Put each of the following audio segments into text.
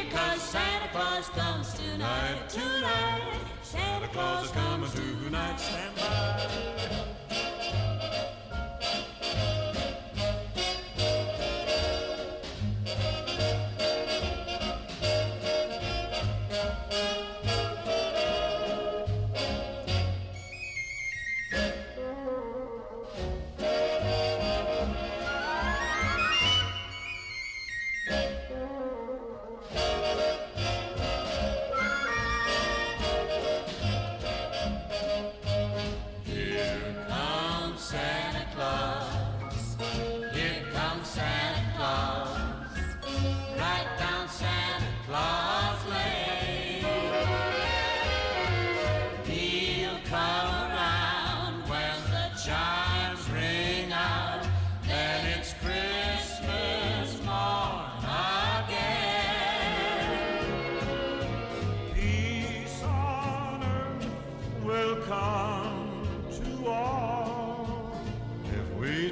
because Santa Claus comes tonight, tonight. Santa Claus is coming tonight, stand by.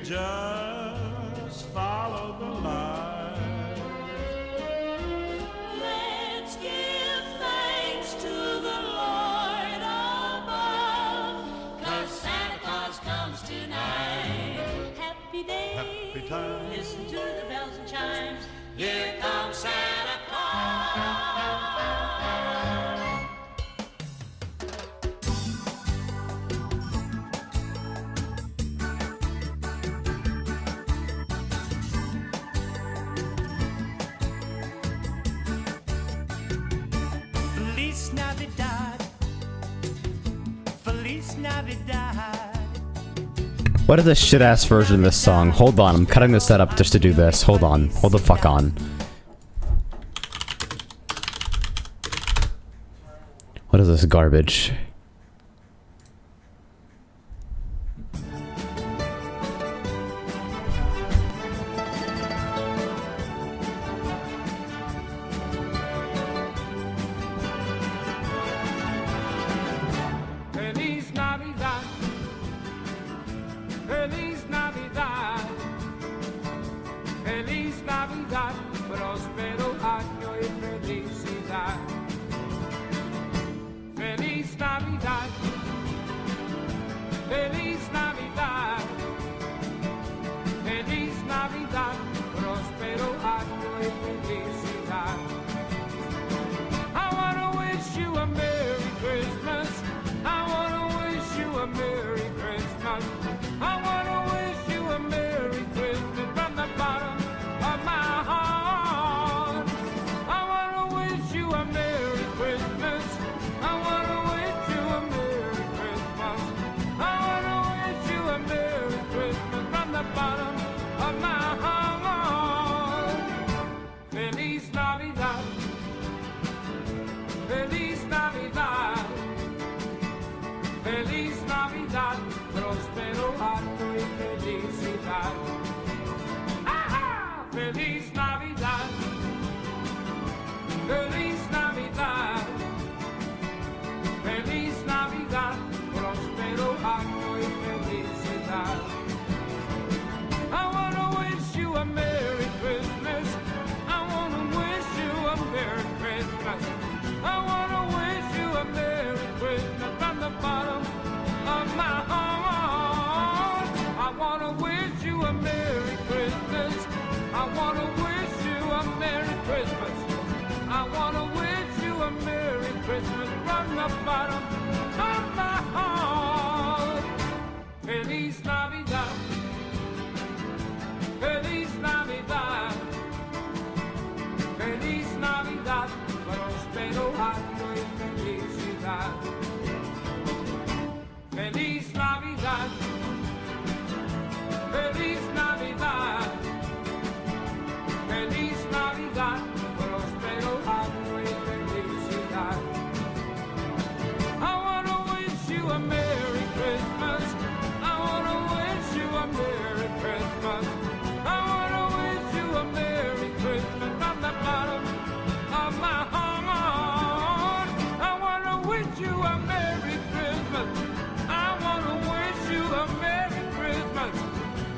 Just follow the light. Let's give thanks to the Lord above, 'cause Santa Claus comes tonight. Happy day, happy time. Listen to the bells and chimes. Here comes Santa Claus. What is this shit-ass version of this song? Hold on, I'm cutting this set up just to do this. Hold on. Hold the fuck on. What is this garbage?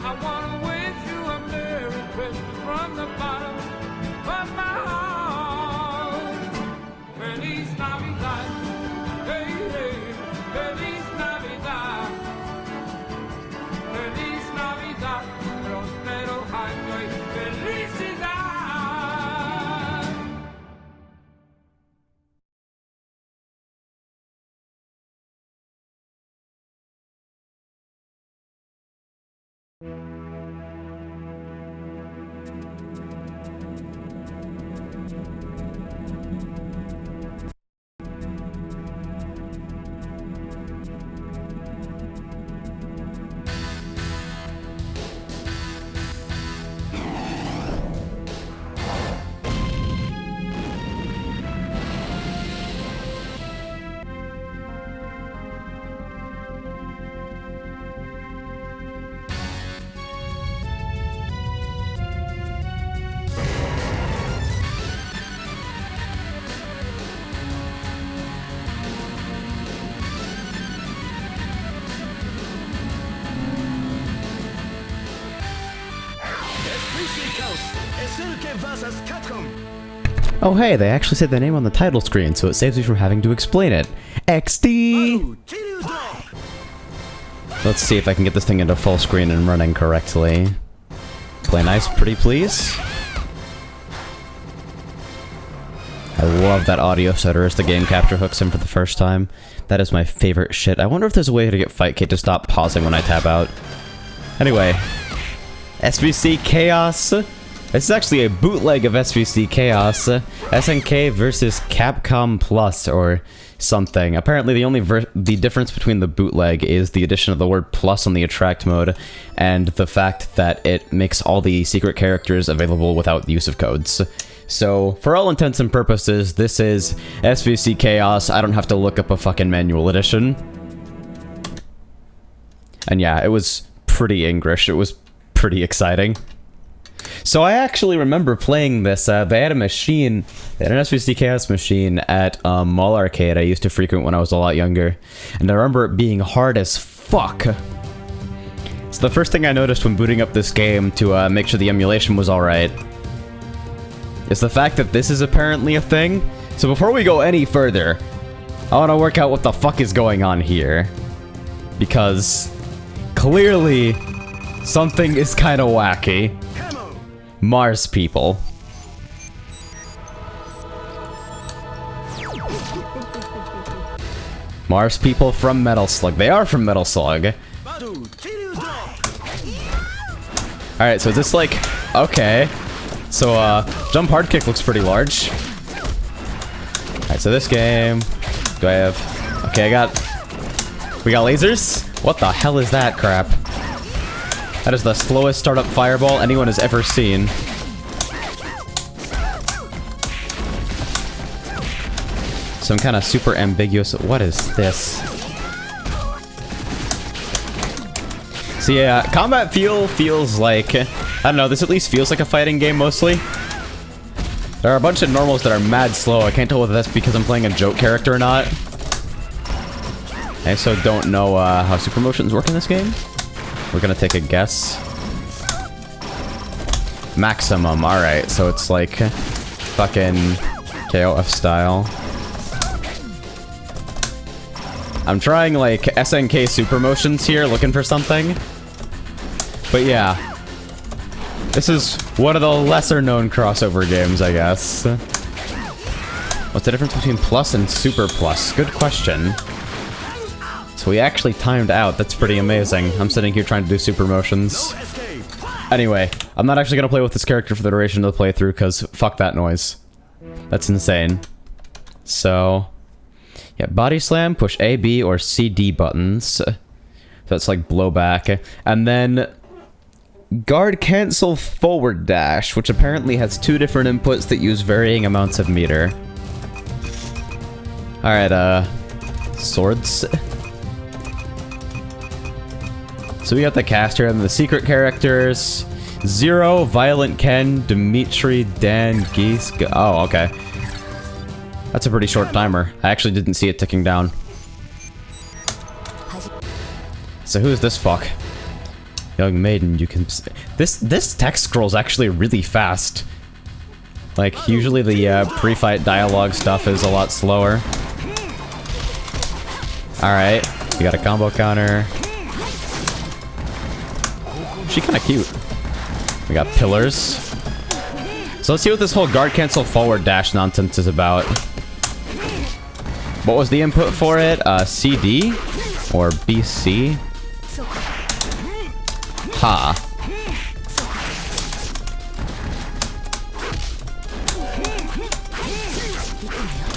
I wanna wish you a Merry Christmas from the bottom of my Oh hey, they actually said the name on the title screen, so it saves me from having to explain it. XD! Let's see if I can get this thing into full screen and running correctly. Play nice, pretty please. I love that audio stutter as the game capture hooks in for the first time. That is my favorite shit. I wonder if there's a way to get FightKit to stop pausing when I tap out. Anyway, SvC Chaos. This is actually a bootleg of SvC Chaos. SNK versus Capcom Plus or something. Apparently the difference between the bootleg is the addition of the word plus on the attract mode and the fact that it makes all the secret characters available without the use of codes. So, for all intents and purposes, this is SvC Chaos. I don't have to look up a fucking manual edition. And yeah, it was pretty English. It was pretty exciting. So I actually remember playing this. They had a machine, they had an SvC Chaos machine at Mall Arcade I used to frequent when I was a lot younger. And I remember it being hard as fuck. So the first thing I noticed when booting up this game to make sure the emulation was alright is the fact that this is apparently a thing. So before we go any further, I want to work out what the fuck is going on here. Because clearly something is kind of wacky. Mars people. Mars people from Metal Slug. They are from Metal Slug. Alright, so is this like... Okay. So, jump hard kick looks pretty large. Alright, so this game... Do I have... Okay, we got lasers? What the hell is that crap? That is the slowest startup fireball anyone has ever seen. Some kind of super ambiguous... What is this? So yeah, combat feels like... I don't know, this at least feels like a fighting game mostly. There are a bunch of normals that are mad slow. I can't tell whether that's because I'm playing a joke character or not. I also don't know how super motions work in this game. We're gonna take a guess. Maximum, alright, so it's like fucking KOF style. I'm trying like SNK super motions here, looking for something. But yeah. This is one of the lesser known crossover games, I guess. What's the difference between plus and super plus? Good question. So we actually timed out. That's pretty amazing. I'm sitting here trying to do super motions. Anyway, I'm not actually gonna play with this character for the duration of the playthrough, because fuck that noise. That's insane. So... yeah, body slam, push A, B, or C, D buttons. So it's like blowback. And then... guard cancel forward dash, which apparently has two different inputs that use varying amounts of meter. Alright, swords. So we got the caster and the secret characters. Zero, Violent Ken, Dimitri, Dan, Geese. Oh, okay. That's a pretty short timer. I actually didn't see it ticking down. So who's this fuck? Young maiden, you can... This text scroll's actually really fast. Like, usually the pre-fight dialogue stuff is a lot slower. Alright, we got a combo counter. She's kinda cute. We got pillars. So let's see what this whole guard cancel forward dash nonsense is about. What was the input for it? CD? Or BC? Ha.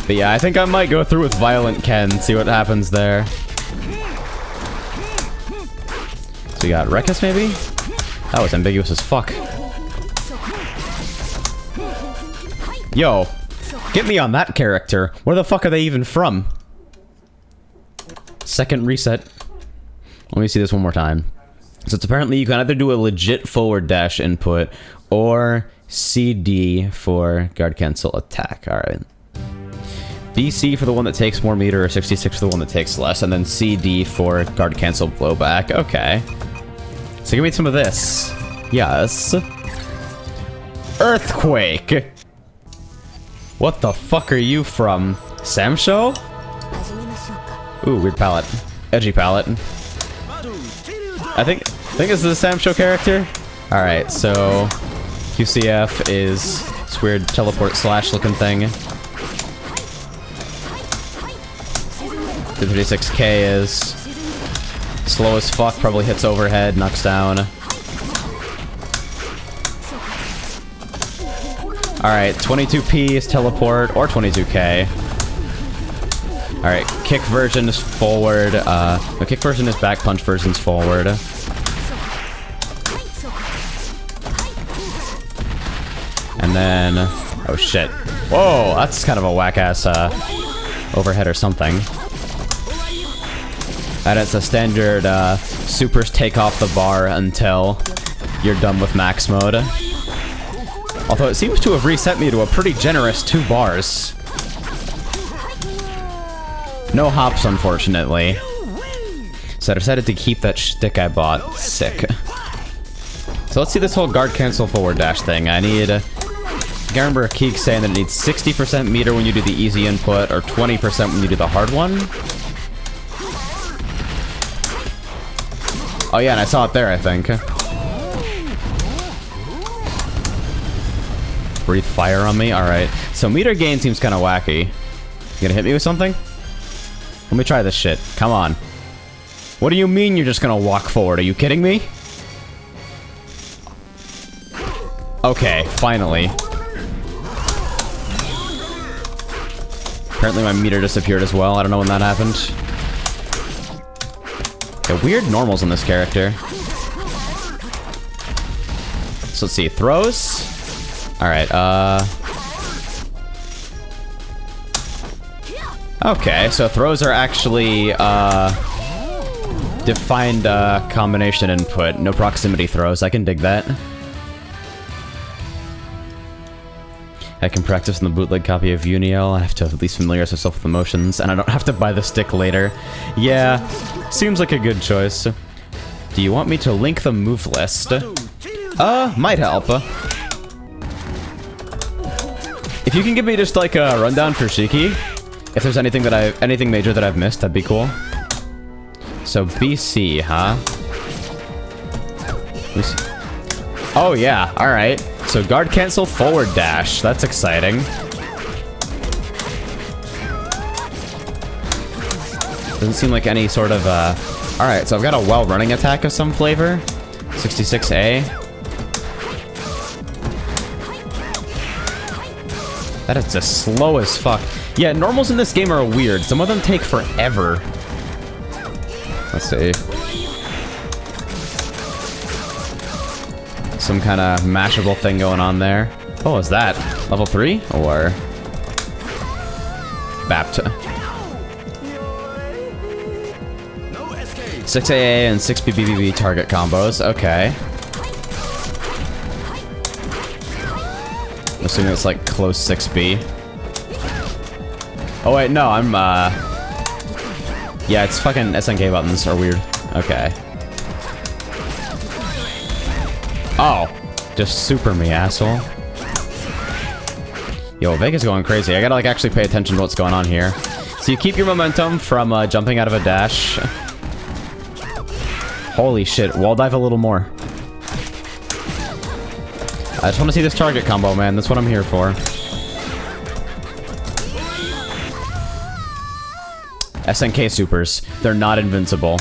But yeah, I think I might go through with Violent Ken, see what happens there. So we got Rekus maybe? That was ambiguous as fuck. Yo, get me on that character. Where the fuck are they even from? Second reset. Let me see this one more time. So it's apparently you can either do a legit forward dash input or CD for guard cancel attack. Alright. BC for the one that takes more meter, or 66 for the one that takes less, and then CD for guard cancel blowback. Okay. So give me some of this. Yes. Earthquake! What the fuck are you from? Samsho? Ooh, weird palette. Edgy palette. I think this is a Samsho character. Alright, so QCF is this weird teleport slash looking thing. 236K is slow as fuck, probably hits overhead, knocks down. Alright, 22P is teleport, or 22K. Alright, kick version is forward, the kick version is back, punch version's forward. And then, oh shit. Whoa, that's kind of a whack-ass, overhead or something. And it's a standard, supers take off the bar until you're done with max mode. Although it seems to have reset me to a pretty generous 2 bars. No hops, unfortunately. So I decided to keep that shtick I bought. Sick. So let's see this whole guard cancel forward dash thing. I remember Keek saying that it needs 60% meter when you do the easy input, or 20% when you do the hard one. Oh yeah, and I saw it there, I think. Breathe fire on me? Alright. So meter gain seems kind of wacky. You gonna hit me with something? Let me try this shit. Come on. What do you mean you're just gonna walk forward? Are you kidding me? Okay, finally. Apparently my meter disappeared as well. I don't know when that happened. Okay, weird normals on this character. So let's see. Throws? Alright, okay, so throws are actually, defined, combination input. No proximity throws. I can dig that. I can practice in the bootleg copy of Uniel. I have to at least familiarize myself with the motions, and I don't have to buy the stick later. Yeah, seems like a good choice. Do you want me to link the move list? Might help. If you can give me just like a rundown for Shiki, if there's anything major that I've missed, that'd be cool. So BC, huh? Let me see. Oh yeah, alright. So guard cancel forward dash. That's exciting. Doesn't seem like any sort of alright, so I've got a well running attack of some flavor. 66A. That is just slow as fuck. Yeah, normals in this game are weird. Some of them take forever. Let's see. Some kind of mashable thing going on there. What was that? Level 3? Or... Bapt. 6AA and 6BBB target combos. Okay. I'm assuming it's like close 6B. Oh wait, no, I'm yeah, it's fucking SNK buttons are weird. Okay. Oh, just super me, asshole. Yo, Vega's going crazy. I gotta like actually pay attention to what's going on here. So you keep your momentum from jumping out of a dash. Holy shit, wall dive a little more. I just want to see this target combo, man. That's what I'm here for. SNK supers. They're not invincible.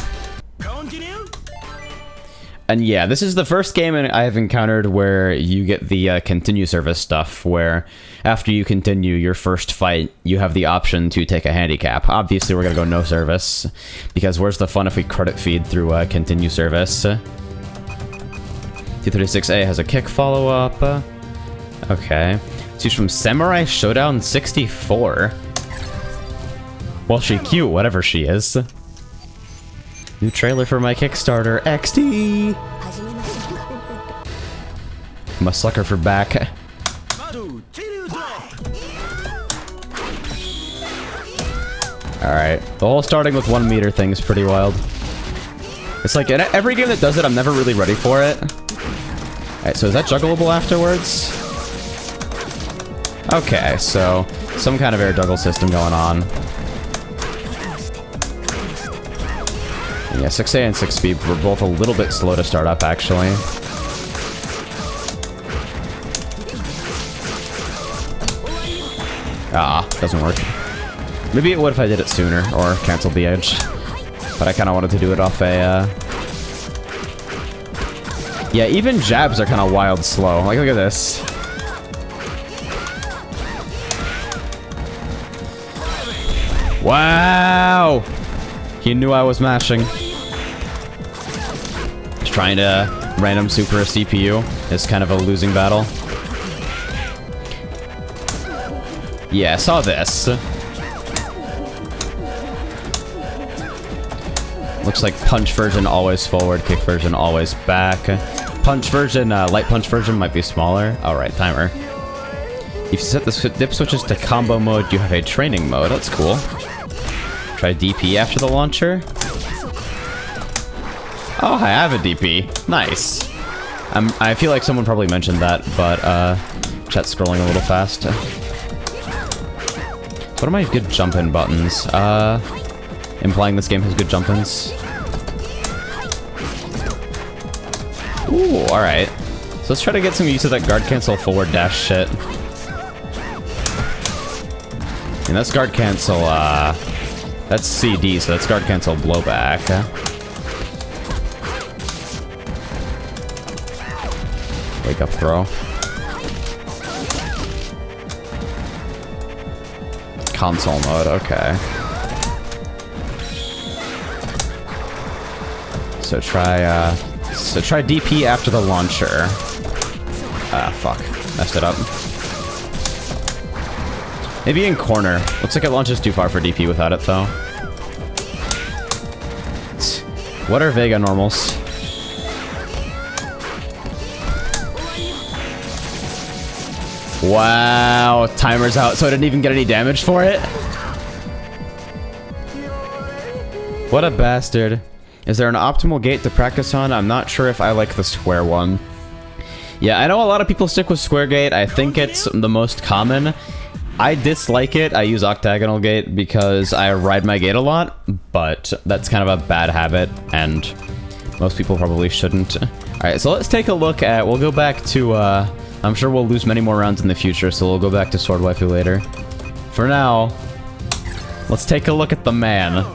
And yeah, this is the first game I have encountered where you get the continue service stuff, where after you continue your first fight, you have the option to take a handicap. Obviously, we're gonna go no service, because where's the fun if we credit feed through continue service? 236A has a kick follow-up. Okay. She's from Samurai Showdown 64. Well, she cute, whatever she is. New trailer for my Kickstarter, XD! I'm a sucker for back. Alright. The whole starting with 1 meter thing is pretty wild. It's like, in every game that does it, I'm never really ready for it. Alright, so is that juggleable afterwards? Okay, so some kind of air juggle system going on. Yeah, 6A and 6B were both a little bit slow to start up, actually. Ah, doesn't work. Maybe it would if I did it sooner, or canceled the edge. But I kind of wanted to do it off a, Yeah, even jabs are kind of wild slow. Like, look at this. Wow! He knew I was mashing. Just trying to random super a CPU is kind of a losing battle. Yeah, I saw this. Looks like punch version always forward, kick version always back. Punch version, light punch version might be smaller. Alright, timer. If you set the dip switches to combo mode, you have a training mode. That's cool. Try DP after the launcher. Oh, I have a DP. Nice. I feel like someone probably mentioned that, but chat's scrolling a little fast. What are my good jump-in buttons? Implying this game has good jump-ins. Ooh, alright. So let's try to get some use of that guard cancel forward dash shit. And that's guard cancel, that's CD, so that's guard cancel blowback. Wake up throw. Console mode, okay. So try DP after the launcher. Ah, fuck. Messed it up. Maybe in corner. Looks like it launches too far for DP without it, though. What are Vega normals? Wow, timer's out, so I didn't even get any damage for it? What a bastard. Is there an optimal gate to practice on? I'm not sure if I like the square one. Yeah, I know a lot of people stick with square gate. I think it's the most common. I dislike it. I use octagonal gate because I ride my gate a lot, but that's kind of a bad habit, and most people probably shouldn't. Alright, so let's take a look at... We'll go back to... I'm sure we'll lose many more rounds in the future, so we'll go back to Sword Waifu later. For now, let's take a look at the man.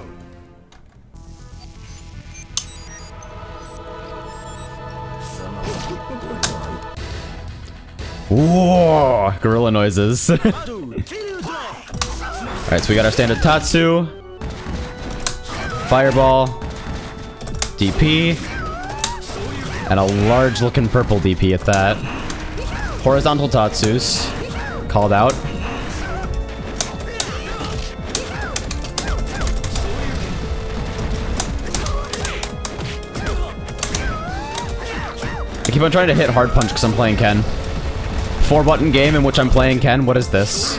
Whoa! Gorilla noises. Alright, so we got our standard Tatsu. Fireball. DP. And a large looking purple DP at that. Horizontal Tatsus. Called out. I keep on trying to hit hard punch because I'm playing Ken. 4-button game in which I'm playing Ken. What is this?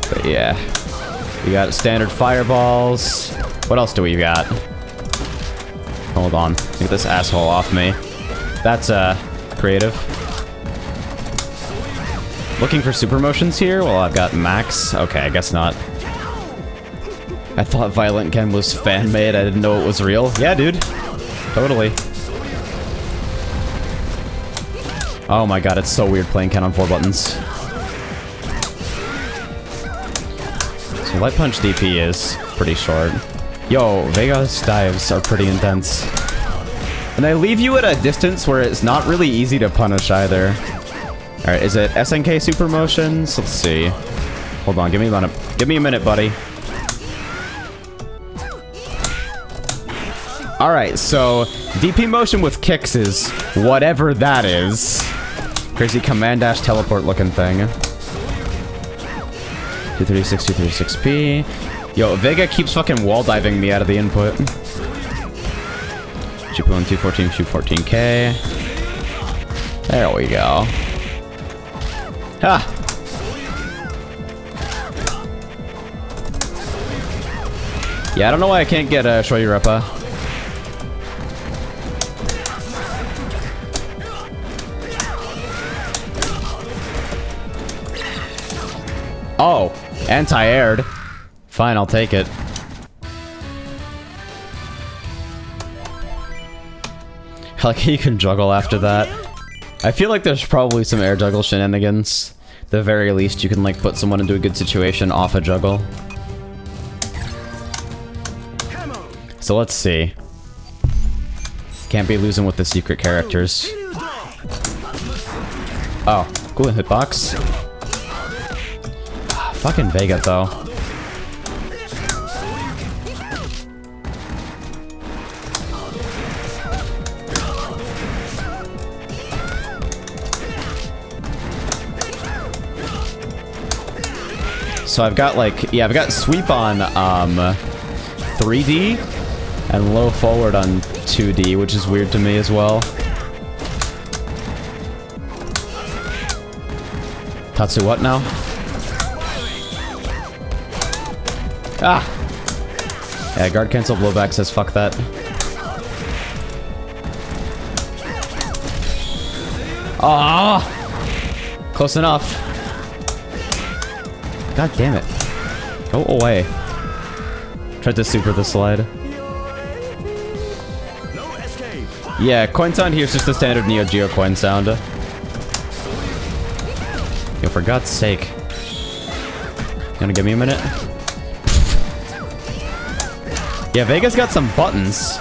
But yeah. We got standard fireballs. What else do we got? Hold on. Get this asshole off me. That's, creative. Looking for super motions here? Well, I've got max. Okay, I guess not. I thought Violent Ken was fan-made. I didn't know it was real. Yeah, dude. Totally. Oh my god, it's so weird playing Ken on 4 buttons. So light punch DP is pretty short. Yo, Vega's dives are pretty intense. And they leave you at a distance where it's not really easy to punish either. Alright, is it SNK super motions? Let's see. Hold on, give me a minute, buddy. Alright, so DP motion with kicks is whatever that is. Crazy command dash teleport looking thing. 236, 236p. Yo, Vega keeps fucking wall diving me out of the input. Chipun 214, 214k. There we go. Ha! Yeah, I don't know why I can't get a Shoyurepa. Oh, anti-aired. Fine, I'll take it. Like, you can juggle after that. I feel like there's probably some air juggle shenanigans. At the very least, you can, like, put someone into a good situation off a juggle. So let's see. Can't be losing with the secret characters. Oh, cool hitbox. Fucking Vega, though. So I've got, like, yeah, I've got sweep on 3D and low forward on 2D, which is weird to me as well. Tatsu what now? Ah! Yeah, guard cancel blowback says fuck that. Ah! Close enough. God damn it. Go away. Tried to super the slide. Yeah, coin sound here is just the standard Neo Geo coin sound. Yo, for God's sake. You wanna give me a minute? Yeah, Vega's got some buttons.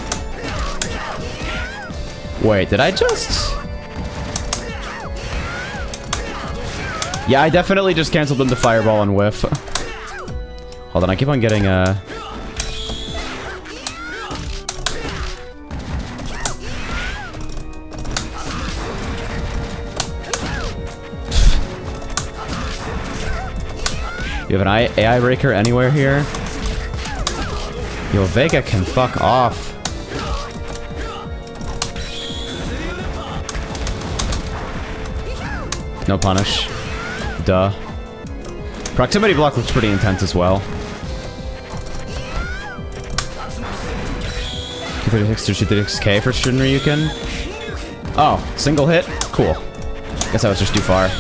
Wait, did I just... Yeah, I definitely just canceled them to fireball and whiff. Hold on, I keep on getting, You have an AI breaker anywhere here? Yo, Vega can fuck off. No punish. Duh. Proximity block looks pretty intense as well. 236 to 236k for Shinryuken. Oh, single hit? Cool. Guess I was just too far.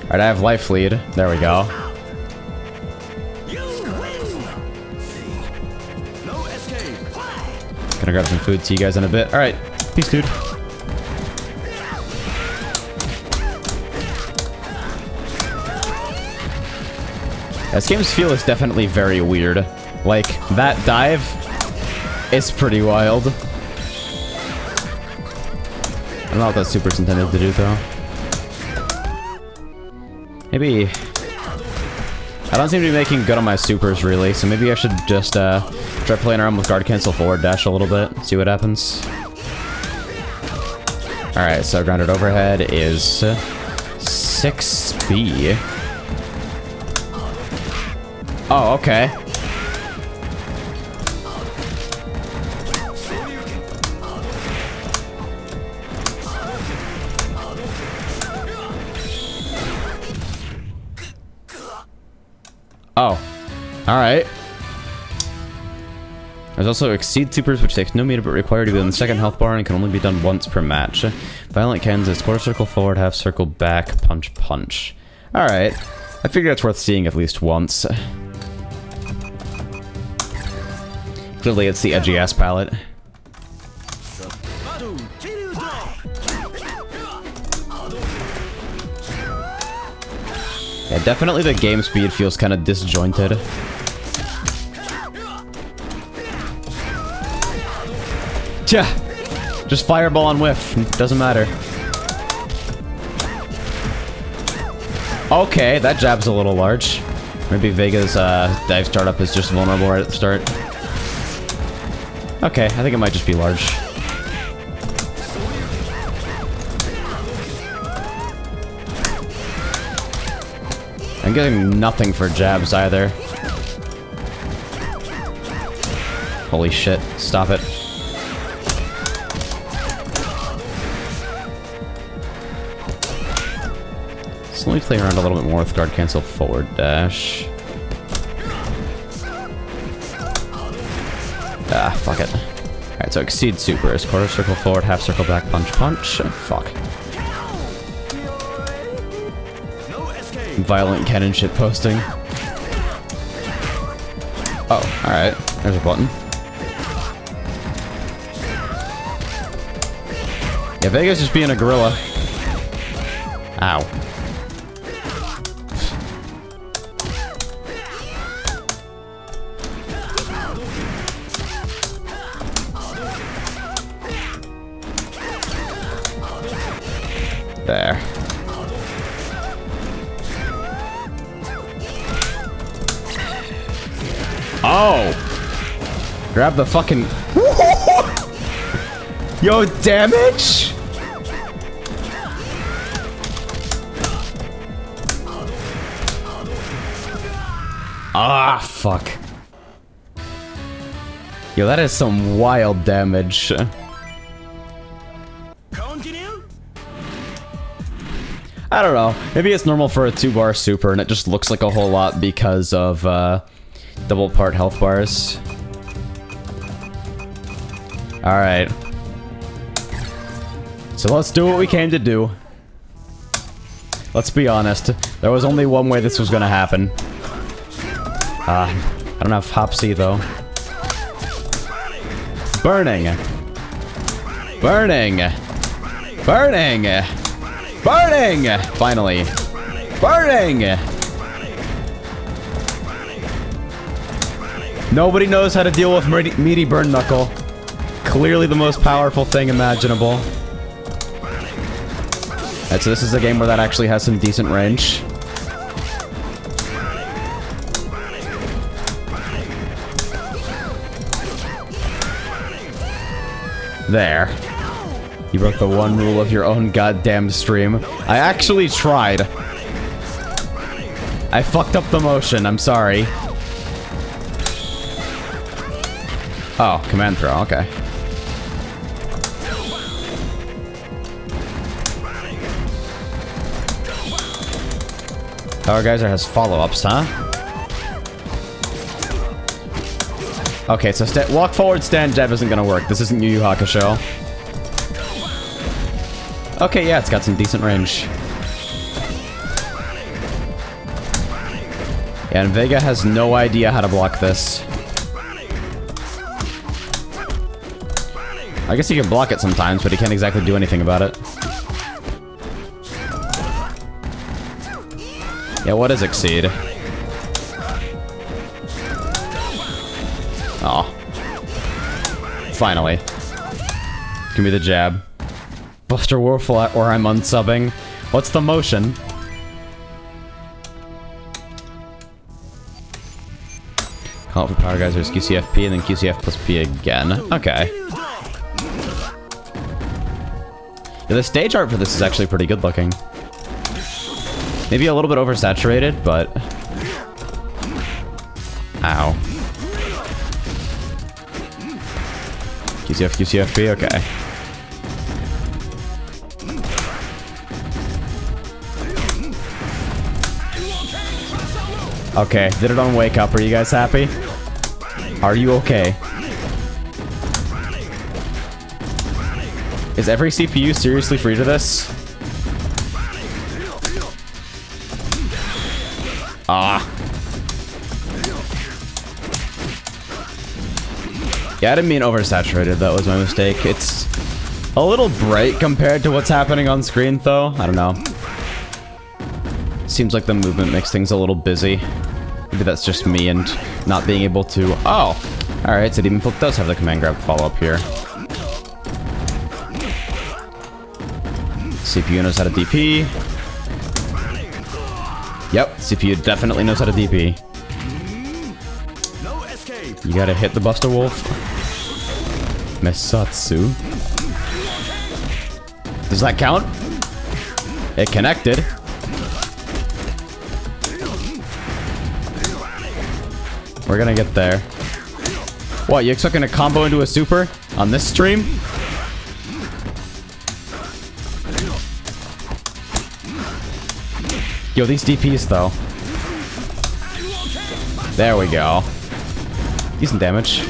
Alright, I have life lead. There we go. Gonna grab some food, see you guys in a bit. Alright, peace, dude. This game's feel is definitely very weird. Like, that dive is pretty wild. I don't know what that super's intended to do, though. Maybe... I don't seem to be making good on my supers, really, so maybe I should just, try playing around with guard cancel forward dash a little bit, see what happens. Alright, so grounded overhead is 6B. Oh, okay. Oh. Alright. There's also Exceed Supers, which takes no meter but required to be on the second health bar and can only be done once per match. Violent Cans is quarter circle forward, half circle back, punch, punch. Alright. I figure it's worth seeing at least once. Clearly it's the edgy-ass palette. Yeah, definitely the game speed feels kind of disjointed. Tja! Just fireball and whiff. Doesn't matter. Okay, that jab's a little large. Maybe Vega's dive startup is just vulnerable right at the start. Okay, I think it might just be large. I'm getting nothing for jabs either. Holy shit, stop it. So let me play around a little bit more with guard cancel forward dash. Ah, fuck it. Alright, so Exceed Super is quarter circle forward, half circle back, punch, punch. Fuck. Violent cannon shit posting. Oh, alright. There's a button. Yeah, Vega's just being a gorilla. Ow. There. Oh! Grab the fucking... Yo, damage? Ah, fuck. Yo, that is some wild damage. I don't know. Maybe it's normal for a 2-bar super and it just looks like a whole lot because of double part health bars. Alright. So let's do what we came to do. Let's be honest. There was only one way this was gonna happen. I don't have Hop C though. Burning! Burning! Burning! Burning! Finally. Burning! Nobody knows how to deal with meaty burn knuckle. Clearly the most powerful thing imaginable. Alright, so this is a game where that actually has some decent range. There. You broke the one rule of your own goddamn stream. I actually tried. I fucked up the motion, I'm sorry. Oh, command throw, okay. Power Geyser has follow-ups, huh? Okay, so walk forward, stand jab isn't gonna work. This isn't Yu Yu Hakusho. Okay, yeah, it's got some decent range. Yeah, and Vega has no idea how to block this. I guess he can block it sometimes, but he can't exactly do anything about it. Yeah, what is Exceed? Oh. Finally. Give me the jab. Buster Wolf or I'm unsubbing. What's the motion? Call out for Power Geysers QCFP and then QCF plus P again. Okay. Yeah, the stage art for this is actually pretty good looking. Maybe a little bit oversaturated, but... Ow. QCF, QCFP, okay. Okay, did it on Wake Up. Are you guys happy? Are you okay? Is every CPU seriously free to this? Ah. Yeah, I didn't mean oversaturated. That was my mistake. It's a little bright compared to what's happening on screen, though. I don't know. Seems like the movement makes things a little busy. Maybe that's just me and not being able to... Oh! Alright, so Demon Flip does have the command grab follow-up here. CPU knows how to DP. Yep, CPU definitely knows how to DP. You gotta hit the Buster Wolf. Mesatsu. Does that count? It connected. We're gonna get there. What, you expecting a combo into a super? On this stream? Yo, these DPs though. There we go. Decent damage.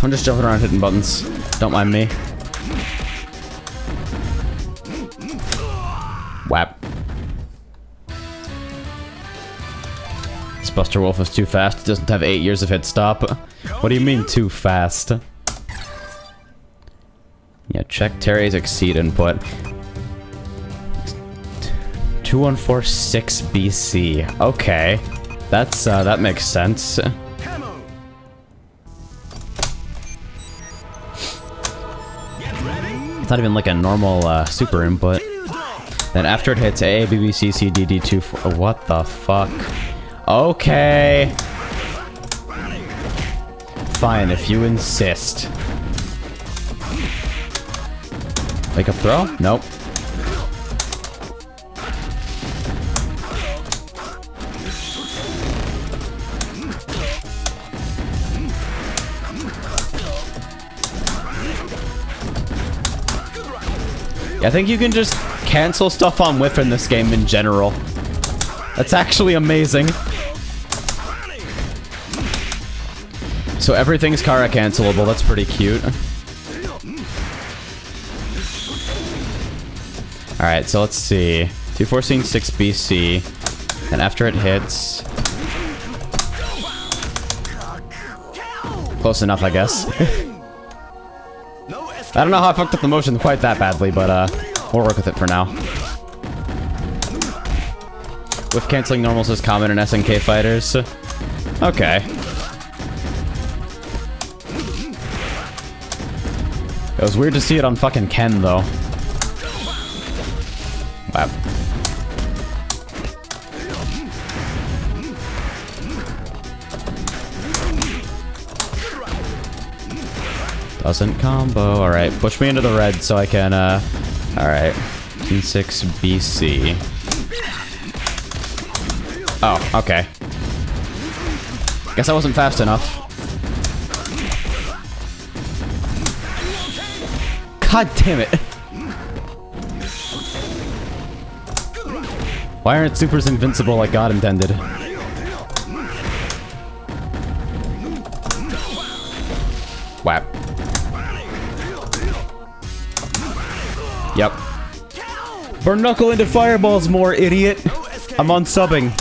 I'm just jumping around hitting buttons. Don't mind me. Whap. This Buster Wolf is too fast. It doesn't have 8 years of hit stop. What do you mean too fast? Yeah, check Terry's Exceed input. 2146 BC. Okay. That's, that makes sense. It's not even like a normal, super input. Then after it hits A, B, B, C, C, D, D, 2, 4... What the fuck? Okay. Fine, if you insist. Wake up throw? Nope. I think you can just cancel stuff on whiff in this game in general. That's actually amazing. So everything's Kara cancelable, that's pretty cute. Alright, so let's see. 214.6 BC. And after it hits... Close enough, I guess. I don't know how I fucked up the motion quite that badly, but we'll work with it for now. With canceling normals is common in SNK fighters. Okay. It was weird to see it on fucking Ken, though. Wow. Doesn't combo. Alright, push me into the red so I can, alright. 6 BC. Oh, okay. Guess I wasn't fast enough. God damn it. Why aren't supers invincible like God intended? Whap. Yep. Burn knuckle into fireballs more, idiot. I'm unsubbing.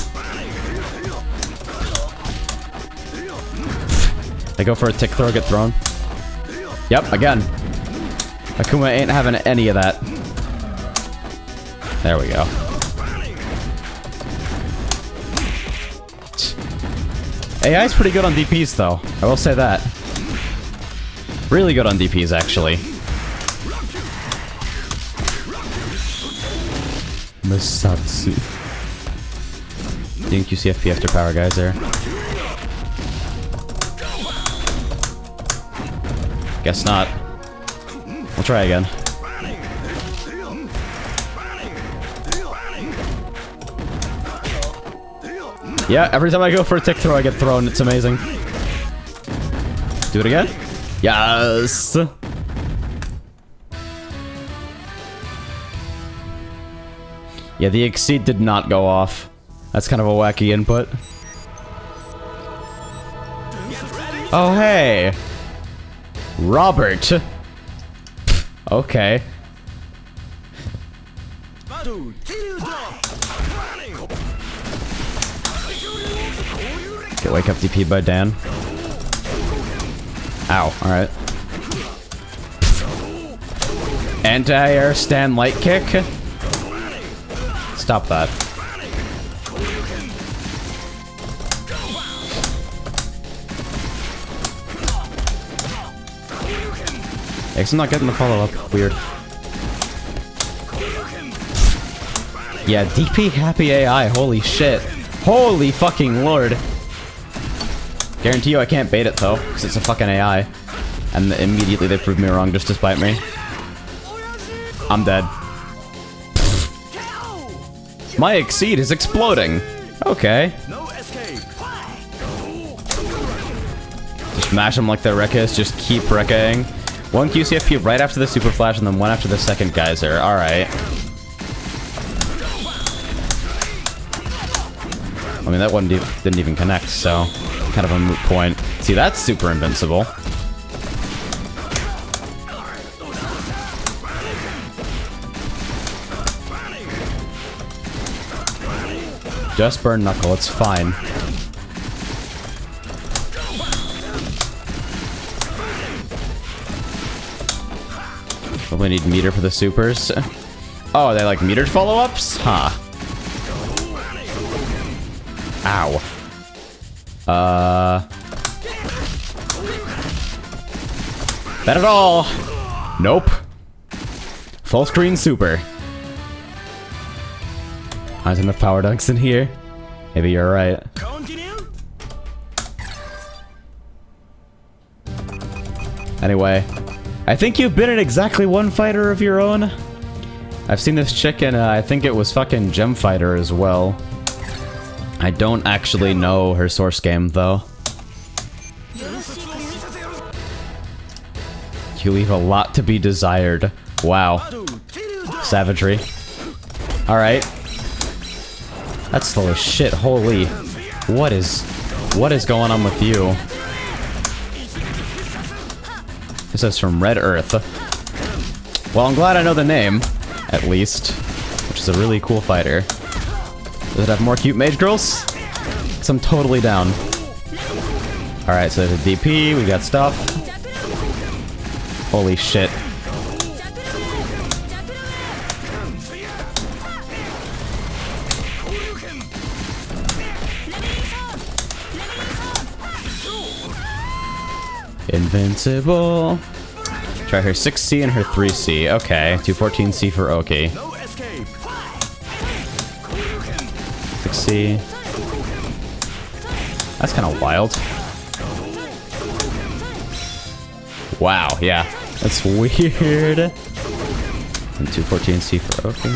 I go for a tick throw, get thrown. Yep, again. Akuma ain't having any of that. There we go. AI's pretty good on DPs, though. I will say that. Really good on DPs, actually. Masatsu. Didn't QCFP after Power Geyser. Guess not. We'll try again. Yeah, every time I go for a tick throw, I get thrown. It's amazing. Do it again? Yes! Yeah, the Exceed did not go off. That's kind of a wacky input. Oh, hey! Robert! Okay. Get wake up DP by Dan. Ow, alright. Anti-air stand light kick? Stop that. I guess I'm not getting the follow-up. Weird. Yeah, DP happy AI. Holy shit. Holy fucking lord. Guarantee you I can't bait it, though, because it's a fucking AI. And immediately they proved me wrong just to spite me. I'm dead. My Exceed is exploding. Okay. Just mash them like the Rekkas, just keep Rekkaing. One QCFP right after the Super Flash, and then one after the second Geyser. Alright. I mean, that one didn't even connect, so kind of a moot point. See, that's super invincible. Just burn Knuckle, it's fine. We need meter for the supers. Oh, they like metered follow-ups? Huh. Ow. That at all? Nope. Full screen super. There's enough power dunks in here. Maybe you're right. Anyway, I think you've been in exactly one fighter of your own. I've seen this chick in, I think it was fucking Gem Fighter as well. I don't actually know her source game, though. You leave a lot to be desired. Wow. Savagery. Alright. That's slow as shit, holy. What is going on with you? This is from Red Earth. Well, I'm glad I know the name, at least. Which is a really cool fighter. Does it have more cute mage girls? Because I'm totally down. Alright, so there's a DP, we got stuff. Holy shit. Invincible. Try her 6C and her 3C. Okay, 214C for Oki. 6C. That's kind of wild. Wow, yeah. That's weird. And 214C for Oki.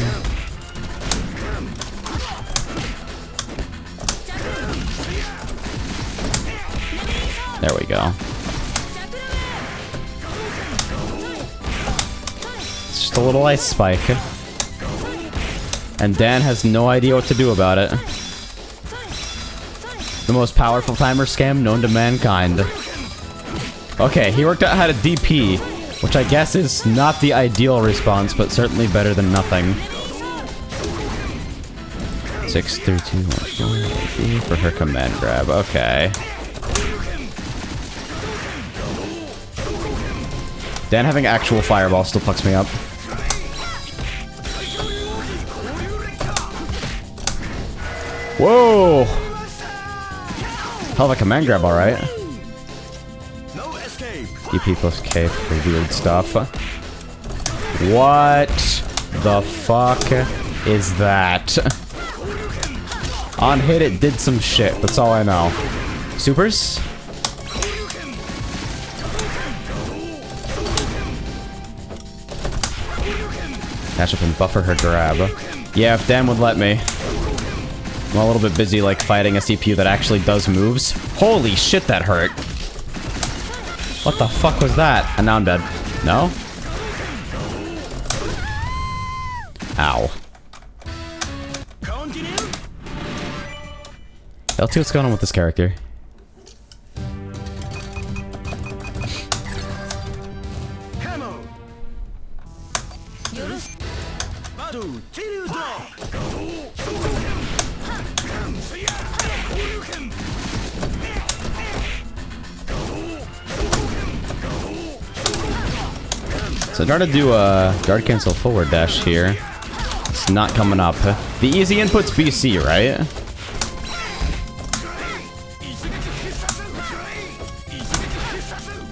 There we go. It's just a little ice spike. And Dan has no idea what to do about it. The most powerful timer scam known to mankind. Okay, he worked out how to DP, which I guess is not the ideal response, but certainly better than nothing. 6, 3, 2, 1, 4, for her command grab. Okay. Dan having actual fireball still fucks me up. Whoa! Hell of a command grab, alright. DP plus K for weird stuff. What the fuck is that? On hit it did some shit, that's all I know. Supers? Catch up and buffer her grab. Yeah, if Dan would let me. I'm a little bit busy, like, fighting a CPU that actually does moves. Holy shit, that hurt. What the fuck was that? And now I'm dead. No? Ow. Let's see what's going on with this character. So I try to do a guard cancel forward dash here. It's not coming up. The easy input's BC, right?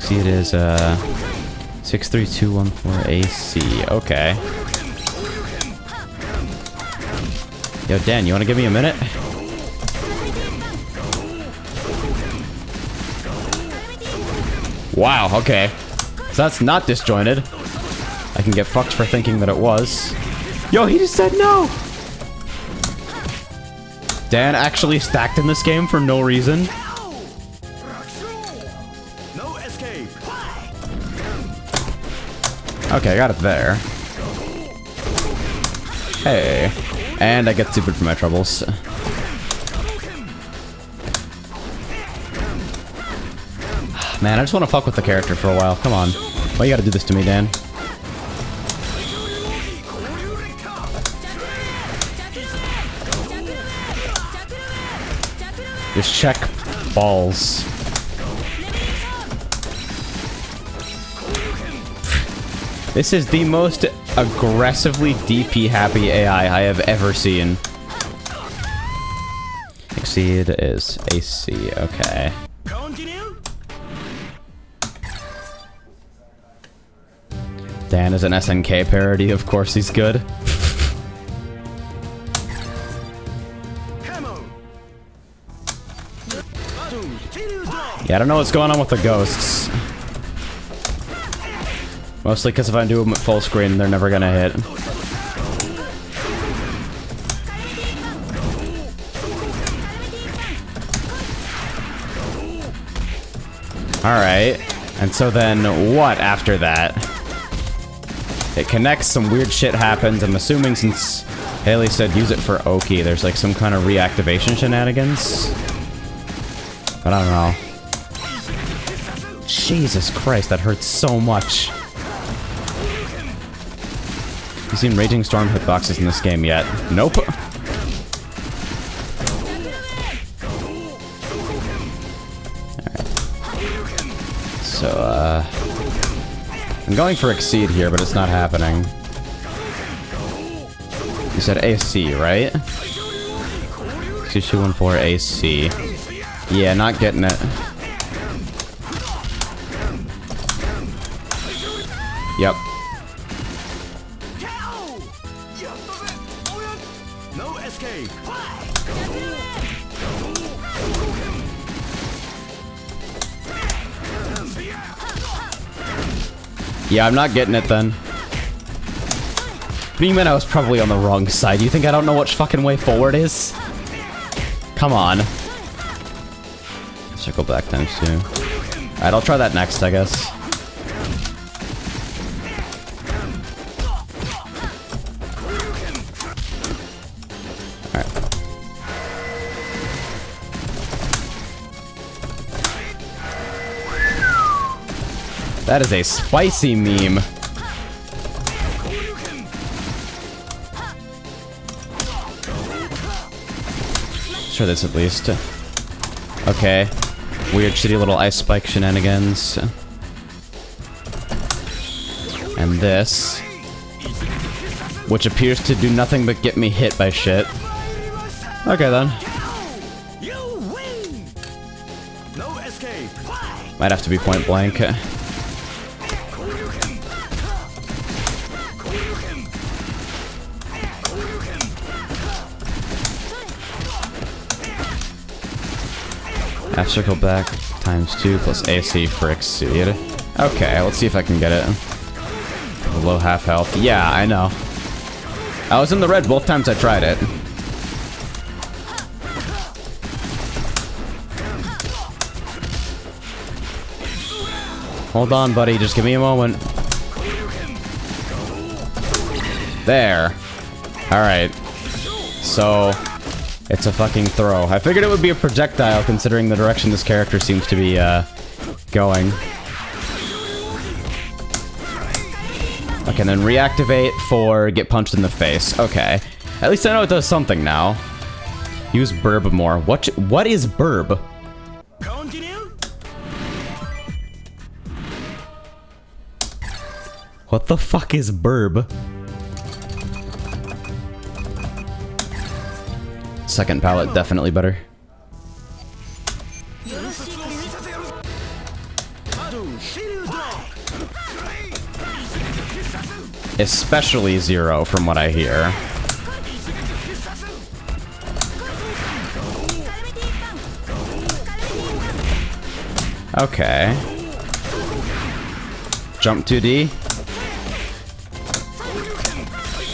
See, it is 63214 AC. Okay. Yo, Dan, you want to give me a minute? Wow, okay. So that's not disjointed. I can get fucked for thinking that it was. Yo, he just said no! Dan actually stacked in this game for no reason. Okay, I got it there. Hey. And I get stupid for my troubles. Man, I just want to fuck with the character for a while. Come on. Why you gotta do this to me, Dan? Just check balls. This is the most aggressively DP happy AI I have ever seen. Exceed is AC, okay. Dan is an SNK parody, of course he's good. Yeah, I don't know what's going on with the ghosts. Mostly because if I do them at full screen, they're never gonna hit. Alright. And so then, what after that? It connects, some weird shit happens. I'm assuming since Haley said use it for Oki, there's like some kind of reactivation shenanigans. But I don't know. Jesus Christ, that hurts so much. You seen Raging Storm hitboxes in this game yet? Nope. Alright. So, I'm going for Exceed here, but it's not happening. You said AC, right? 2214 AC. Yeah, not getting it. Yep. No escape. Yeah, I'm not getting it then. What do you mean I was probably on the wrong side? You think I don't know which fucking way forward is? Come on. Circle back times 2. Alright, I'll try that next, I guess. That is a spicy meme. Sure, this at least. Okay. Weird, shitty little ice spike shenanigans. And this. Which appears to do nothing but get me hit by shit. Okay then. Might have to be point blank. F circle back times 2 plus AC for Exceed. Okay, let's see if I can get it. Low half health. Yeah, I know. I was in the red both times I tried it. Hold on, buddy. Just give me a moment. There. Alright. So, it's a fucking throw. I figured it would be a projectile, considering the direction this character seems to be, going. Okay, then reactivate for get punched in the face. Okay. At least I know it does something now. Use burb more. What is burb? What the fuck is burb? Second palette, definitely better. Especially Zero, from what I hear. Okay. Jump 2D.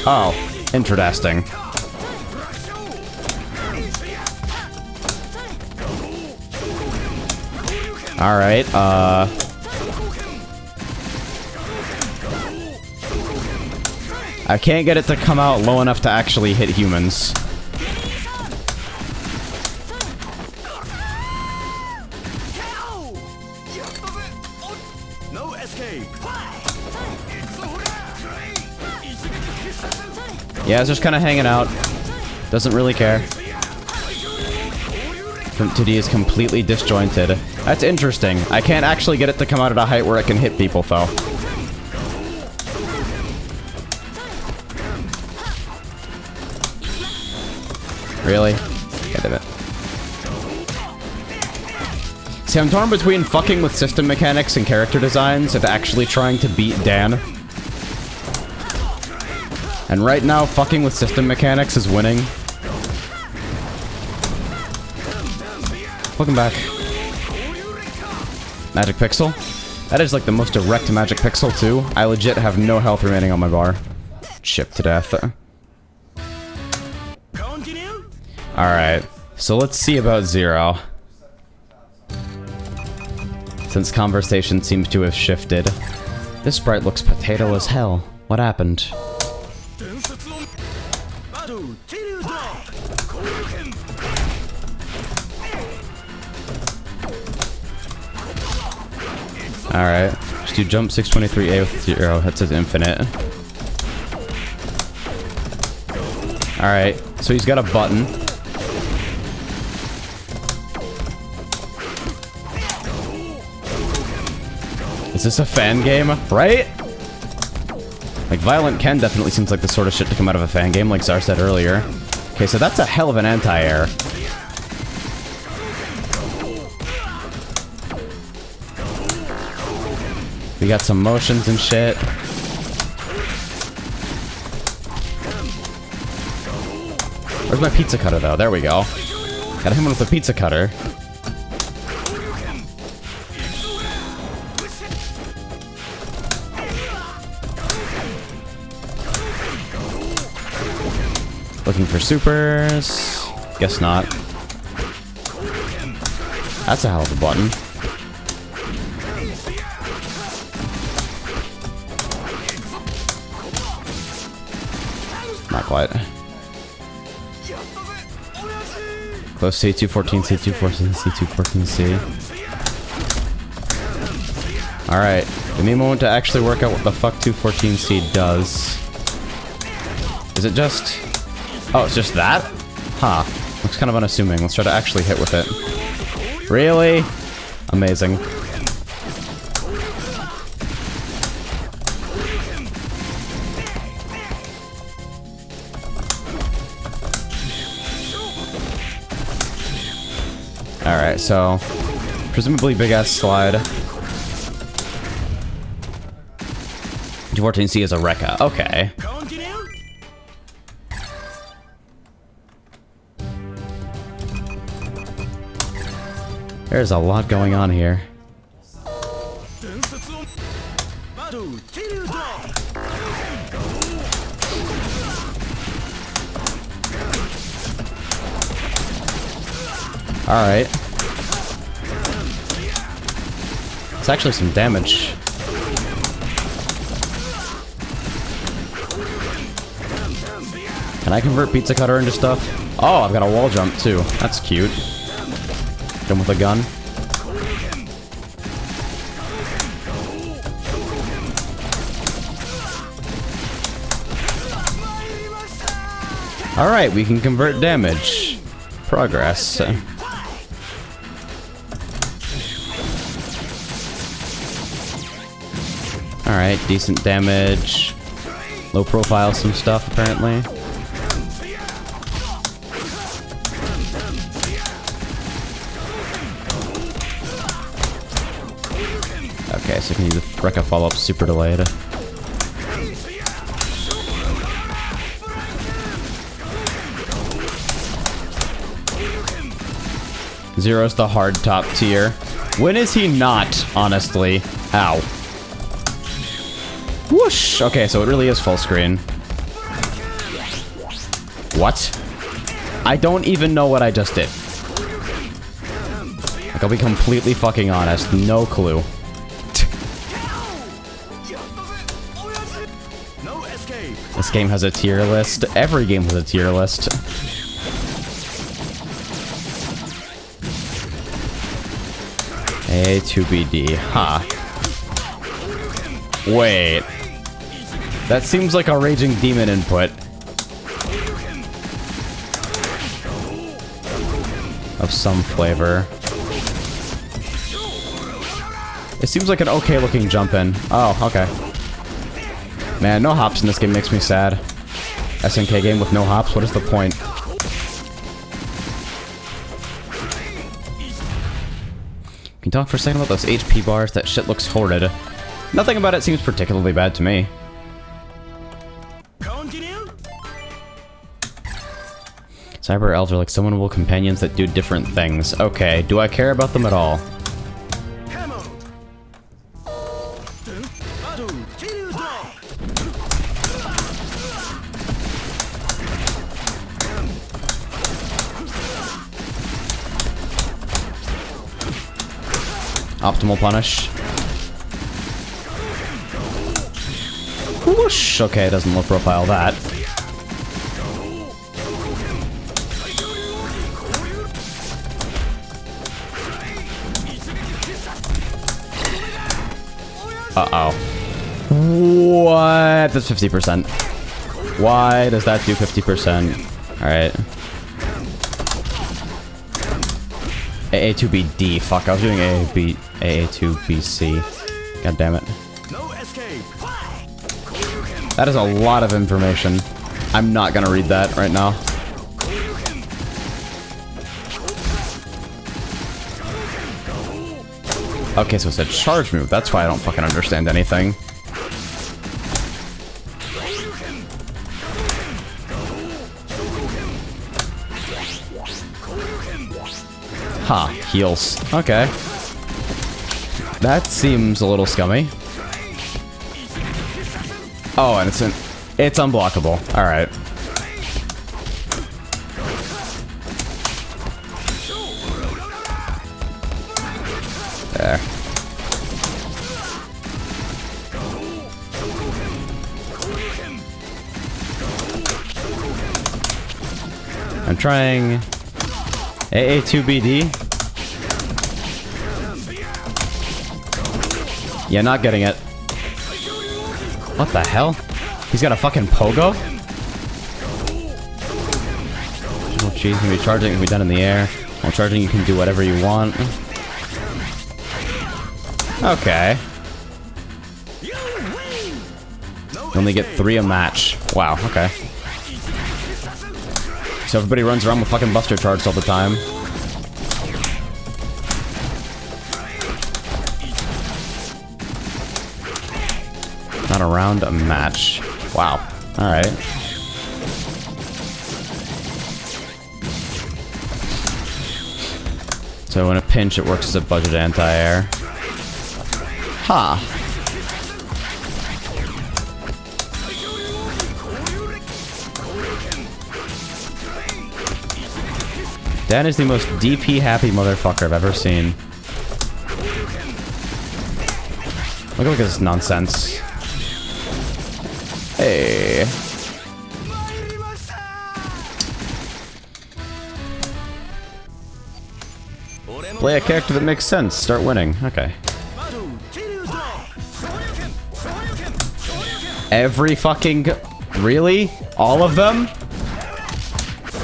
Oh, interesting. Alright, I can't get it to come out low enough to actually hit humans. No escape. Yeah, it's just kind of hanging out. Doesn't really care. from 2D is completely disjointed. That's interesting. I can't actually get it to come out at a height where it can hit people, though. Really? God damn it. See, I'm torn between fucking with system mechanics and character designs and actually trying to beat Dan. And right now, fucking with system mechanics is winning. Welcome back. Magic Pixel? That is like the most direct Magic Pixel, too. I legit have no health remaining on my bar. Chipped to death. Alright, so let's see about Zero. Since conversation seems to have shifted. This sprite looks potato as hell. What happened? Alright, just do jump 623A with 0, that says infinite. Alright, so he's got a button. Is this a fan game? Right? Like, Violent Ken definitely seems like the sort of shit to come out of a fan game, like Zar said earlier. Okay, so that's a hell of an anti-air. We got some motions and shit. Where's my pizza cutter, though? There we go. Gotta hit him with a pizza cutter. Looking for supers. Guess not. That's a hell of a button. Not quite. Close C214, C214, C214, C. Alright. Give me a moment to actually work out what the fuck 214C does. Is it just... Oh, it's just that? Huh. Looks kind of unassuming. Let's try to actually hit with it. Really? Amazing. Alright, so... presumably big-ass slide. 214C is a Rekka. Okay. There's a lot going on here. Alright. It's actually some damage. Can I convert Pizza Cutter into stuff? Oh, I've got a wall jump too. That's cute. Hit him with a gun. Alright, we can convert damage. Progress. Alright, decent damage. Low profile some stuff, apparently. Okay, so can use the Rekka follow-up super delayed. Zero's the hard top tier. When is he not, honestly? How? Whoosh! Okay, so it really is full screen. What? I don't even know what I just did. Like, I'll be completely fucking honest. No clue. This game has a tier list. Every game has a tier list. A to BD. Huh. Wait. That seems like a Raging Demon input. of some flavor. It seems like an okay looking jump in. Oh, okay. Man, no hops in this game makes me sad. SNK game with no hops, what is the point? Can you talk for a second about those HP bars? That shit looks horrid. Nothing about it seems particularly bad to me. Cyber elves are like summonable companions that do different things. Okay, do I care about them at all? Optimal punish. Whoosh! Okay, it doesn't low profile that. Uh-oh. What? That's 50%. Why does that do 50%? Alright. AA2BD. Fuck, I was doing AA2BC. God damn it. That is a lot of information. I'm not gonna read that right now. Okay, so it's a charge move. That's why I don't fucking understand anything. Ha, heals. Okay. That seems a little scummy. Oh, and it's unblockable. Alright. There. I'm trying AA2BD. Yeah, not getting it. What the hell? He's got a fucking pogo? Oh jeez, you can be charging, it can be done in the air. While charging, you can do whatever you want. Okay. You only get 3 a match. Wow, okay. So everybody runs around with fucking buster charged all the time. Not around a match. Wow. Alright. So in a pinch, it works as a budget anti-air. Ha! Dan is the most DP-happy motherfucker I've ever seen. Look at this nonsense. Hey. Play a character that makes sense. Start winning. Okay. Every fucking... Really? All of them?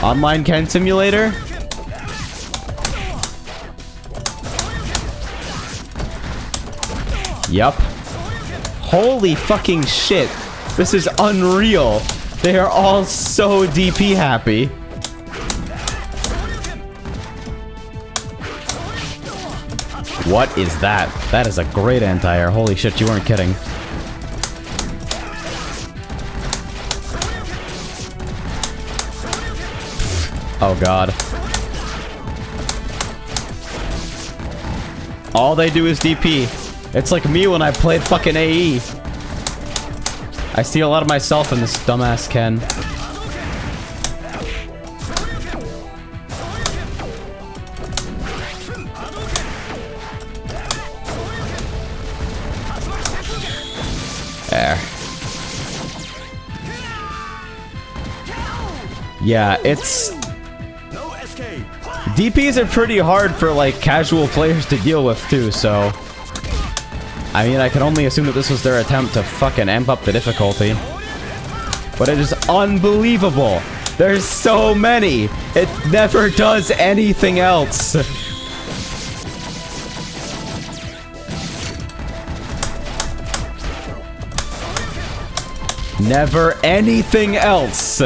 Online Ken Simulator? Yup. Holy fucking shit. This is unreal. They are all so DP happy. What is that? That is a great anti-air. Holy shit, you weren't kidding. Oh god. All they do is DP. It's like me when I played fucking AE. I see a lot of myself in this dumbass Ken. There. Yeah, it's... DPs are pretty hard for, like, casual players to deal with, too, so... I mean, I can only assume that this was their attempt to fucking amp up the difficulty. But it is unbelievable There's so many. It never does anything else. Never anything else.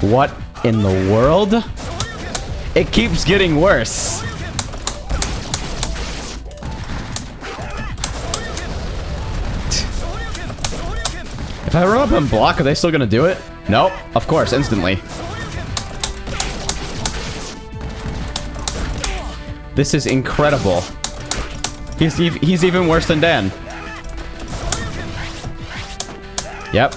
What in the world? It keeps getting worse. If I run up and block, are they still gonna do it? Nope, of course, instantly. This is incredible. He's even worse than Dan. Yep.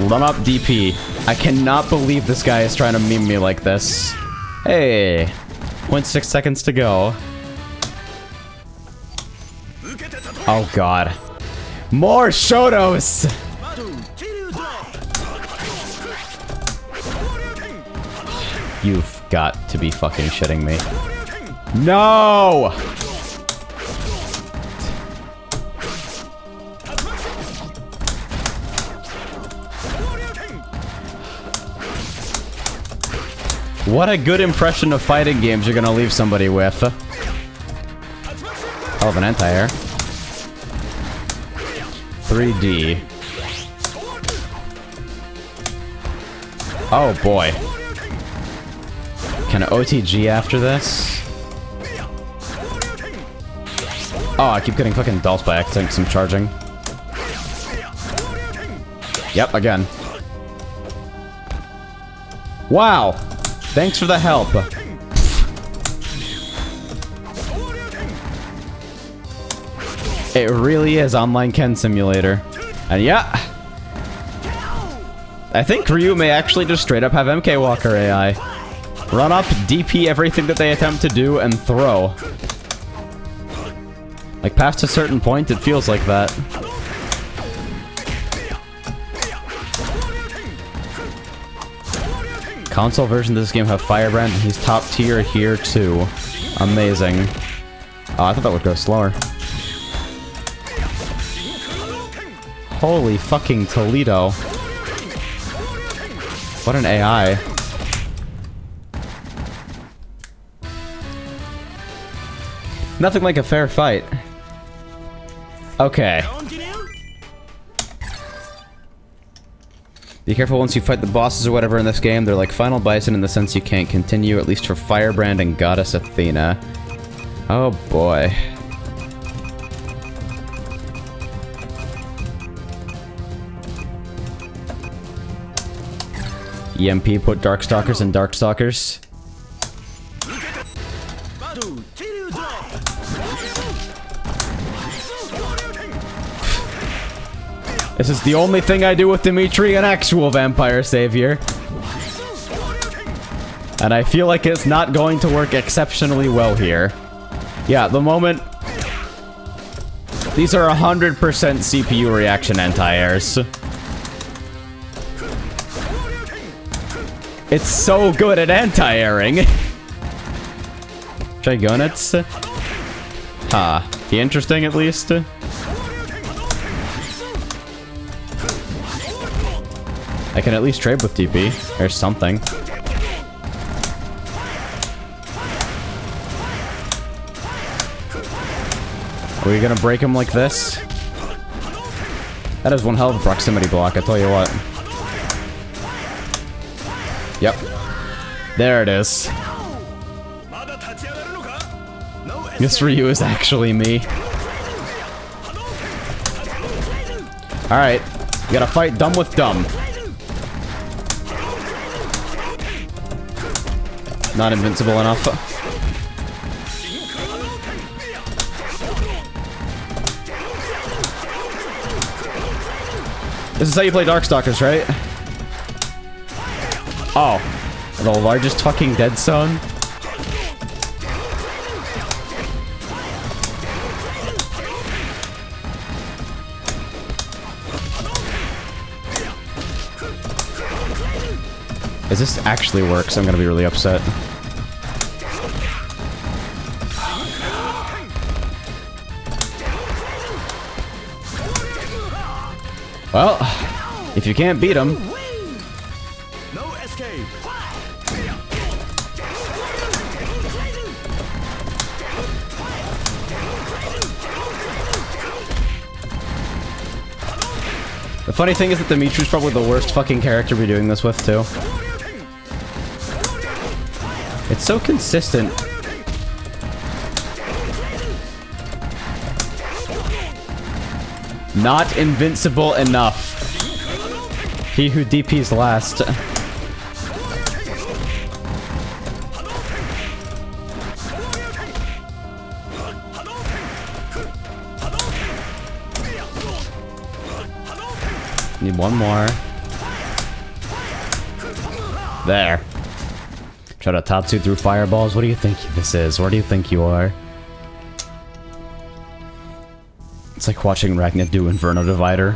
Run up DP. I cannot believe this guy is trying to meme me like this. Hey. 0.6 seconds to go. Oh god. More Shotos! You've got to be fucking shitting me. No! What a good impression of fighting games you're gonna leave somebody with. Hell of an anti-air. 3D. Oh boy. Can I OTG after this? Oh, I keep getting fucking dolls by accident because I'm charging. Yep, again. Wow! Thanks for the help. It really is Online Ken Simulator. And yeah, I think Ryu may actually just straight up have MK Walker AI. Run up, DP everything that they attempt to do, and throw. Like, past a certain point, it feels like that. Console version of this game have Firebrand, and he's top tier here too. Amazing. Oh, I thought that would go slower. Holy fucking Toledo. What an AI. Nothing like a fair fight. Okay. Be careful once you fight the bosses or whatever in this game. They're like Final Bison in the sense you can't continue, at least for Firebrand and Goddess Athena. Oh boy. EMP put Darkstalkers in Darkstalkers. This is the only thing I do with Dimitri, an actual vampire savior. And I feel like it's not going to work exceptionally well here. Yeah, the moment... These are 100% CPU reaction anti-airs. It's so good at anti-airing. Trigonets? Ha. Interesting, at least. I can at least trade with DP. There's something. Are we gonna break him like this? That is one hell of a proximity block, I tell you what. Yep. There it is. This Ryu is actually me. Alright. You gotta fight dumb with dumb. Not invincible enough. This is how you play Darkstalkers, right? Oh. The largest fucking dead zone? If this actually works, I'm gonna be really upset. Well, if you can't beat him... No escape. The funny thing is that Dimitri's probably the worst fucking character we're doing this with, too. It's so consistent. Not invincible enough. He who DP's last. Need one more. There. Try to Tatsu through fireballs. What do you think this is? Where do you think you are? It's like watching Ragnar do Inferno Divider.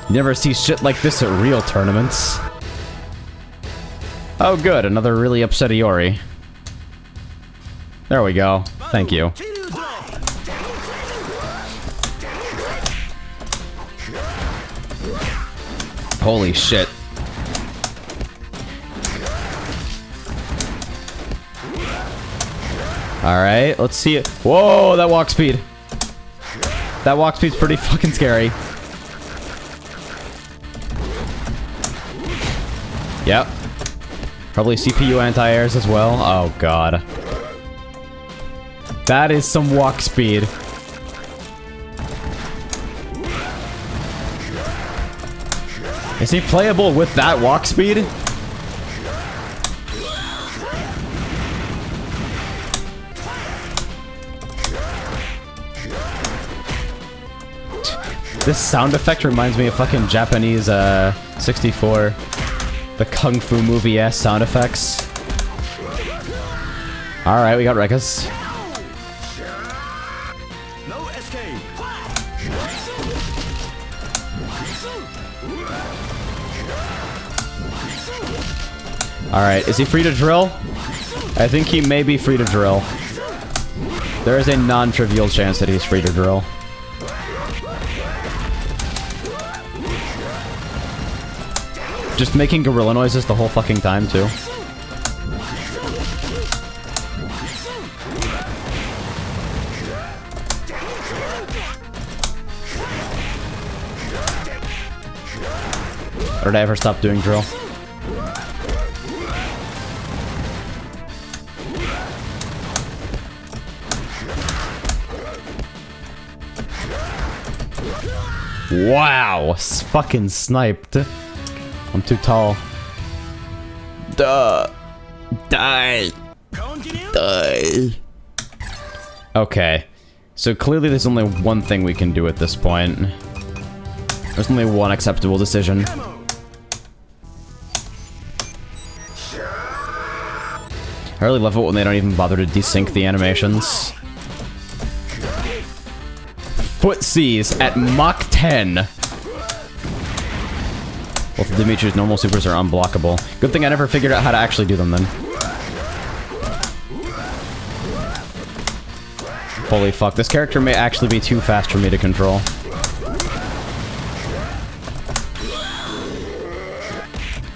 You never see shit like this at real tournaments. Oh good, another really upset Iori. There we go. Thank you. Holy shit. Alright, let's see it. Whoa, that walk speed. That walk speed's pretty fucking scary. Yep. Probably CPU anti-airs as well. Oh god. That is some walk speed. Is he playable with that walk speed? This sound effect reminds me of fucking Japanese 64. The Kung Fu movie-ass sound effects. Alright, we got Rekas. No escape. Alright, is he free to drill? I think he may be free to drill. There is a non-trivial chance that he's free to drill. Just making gorilla noises the whole fucking time, too. Or did I ever stop doing drill? Wow! Fucking sniped. I'm too tall. Duh. Die. Die. Okay. So clearly there's only one thing we can do at this point. There's only one acceptable decision. I really love it when they don't even bother to desync the animations. Footsies at Mach 10. Both of Dimitri's normal supers are unblockable. Good thing I never figured out how to actually do them then. Holy fuck, this character may actually be too fast for me to control.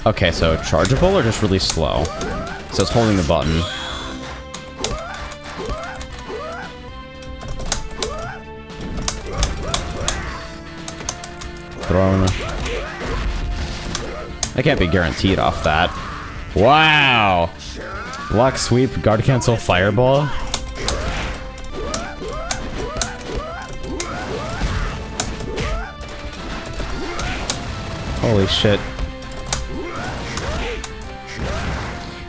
Okay, so chargeable or just really slow? So it's holding the button. Thrown. I can't be guaranteed off that. Wow! Block sweep, guard cancel, fireball. Holy shit.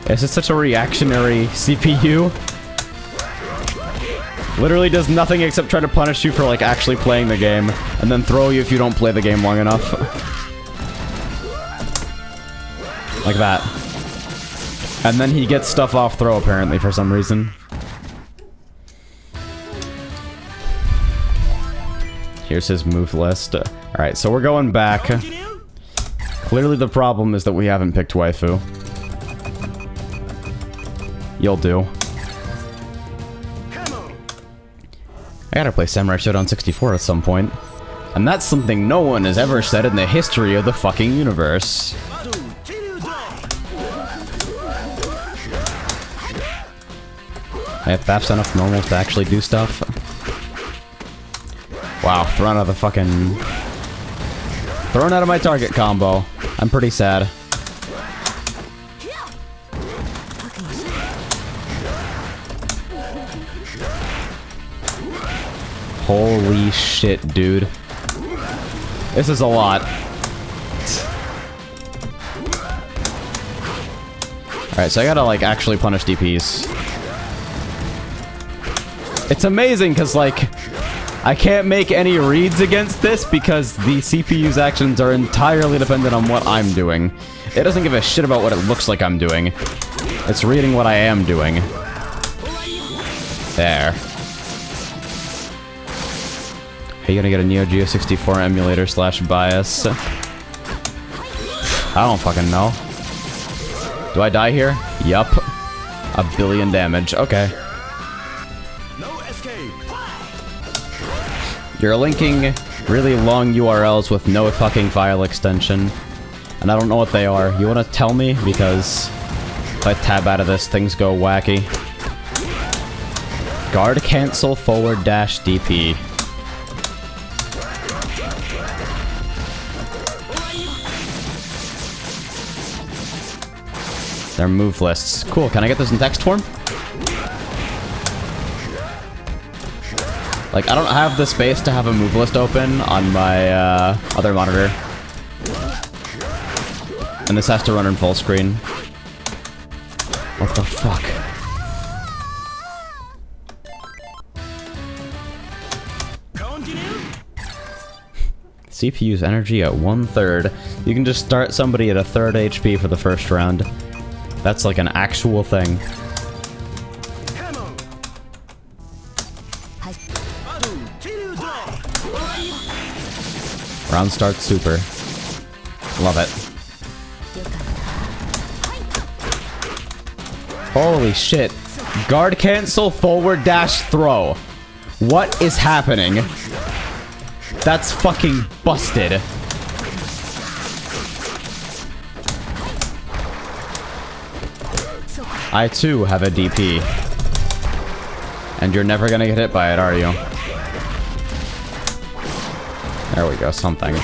This is such a reactionary CPU. Literally does nothing except try to punish you for, like, actually playing the game, and then throw you if you don't play the game long enough. Like that. And then he gets stuff off throw, apparently, for some reason. Here's his move list. Alright, so we're going back. Clearly the problem is that we haven't picked waifu. You'll do. I gotta play Samurai Shodown 64 at some point. And that's something no one has ever said in the history of the fucking universe. If that's enough normals to actually do stuff. Wow, thrown out of my target combo. I'm pretty sad. Holy shit, dude. This is a lot. Alright, so I gotta, like, actually punish DPs. It's amazing, because, like, I can't make any reads against this because the CPU's actions are entirely dependent on what I'm doing. It doesn't give a shit about what it looks like I'm doing. It's reading what I am doing. There. Are you gonna get a Neo Geo 64 emulator / bias? I don't fucking know. Do I die here? Yup. 1 billion damage. Okay. No escape. You're linking really long URLs with no fucking file extension. And I don't know what they are. You wanna tell me? Because if I tab out of this, things go wacky. Guard cancel / DP. They're move lists. Cool, can I get those in text form? Like, I don't have the space to have a move list open on my other monitor. And this has to run in full screen. What the fuck? CPU's energy at 1/3. You can just start somebody at 1/3 HP for the first round. That's like an actual thing. Round start super. Love it. Holy shit. Guard cancel / throw. What is happening? That's fucking busted. I too have a DP. And you're never gonna get hit by it, are you? There we go, something.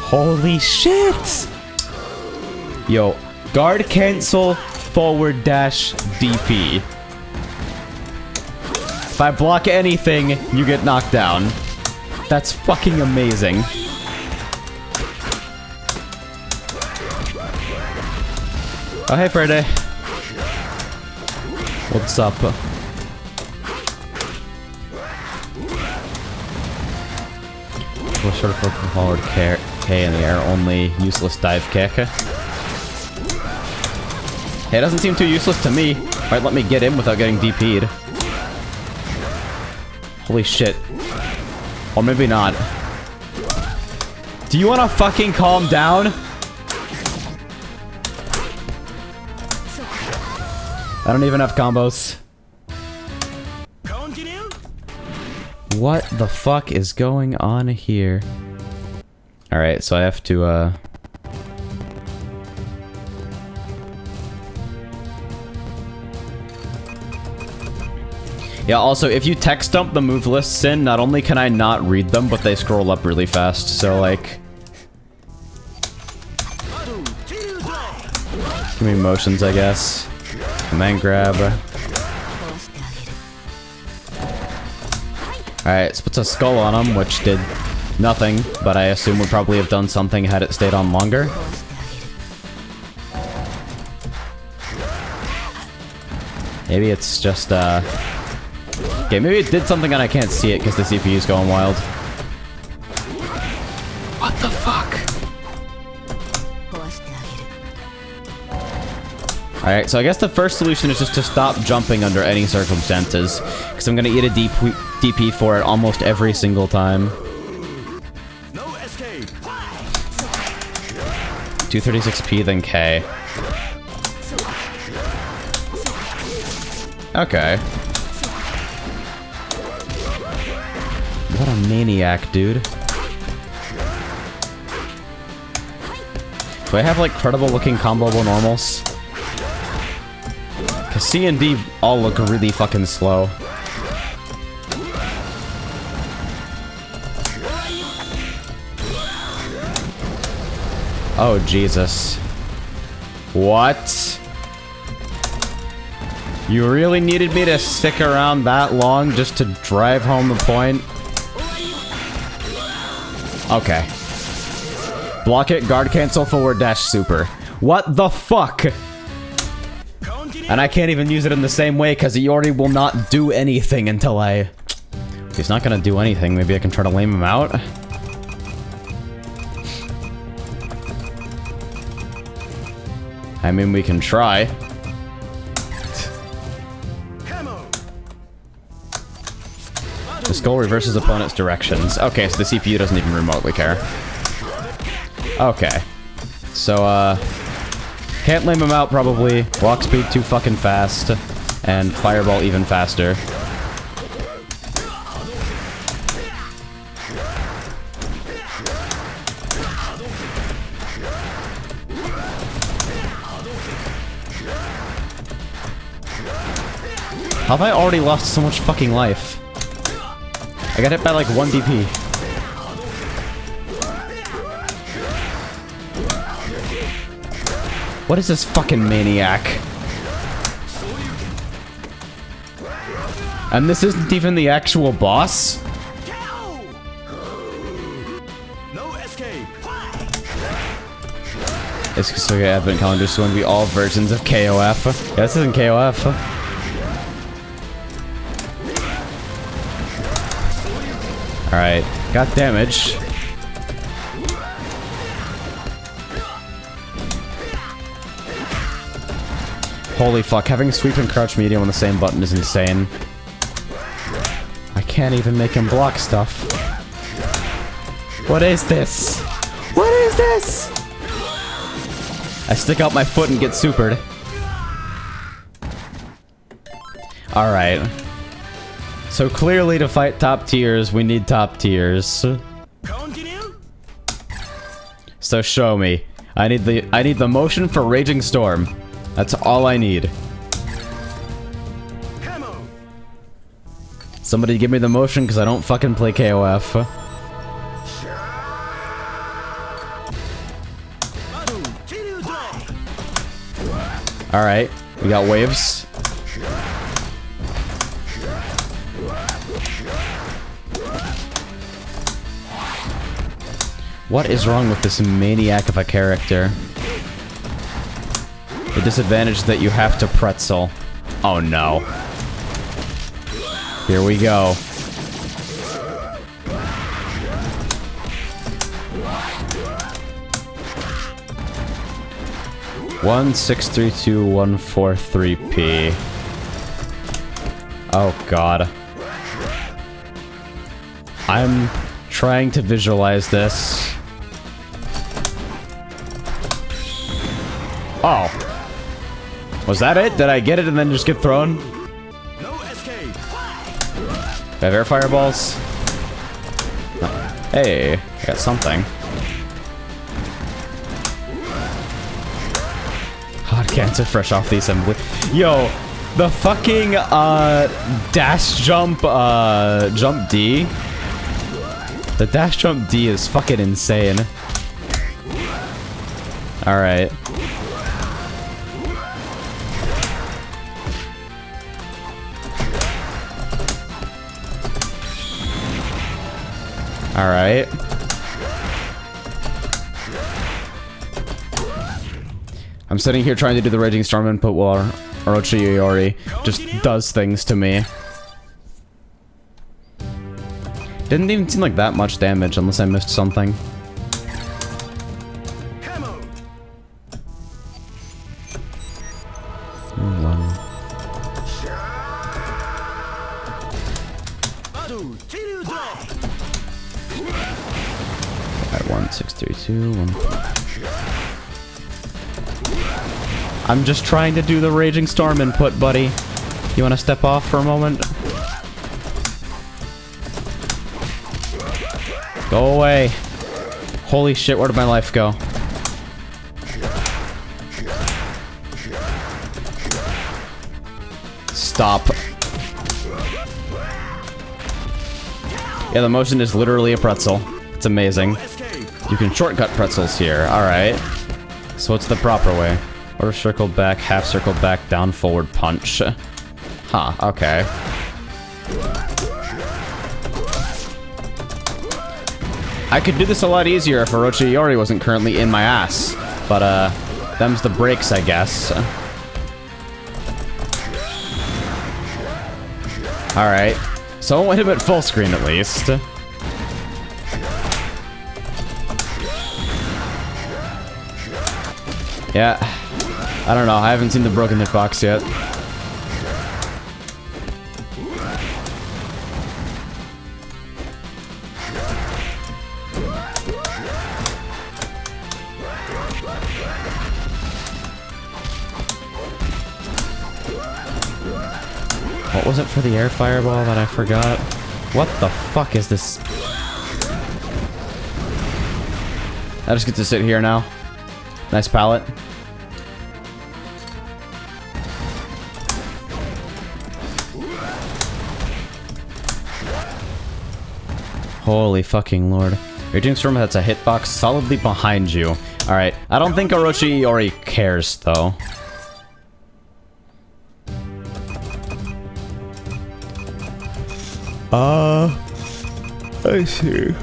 Holy shit! Yo, guard cancel / DP. If I block anything, you get knocked down. That's fucking amazing. Oh, hey, Friday. What's up? We'll sort of focus forward K in the air, only useless dive kick. Hey, it doesn't seem too useless to me. Might let me get in without getting DP'd. Holy shit. Or maybe not. Do you want to fucking calm down? I don't even have combos. What the fuck is going on here? Alright, so I have to, yeah, also, if you text dump the move lists in, not only can I not read them, but they scroll up really fast, so, like... Give me motions, I guess. Command grab. Alright, so puts a skull on him, which did nothing, but I assume would probably have done something had it stayed on longer. Maybe it's just, okay, maybe it did something and I can't see it because the CPU's going wild. What the fuck? Alright, so I guess the first solution is just to stop jumping under any circumstances, because I'm gonna eat a DP for it almost every single time. 236p, then K. Okay. What a maniac, dude. Do I have, like, credible-looking comboable normals? Because C and D all look really fucking slow. Oh, Jesus. What? You really needed me to stick around that long just to drive home the point? Okay. Block it, guard cancel, forward dash, super. What the fuck? And I can't even use it in the same way because he already will not do anything until I... If he's not gonna do anything, maybe I can try to lame him out? I mean, we can try. The skull reverses opponent's directions. Okay, so the CPU doesn't even remotely care. Okay. So, can't lame him out, probably. Walk speed too fucking fast. And fireball even faster. How have I already lost so much fucking life? I got hit by like 1 DP. What is this fucking maniac? And this isn't even the actual boss? No escape. It's KUSOGE Advent Calendar, so going to be all versions of KOF. Yeah, this isn't KOF. Alright, got damage. Holy fuck, having sweep and crouch medium on the same button is insane. I can't even make him block stuff. What is this? What is this? I stick out my foot and get supered. Alright. So clearly to fight top tiers, we need top tiers. Continue. So show me. I need the motion for Raging Storm. That's all I need. Somebody give me the motion because I don't fucking play KOF. Alright, we got waves. What is wrong with this maniac of a character? The disadvantage is that you have to pretzel. Oh no. Here we go. One 632-143P. Oh god. I'm trying to visualize this. Oh. Was that it? Did I get it and then just get thrown? No escape. Do I have air fireballs? No. Hey, I got something. Hot cancer fresh off the assembly. Yo, the fucking dash jump jump D. The dash jump D is fucking insane. Alright. Alright. I'm sitting here trying to do the Raging Storm input while Orochi Yori just does things to me. Didn't even seem like that much damage unless I missed something. Alright, 1, 6, 3, 2, 1. I'm just trying to do the Raging Storm input, buddy. You wanna step off for a moment? Go away. Holy shit, where did my life go? Stop. Yeah, the motion is literally a pretzel. It's amazing. You can shortcut pretzels here. Alright. So what's the proper way? Or circle back, half circle back, down, forward, punch. Huh, okay. I could do this a lot easier if Orochi Iori wasn't currently in my ass. But, them's the breaks, I guess. Alright. So I won't hit him at full screen, at least. Yeah. I don't know. I haven't seen the broken hitbox yet. What was it for the air fireball that I forgot? What the fuck is this? I just get to sit here now. Nice palette. Holy fucking lord. You're doing storm that's a hitbox solidly behind you. Alright, I don't think Orochi Iori cares though. I see.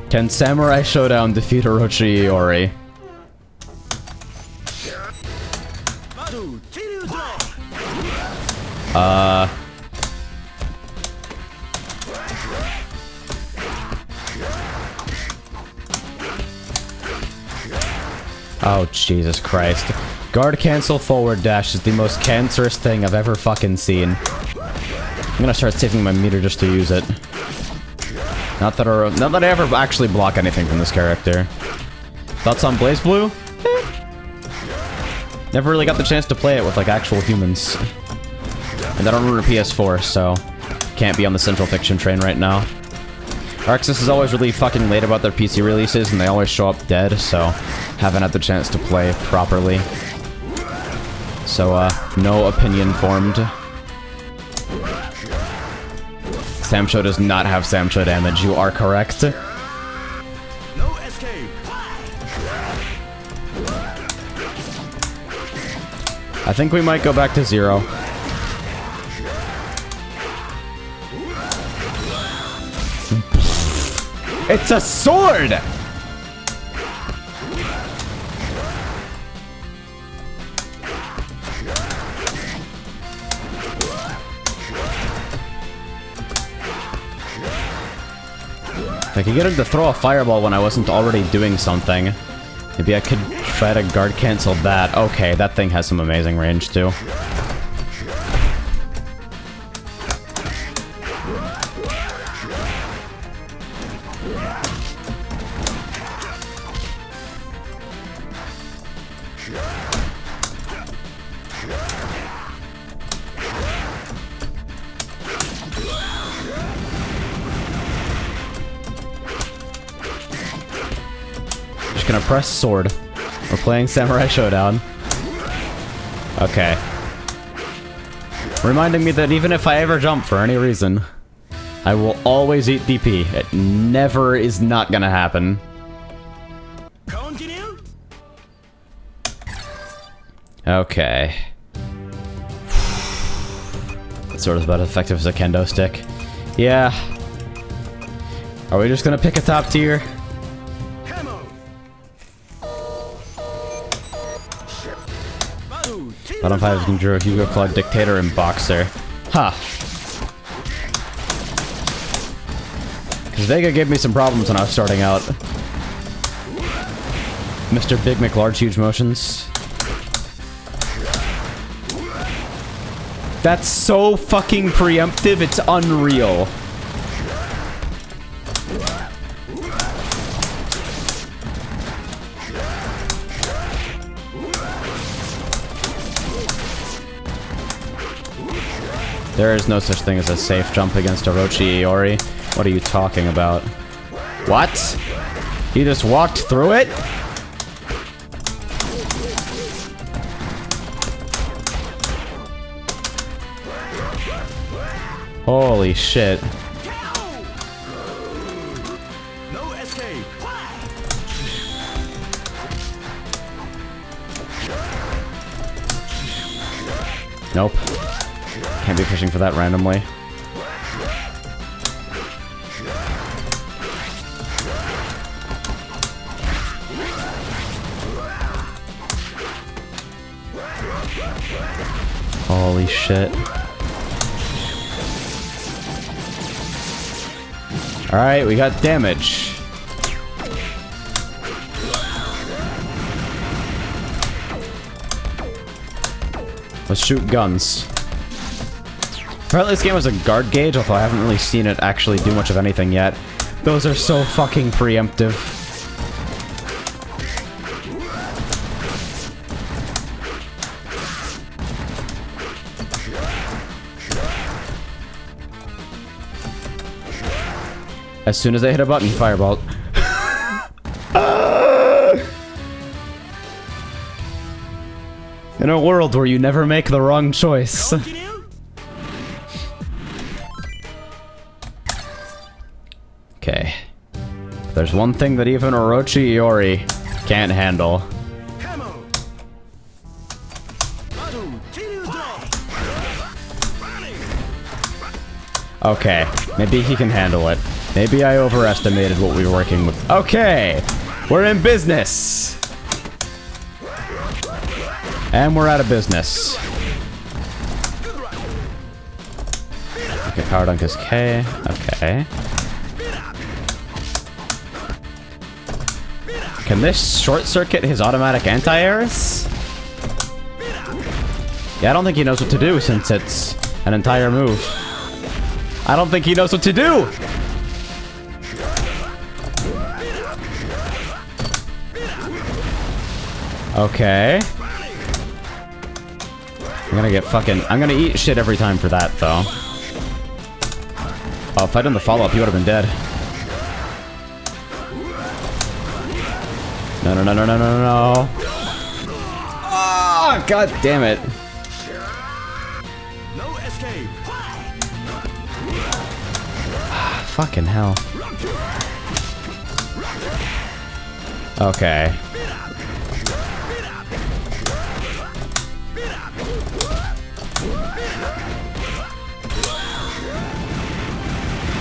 Can Samurai Showdown defeat Orochi Iori? Oh, Jesus Christ. Guard cancel forward dash is the most cancerous thing I've ever fucking seen. I'm gonna start saving my meter just to use it. Not that I ever actually block anything from this character. Thoughts on Blaze Blue? Never really got the chance to play it with, like, actual humans. And I don't run a PS4, so can't be on the Central Fiction train right now. Arxis is always really fucking late about their PC releases, and they always show up dead, so haven't had the chance to play properly. So, no opinion formed. Samcho does not have Samcho damage, you are correct. No escape. I think we might go back to 0. It's a sword! If I could get him to throw a fireball when I wasn't already doing something, maybe I could try to guard cancel that. Okay, that thing has some amazing range too. Just gonna press sword. We're playing Samurai Showdown. Okay. Reminding me that even if I ever jump for any reason, I will always eat DP. It never is not gonna happen. Continue. Okay. That sword is about as effective as a kendo stick. Yeah. Are we just gonna pick a top tier? Bottom 5 can draw Hugo Claude, Dictator, and Boxer. Huh. Because Vega gave me some problems when I was starting out. Mr. Big McLarge Huge Motions. That's so fucking preemptive, it's unreal. There is no such thing as a safe jump against Orochi Iori. What are you talking about? What? He just walked through it? Holy shit. No escape. Nope. Can't be fishing for that randomly. Holy shit. Alright, we got damage. Let's shoot guns. Apparently this game has a guard gauge, although I haven't really seen it actually do much of anything yet. Those are so fucking preemptive. As soon as they hit a button, fireball. In a world where you never make the wrong choice. Continue. Okay. There's one thing that even Orochi Iori can't handle. Hammer. Badu, Kiryu draw. Okay, maybe he can handle it. Maybe I overestimated what we were working with. Okay, we're in business. And we're out of business. Okay, power dunk is K. Okay. Can this short circuit his automatic anti-airs? Yeah, I don't think he knows what to do since it's an entire move. I don't think he knows what to do! Okay. I'm gonna eat shit every time for that, though. Oh, if I'd done the follow-up, he would have been dead. No, no, no, no, no, no, no. Ah, god damn it. No escape. Fucking hell. Okay.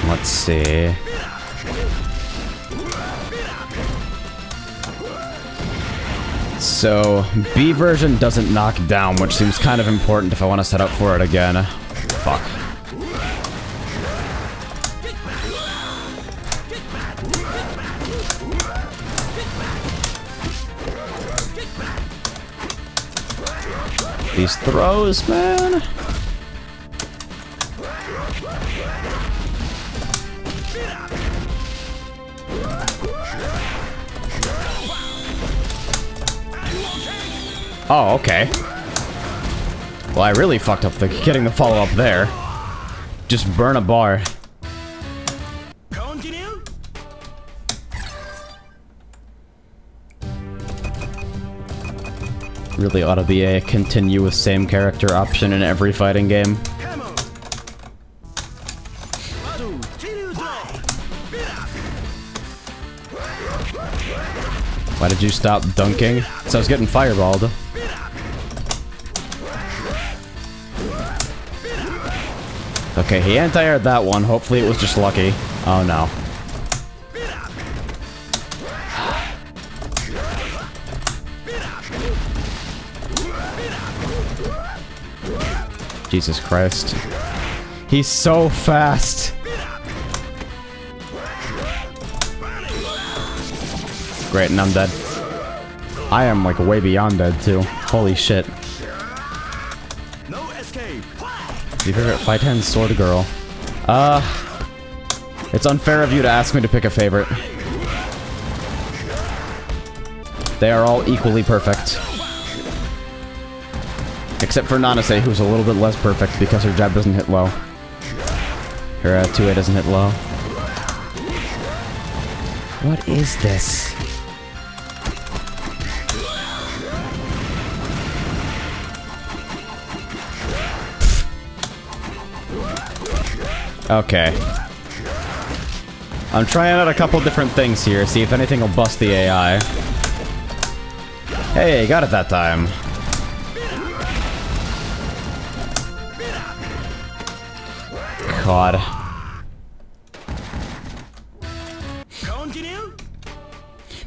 Let's see. So, B version doesn't knock down, which seems kind of important if I want to set up for it again. Fuck. These throws, man. Oh, okay. Well, I really fucked up getting the follow-up there. Just burn a bar. Continue. Really ought to be a continue with same character option in every fighting game. Hammer. Badu, Kiryu draw. Why did you stop dunking? So I was getting fireballed. Okay, he anti-aired that one. Hopefully it was just lucky. Oh no. Jesus Christ. He's so fast. Great, and I'm dead. I am like way beyond dead too. Holy shit. No escape. Your favorite fight hand sword girl? It's unfair of you to ask me to pick a favorite. They are all equally perfect. Except for Nanase, who's a little bit less perfect because her jab doesn't hit low. Her 2A doesn't hit low. What is this? Okay. I'm trying out a couple different things here, see if anything will bust the AI. Hey, got it that time. God. Continue.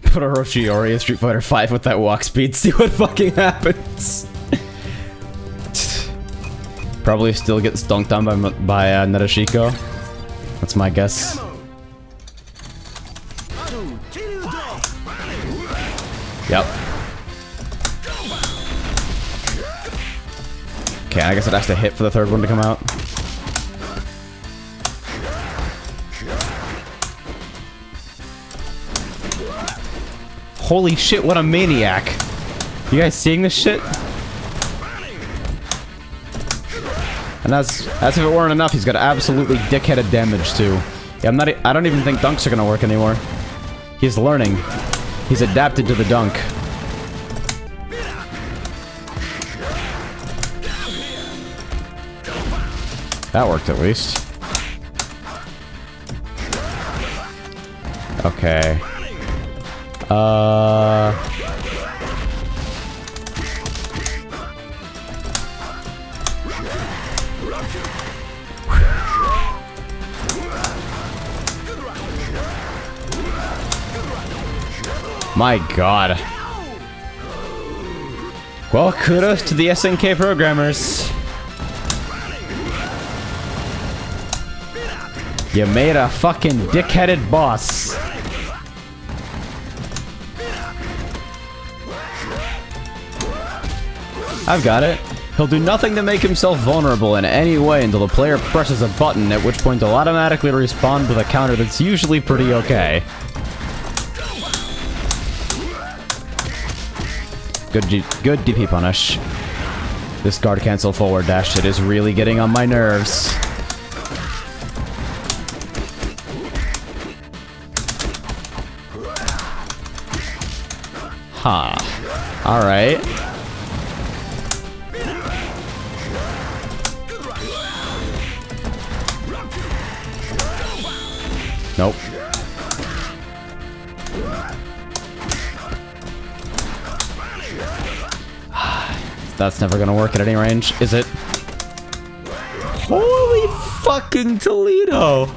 Put a Roshiori in Street Fighter 5 with that walk speed, see what fucking happens. Probably still gets dunked on by Narashiko. That's my guess. Yep. Okay, I guess it has to hit for the third one to come out. Holy shit, what a maniac. You guys seeing this shit? And as if it weren't enough, he's got absolutely dickheaded damage too. Yeah, I don't even think dunks are gonna work anymore. He's learning. He's adapted to the dunk. That worked at least. Okay. My god. Well, kudos to the SNK programmers. You made a fucking dickheaded boss. I've got it. He'll do nothing to make himself vulnerable in any way until the player presses a button, at which point he'll automatically respond with a counter that's usually pretty okay. Good DP punish. This guard cancel forward dash shit is really getting on my nerves. Huh. Alright. Nope. That's never gonna work at any range, is it? Holy fucking Toledo!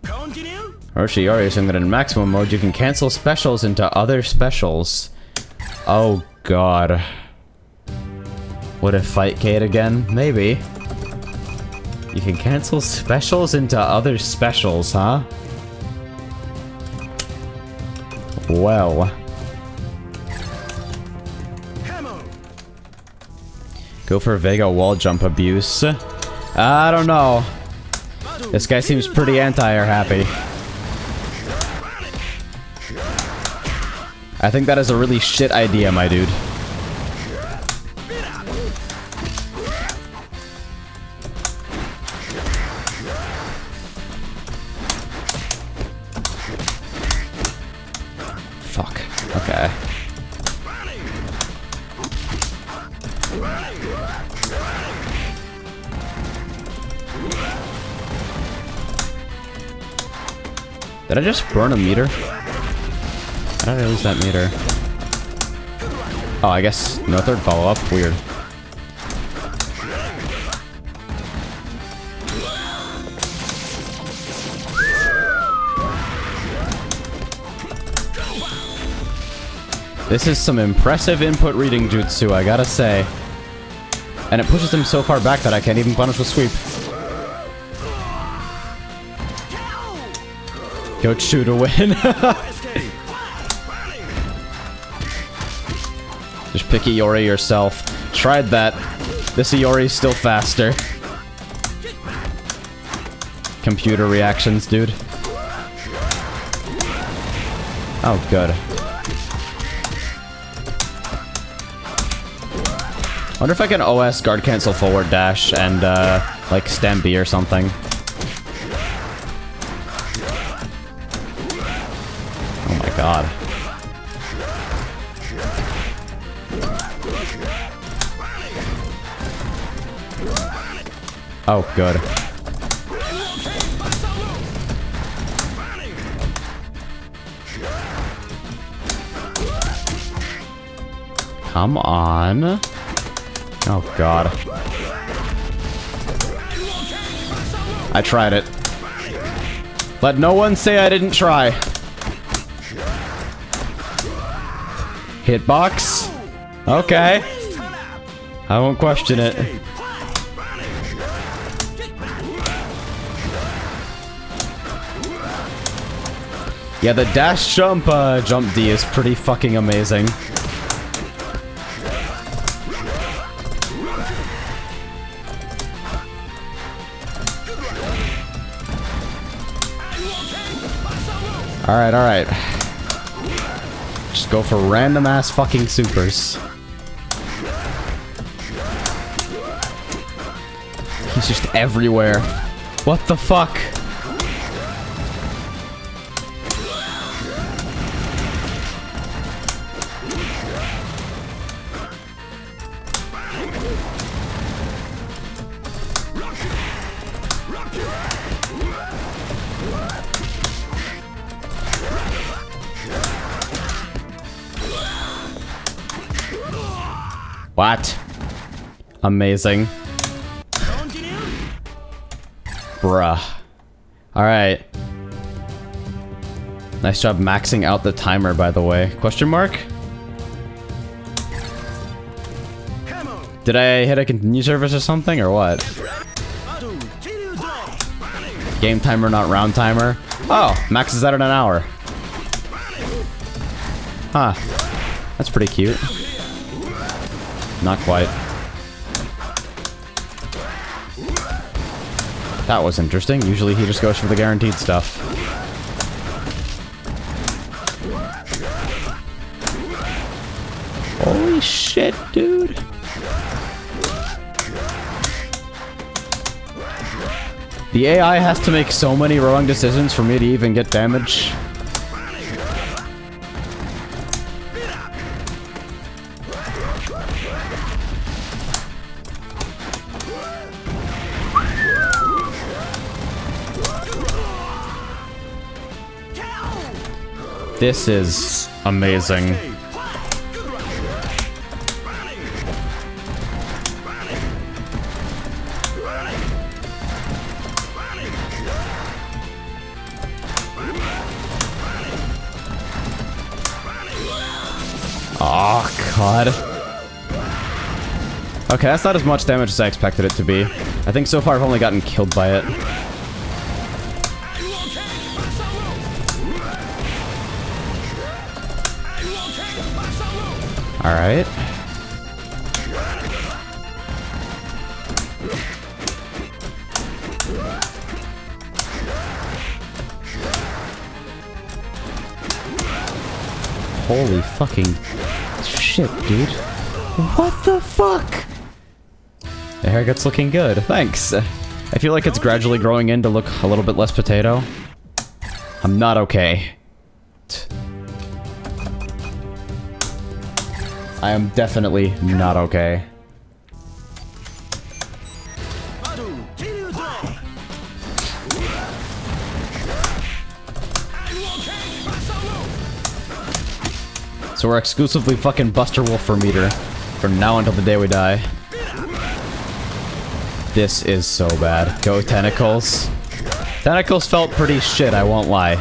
Continue. Roshiori is saying that in maximum mode you can cancel specials into other specials. Oh god. Would it fight Kate again? Maybe. You can cancel specials into other specials, huh? Well. Go for Vega wall jump abuse. I don't know. This guy seems pretty anti-air happy. I think that is a really shit idea, my dude. Fuck. Okay. Did I just burn a meter? How did I lose that meter? Oh, I guess no third follow-up. Weird. This is some impressive input reading jutsu, I gotta say. And it pushes him so far back that I can't even punish with sweep. Go chew to win. Just pick Iori yourself. Tried that. This Iori's still faster. Computer reactions, dude. Oh, good. Wonder if I can OS guard cancel forward dash and, like, stand B or something. Oh my god. Oh, good. Come on. Oh, God. I tried it. Let no one say I didn't try. Hitbox? Okay. I won't question it. Yeah, the dash jump, jump D is pretty fucking amazing. Alright, alright. Just go for random ass fucking supers. He's just everywhere. What the fuck? What? Amazing. Bruh. Alright. Nice job maxing out the timer, by the way. Question mark? Did I hit a continue service or something, or what? Game timer, not round timer. Oh, maxes out in an hour. Huh. That's pretty cute. Not quite. That was interesting. Usually he just goes for the guaranteed stuff. Holy shit, dude. The AI has to make so many wrong decisions for me to even get damage. This is amazing. Oh, God. Okay, that's not as much damage as I expected it to be. I think so far I've only gotten killed by it. Alright. Holy fucking shit, dude. What the fuck? The haircut's looking good. Thanks. I feel like it's gradually growing in to look a little bit less potato. I'm not okay. I am definitely not okay. So we're exclusively fucking Buster Wolfer meter from now until the day we die. This is so bad. Go Tentacles. Tentacles felt pretty shit, I won't lie.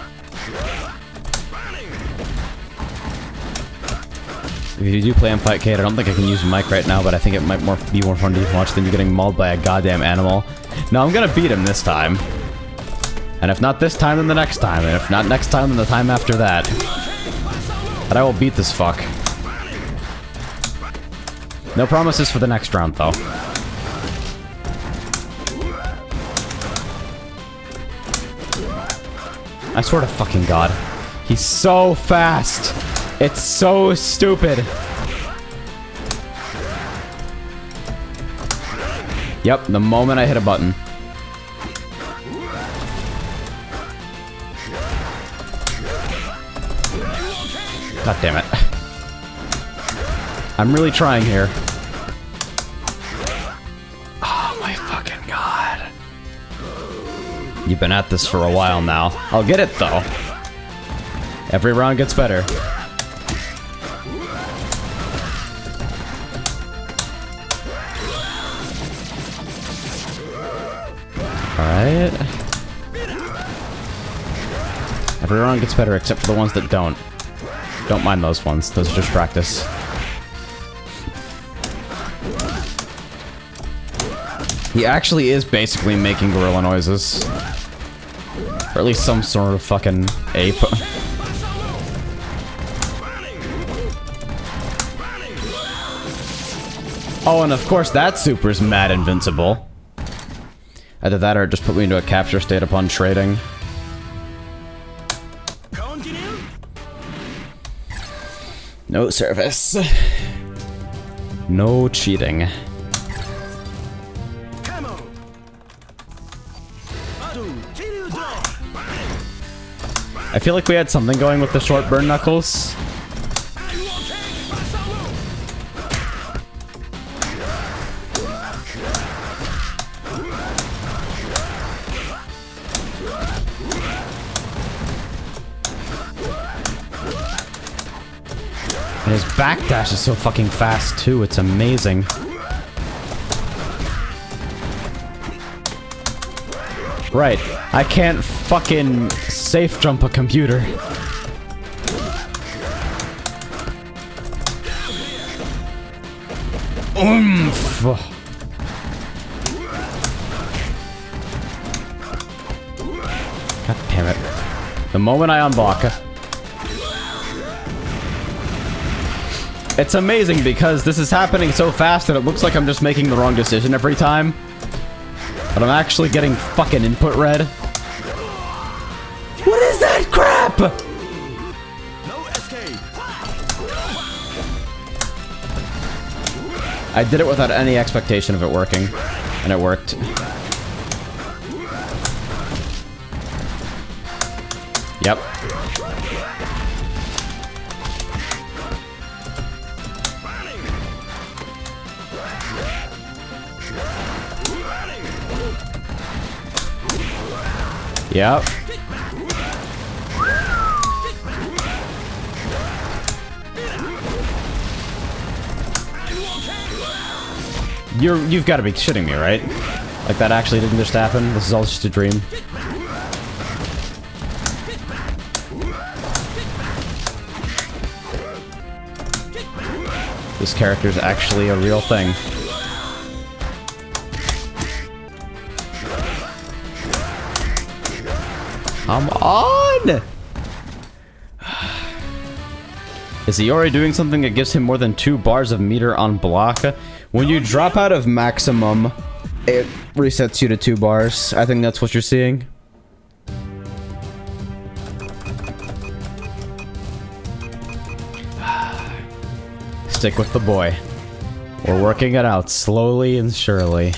If you do play M5 Kate, I don't think I can use mic right now, but I think it might be more fun to watch than you getting mauled by a goddamn animal. No, I'm gonna beat him this time. And if not this time, then the next time. And if not next time, then the time after that. But I will beat this fuck. No promises for the next round, though. I swear to fucking God. He's so fast. It's so stupid. Yep, the moment I hit a button. God damn it. I'm really trying here. Oh my fucking god. You've been at this for a while now. I'll get it though. Every round gets better. Alright. Every round gets better except for the ones that don't. Don't mind those ones. Those are just practice. He actually is basically making gorilla noises. Or at least some sort of fucking ape. Oh, and of course that super's mad invincible. Either that or it just put me into a capture state upon trading. Continue. No service. No cheating. Camo. I feel like we had something going with the short burn knuckles. And his backdash is so fucking fast too, it's amazing. Right, I can't fucking safe jump a computer. Oomph! God damn it. The moment I unblock. It's amazing because this is happening so fast that it looks like I'm just making the wrong decision every time. But I'm actually getting fucking input red. What is that crap? No escape. I did it without any expectation of it working. And it worked. Yep. Yep. You've got to be shitting me, right? Like that actually didn't just happen? This is all just a dream? This character's actually a real thing. Come on! Is Iori doing something that gives him more than 2 bars of meter on block? When you drop out of maximum, it resets you to 2 bars. I think that's what you're seeing. Stick with the boy. We're working it out slowly and surely.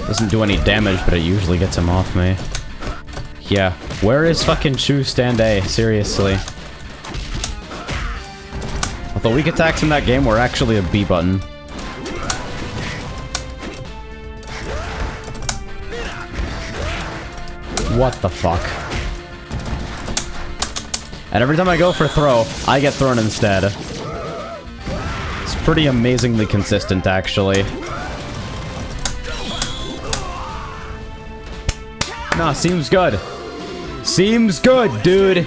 Doesn't do any damage, but it usually gets him off me. Yeah, where is fucking Chu Stand A? Seriously. Although weak attacks in that game were actually a B button. What the fuck? And every time I go for throw, I get thrown instead. It's pretty amazingly consistent, actually. Nah, seems good. Seems good, dude.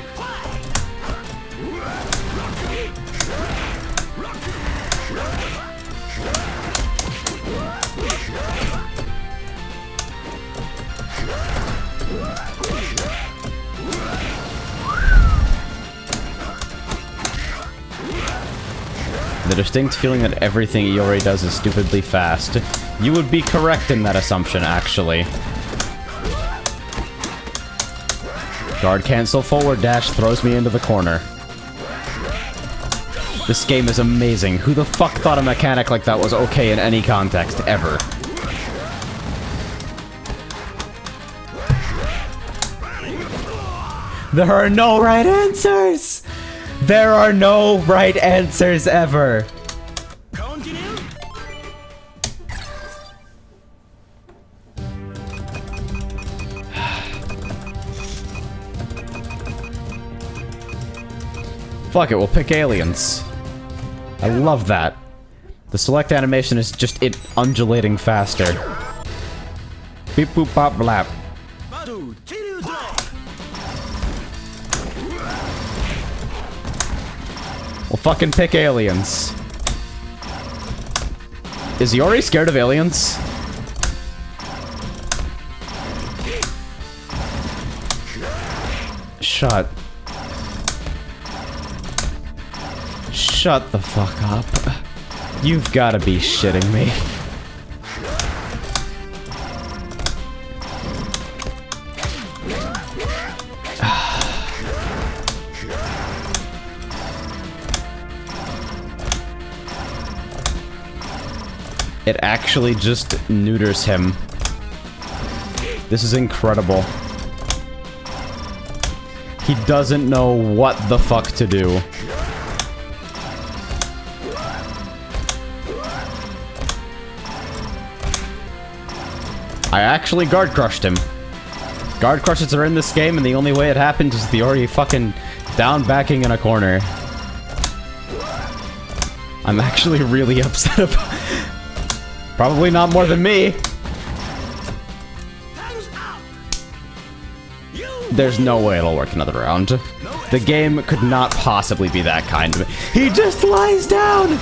The distinct feeling that everything Iori does is stupidly fast. You would be correct in that assumption, actually. Guard cancel forward dash throws me into the corner. This game is amazing. Who the fuck thought a mechanic like that was okay in any context, ever? There are no right answers! There are no right answers ever! Continue. Fuck it, we'll pick aliens. I love that. The select animation is just it undulating faster. Beep boop bop blap. Battle, Chiru draw. We'll fucking pick aliens. Is Iori scared of aliens? Shut the fuck up. You've gotta be shitting me. It actually just neuters him. This is incredible. He doesn't know what the fuck to do. I actually guard crushed him. Guard crushes are in this game, and the only way it happens is the Iori fucking down backing in a corner. I'm actually really upset about... Probably not more than me. There's no way it'll work another round. The game could not possibly be that kind to me. He just lies down!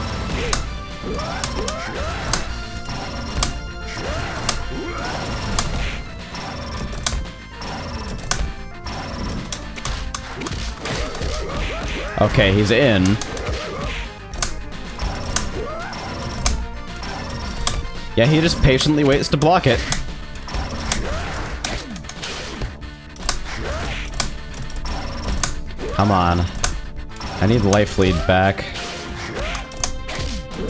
Okay, he's in. Yeah, he just patiently waits to block it. Come on. I need life lead back.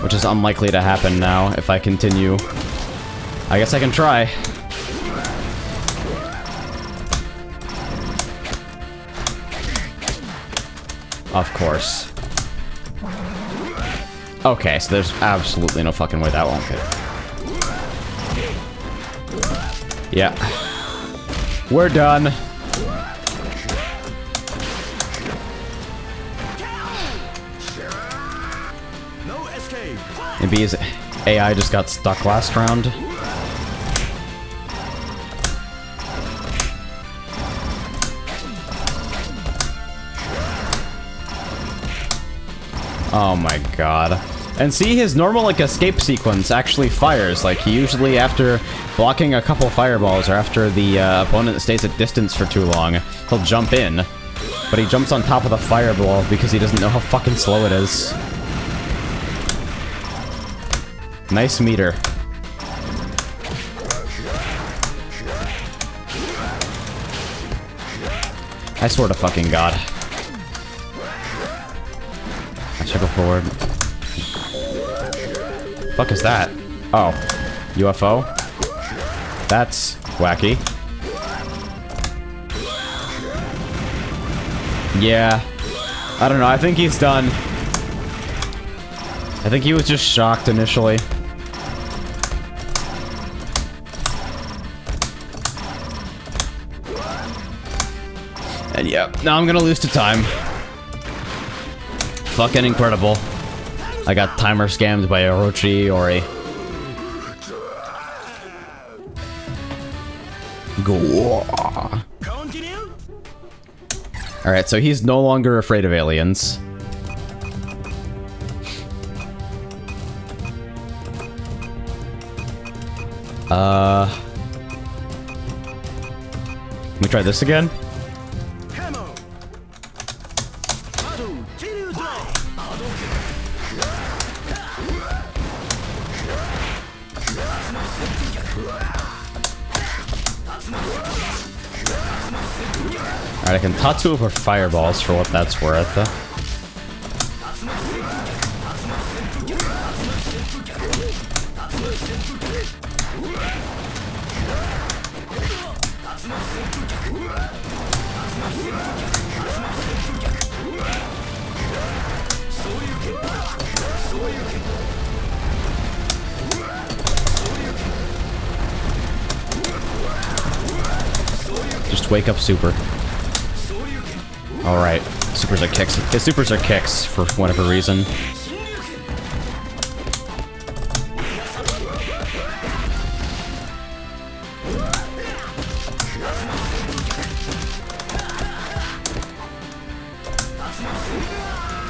Which is unlikely to happen now if I continue. I guess I can try. Of course. Okay, so there's absolutely no fucking way that won't get. Yeah. We're done. No escape. Maybe his AI just got stuck last round. Oh my god. And see, his normal, like, escape sequence actually fires. Like, he usually, after blocking a couple fireballs, or after the opponent stays at distance for too long, he'll jump in. But he jumps on top of the fireball because he doesn't know how fucking slow it is. Nice meter. I swear to fucking god. I should go forward. Fuck is that? Oh. UFO? That's wacky. Yeah. I don't know, I think he's done. I think he was just shocked initially. And yeah, now I'm gonna lose to time. Fucking incredible. I got timer scammed by Orochi Iori. Go. Continue. Alright, so he's no longer afraid of aliens. Let me try this again. Hammer. Battle, Chiru draw. Alright, I can Tatsu for fireballs for what that's worth. Just wake up Super. Alright. Supers are kicks. His supers are kicks for whatever reason.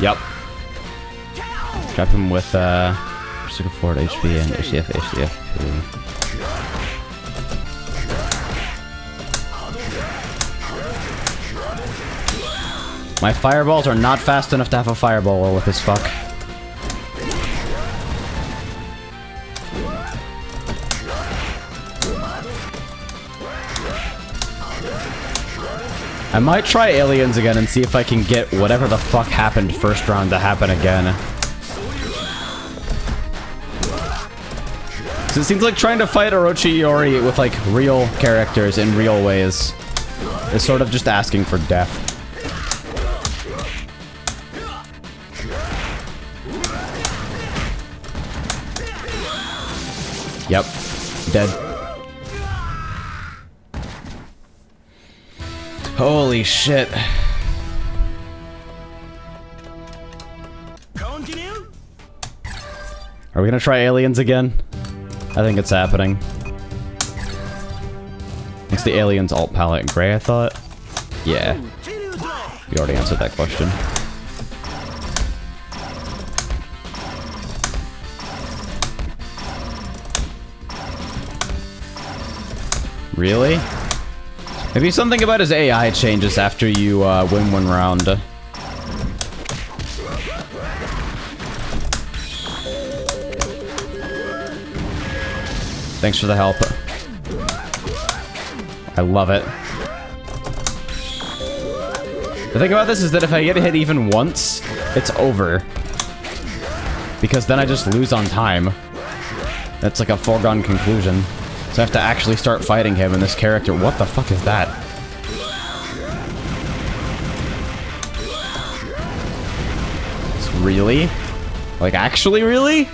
Yep. Trap him with pursuit of forward HP and HDF. My fireballs are not fast enough to have a fireball with this fuck. I might try aliens again and see if I can get whatever the fuck happened first round to happen again. So it seems like trying to fight Orochi Iori with like real characters in real ways is sort of just asking for death. Yep. Dead. Holy shit. Continue. Are we gonna try aliens again? I think it's happening. What's the aliens alt palette? Gray, I thought? Yeah. We already answered that question. Really? Maybe something about his AI changes after you win one round. Thanks for the help. I love it. The thing about this is that if I get hit even once, it's over. Because then I just lose on time. That's like a foregone conclusion. So I have to actually start fighting him and this character. What the fuck is that? Really? Like, actually, really?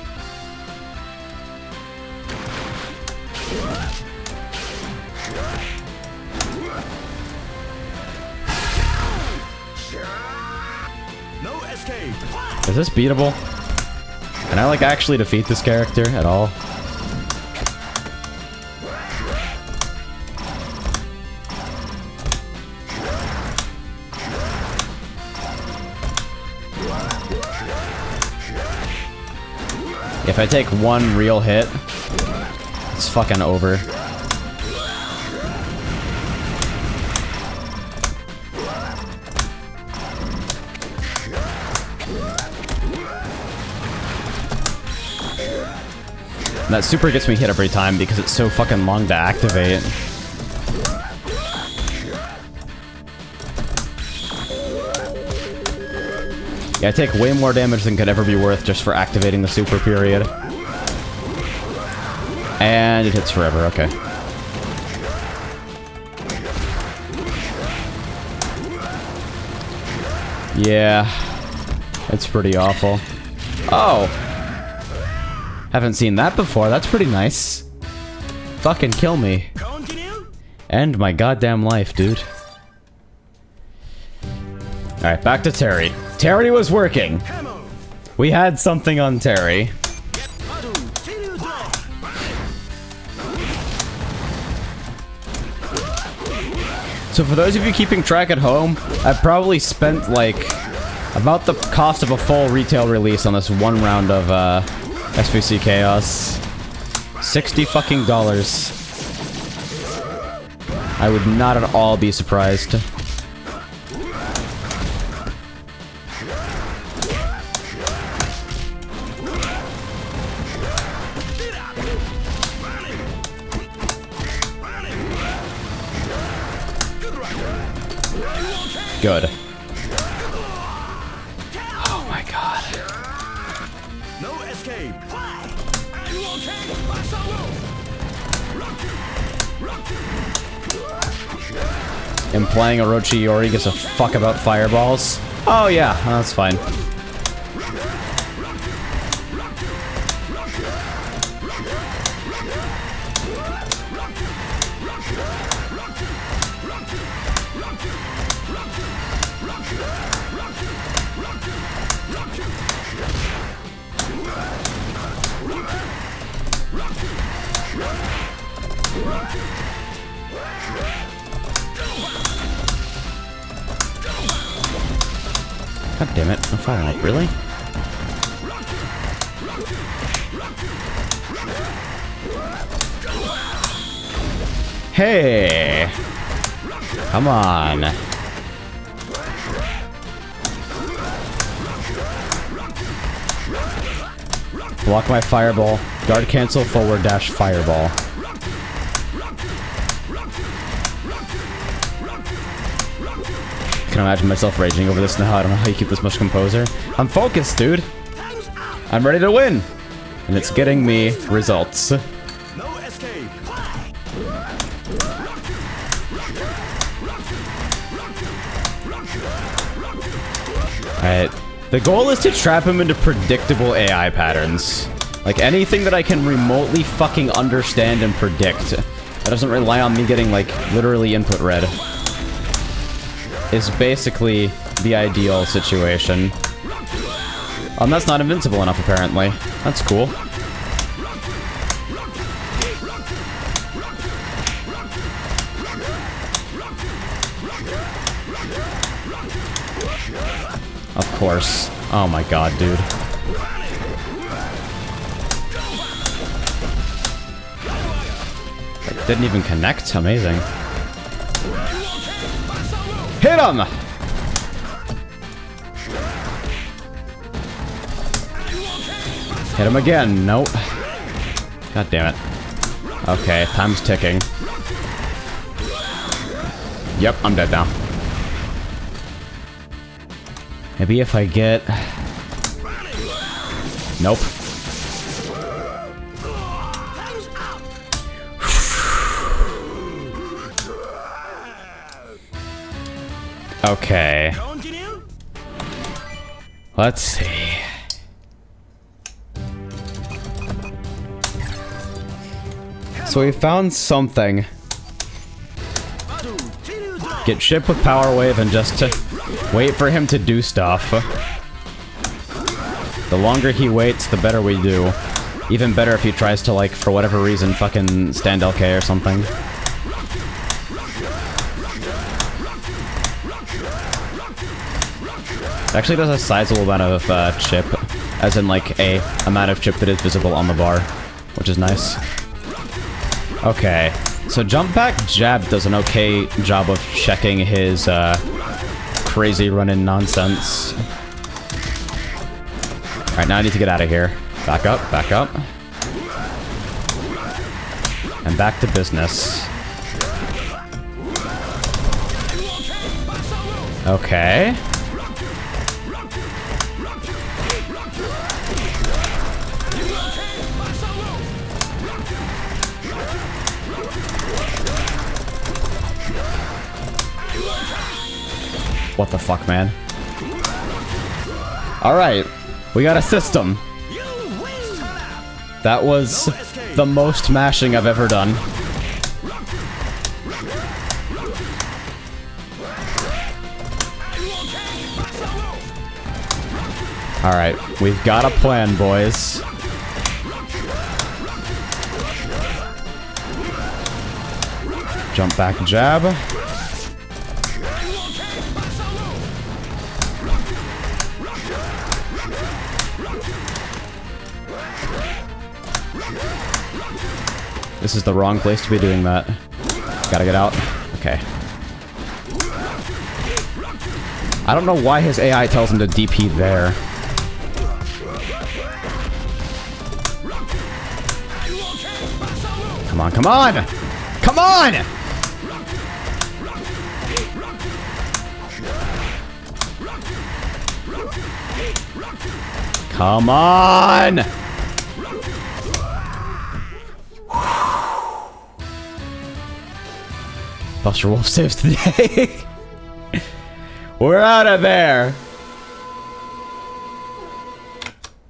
No escape. Is this beatable? Can I, like, actually defeat this character at all? If I take one real hit, it's fucking over. And that super gets me hit every time because it's so fucking long to activate. Yeah, I take way more damage than could ever be worth just for activating the super period. And it hits forever, okay. Yeah, it's pretty awful. Oh! Haven't seen that before, that's pretty nice. Fucking kill me. Continue. End my goddamn life, dude. Alright, back to Terry. Terry was working. Hammer. We had something on Terry. Badu. Continue. So for those of you keeping track at home, I probably spent like about the cost of a full retail release on this one round of SvC Chaos. $60 fucking. I would not at all be surprised. Good. Oh my god. No escape. Implying Orochiori gives a fuck about fireballs? Oh yeah, that's fine. God damn it, I'm firing up, really? Hey! Come on. Block my fireball. Guard cancel, forward dash, fireball. I can imagine myself raging over this now. I don't know how you keep this much composure. I'm focused, dude. I'm ready to win. And it's getting me results. No escape. Alright. The goal is to trap him into predictable AI patterns. Like anything that I can remotely fucking understand and predict. That doesn't rely on me getting, like, literally input read. Is basically the ideal situation. That's not invincible enough, apparently. That's cool. Of course. Oh my god, dude. That didn't even connect? Amazing. Hit him! Hit him again. Nope. God damn it. Okay, time's ticking. Yep, I'm dead now. Maybe if I get... Nope. Okay. Continue. Let's see. So we found something. Get ship with power wave and just wait for him to do stuff. The longer he waits, the better we do. Even better if he tries to, like, for whatever reason, fucking stand LK or something. It actually does a sizable amount of chip, as in, like, a amount of chip that is visible on the bar, which is nice. Okay, so jump back jab does an okay job of checking his crazy run-in nonsense. Alright, now I need to get out of here. Back up, back up. And back to business. Okay. What the fuck, man? Alright, we got a system. That was the most mashing I've ever done. Alright, we've got a plan, boys. Jump back jab. This is the wrong place to be doing that. Gotta get out. Okay. I don't know why his AI tells him to DP there. Come on, come on! Come on! Come on! Buster Wolf saves the day. We're out of there.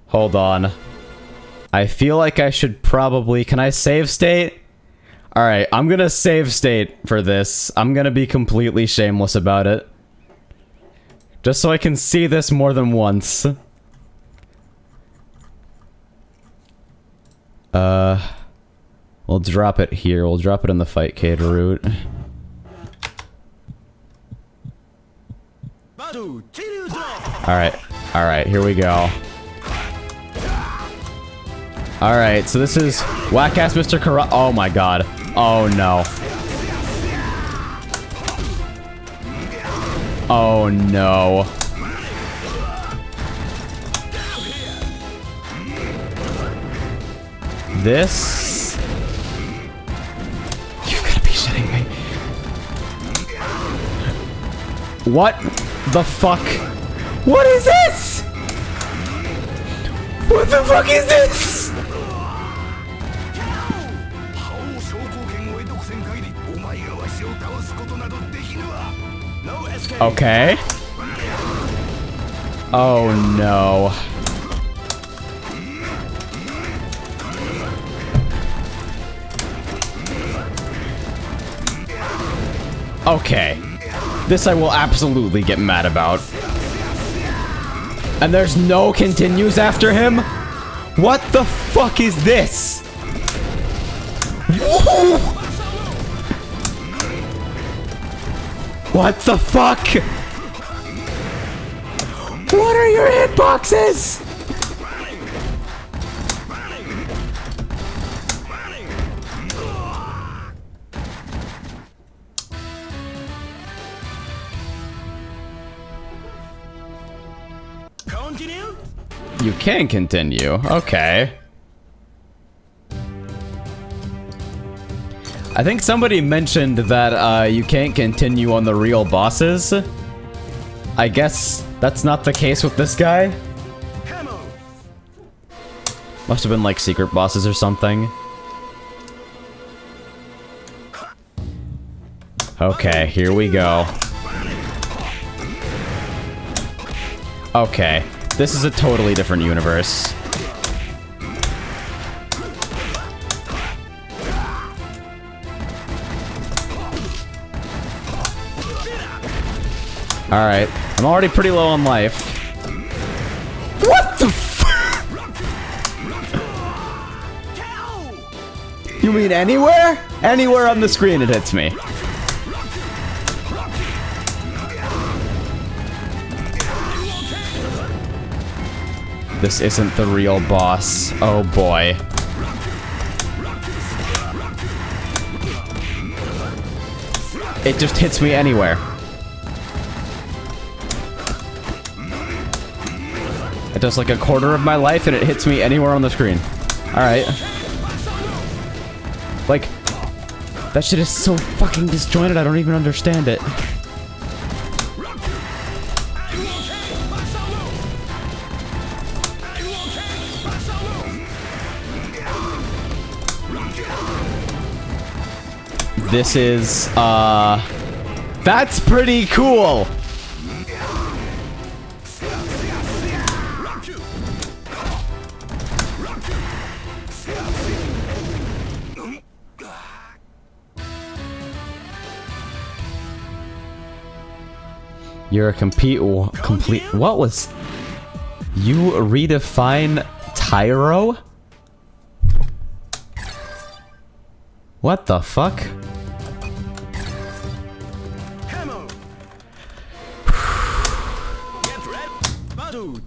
Hold on. I feel like I should probably... Can I save state? Alright, I'm gonna save state for this. I'm gonna be completely shameless about it. Just so I can see this more than once. We'll drop it here. We'll drop it in the Fightcade route. Alright, here we go. Alright, so this is Whack-Ass Mr. Corrupt. Oh my god. Oh no. Oh no. This... You've gotta be shitting me. What the fuck? What is this? What the fuck is this? Okay. Oh no. Okay. This I will absolutely get mad about. And there's no continues after him? What the fuck is this? What the fuck? What are your hitboxes? Continue? You can continue. Okay. I think somebody mentioned that you can't continue on the real bosses. I guess that's not the case with this guy. Must have been like secret bosses or something. Okay, here we go. Okay, this is a totally different universe. Alright, I'm already pretty low on life. What the f- You mean anywhere? Anywhere on the screen it hits me. This isn't the real boss. Oh boy. It just hits me anywhere. It does like a quarter of my life and it hits me anywhere on the screen. Alright. Like, that shit is so fucking disjointed, I don't even understand it. This is, that's pretty cool! You're a complete, what was... You redefine Tyro? What the fuck?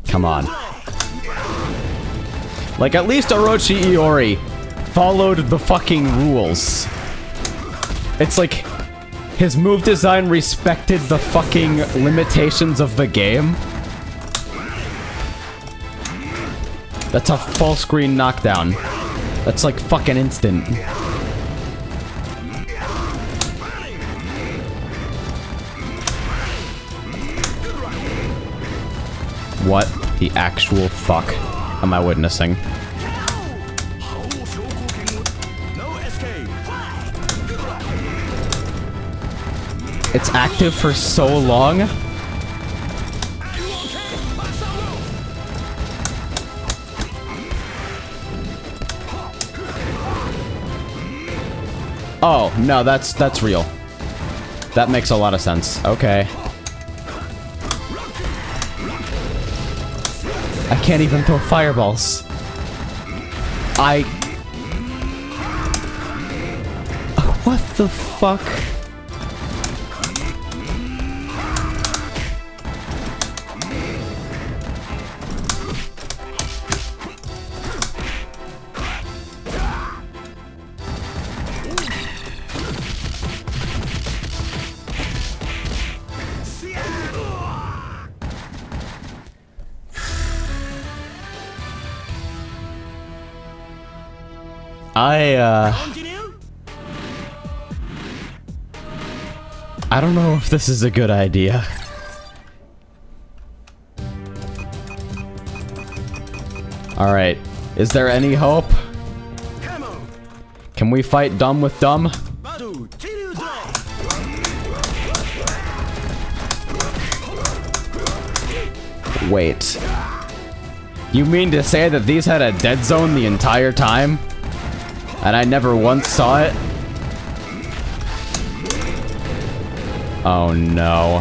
Come on. Like, at least Orochi Iori followed the fucking rules. It's like, his move design respected the fucking limitations of the game. That's a full screen knockdown. That's like fucking instant. What the actual fuck am I witnessing? No escape. It's active for so long. Oh, no, that's real. That makes a lot of sense. Okay. I can't even throw fireballs. What the fuck? I don't know if this is a good idea. Alright, is there any hope? Can we fight dumb with dumb? Wait. You mean to say that these had a dead zone the entire time? And I never once saw it? Oh no.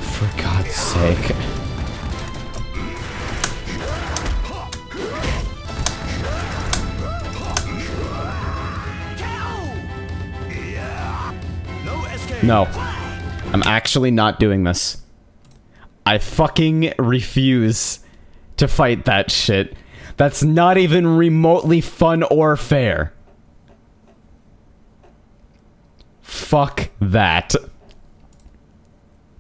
For God's sake. No. I'm actually not doing this. I fucking refuse to fight that shit. That's not even remotely fun or fair. Fuck that.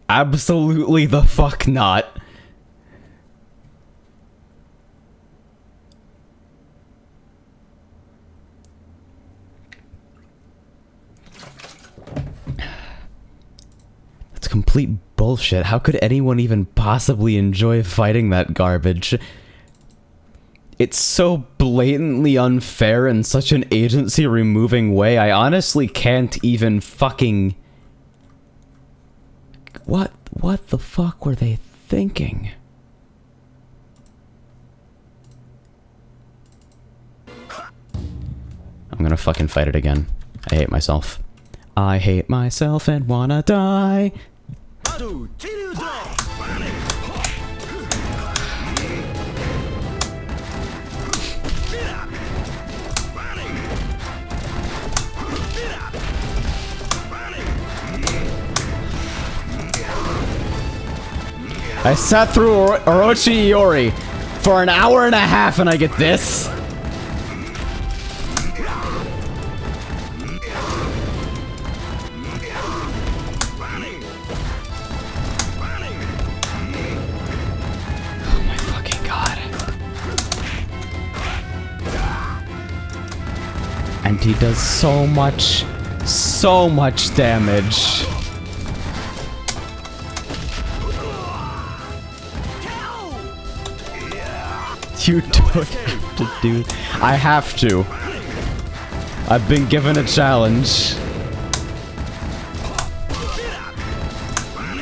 Absolutely the fuck not. That's complete bullshit. How could anyone even possibly enjoy fighting that garbage? It's so blatantly unfair in such an agency-removing way, I honestly can't even fucking... What the fuck were they thinking? I'm gonna fucking fight it again. I hate myself. I hate myself and wanna die. I sat through Orochi Iori for an hour and a half and I get this? Oh my fucking god. And he does so much damage. You don't have to do... I have to. I've been given a challenge.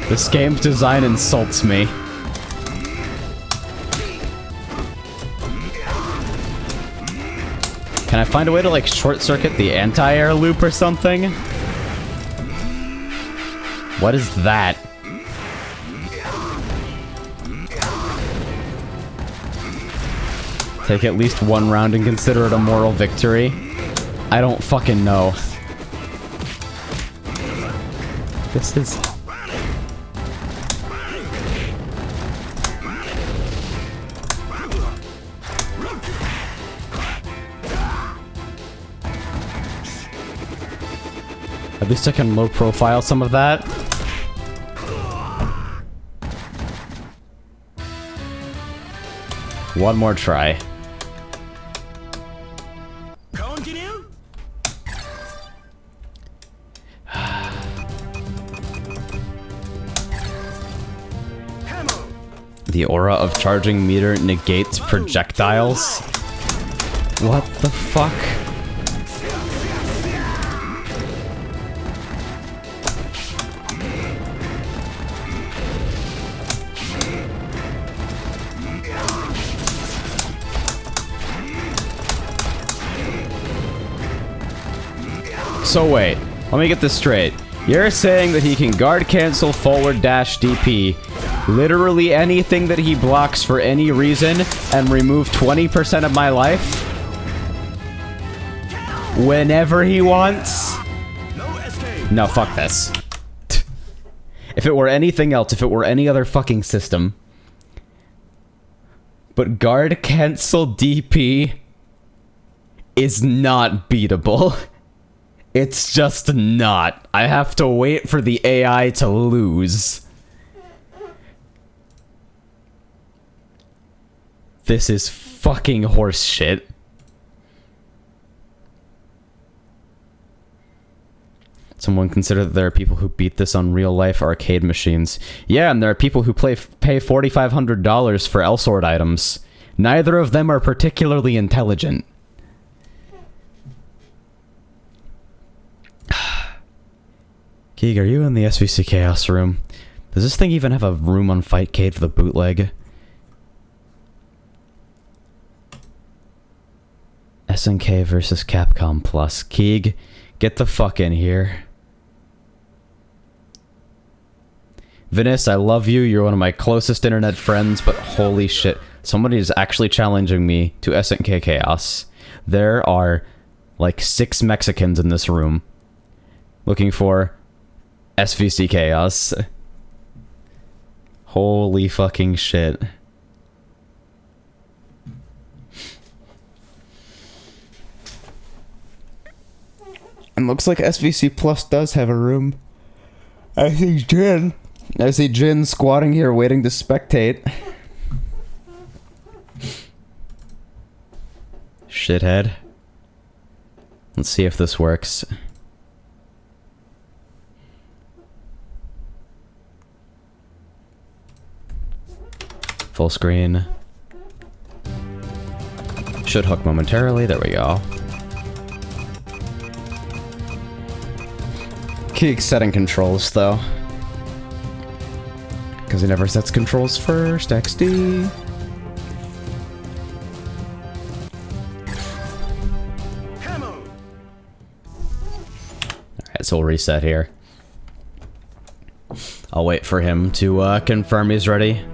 This game's design insults me. Can I find a way to, like, short-circuit the anti-air loop or something? What is that? Take at least one round and consider it a moral victory? I don't fucking know. This is... At least I can low profile some of that. One more try. The aura of charging meter negates projectiles? What the fuck? So wait, let me get this straight. You're saying that he can guard cancel forward dash DP literally anything that he blocks for any reason and remove 20% of my life? Whenever he wants? No, fuck this. If it were anything else, if it were any other fucking system. But guard cancel DP is not beatable. It's just not. I have to wait for the AI to lose. This is fucking horse shit. Someone consider that there are people who beat this on real-life arcade machines. Yeah, and there are people who pay $4,500 for L-Sword items. Neither of them are particularly intelligent. Keeg, are you in the SvC Chaos room? Does this thing even have a room on Fightcade for the bootleg? SNK versus Capcom Plus. Keeg, get the fuck in here. Venice, I love you. You're one of my closest internet friends, but holy shit. Somebody is actually challenging me to SNK Chaos. There are like 6 Mexicans in this room looking for SvC Chaos. Holy fucking shit. And looks like SvC Plus does have a room. I see Jin squatting here waiting to spectate. Shithead. Let's see if this works. Full screen. Should hook momentarily. There we go. Keeg setting controls, though. Because he never sets controls first. XD. Alright, so we'll reset here. I'll wait for him to confirm he's ready.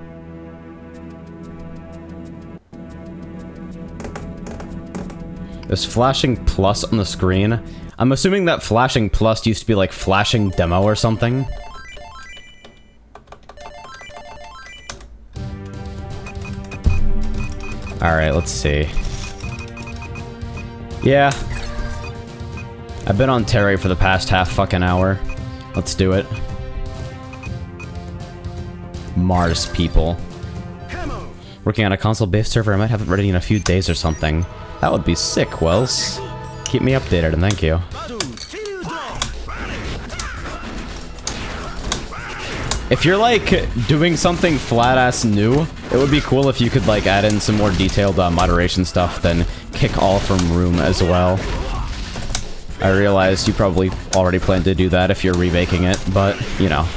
There's flashing plus on the screen. I'm assuming that flashing plus used to be like flashing demo or something. Alright, let's see. Yeah. I've been on Terry for the past half fucking hour. Let's do it. Mars people. Working on a console-based server, I might have it ready in a few days or something. That would be sick, Wells. Keep me updated, and thank you. If you're, like, doing something flat-ass new, it would be cool if you could, like, add in some more detailed moderation stuff than kick all from room as well. I realize you probably already plan to do that if you're remaking it, but, you know.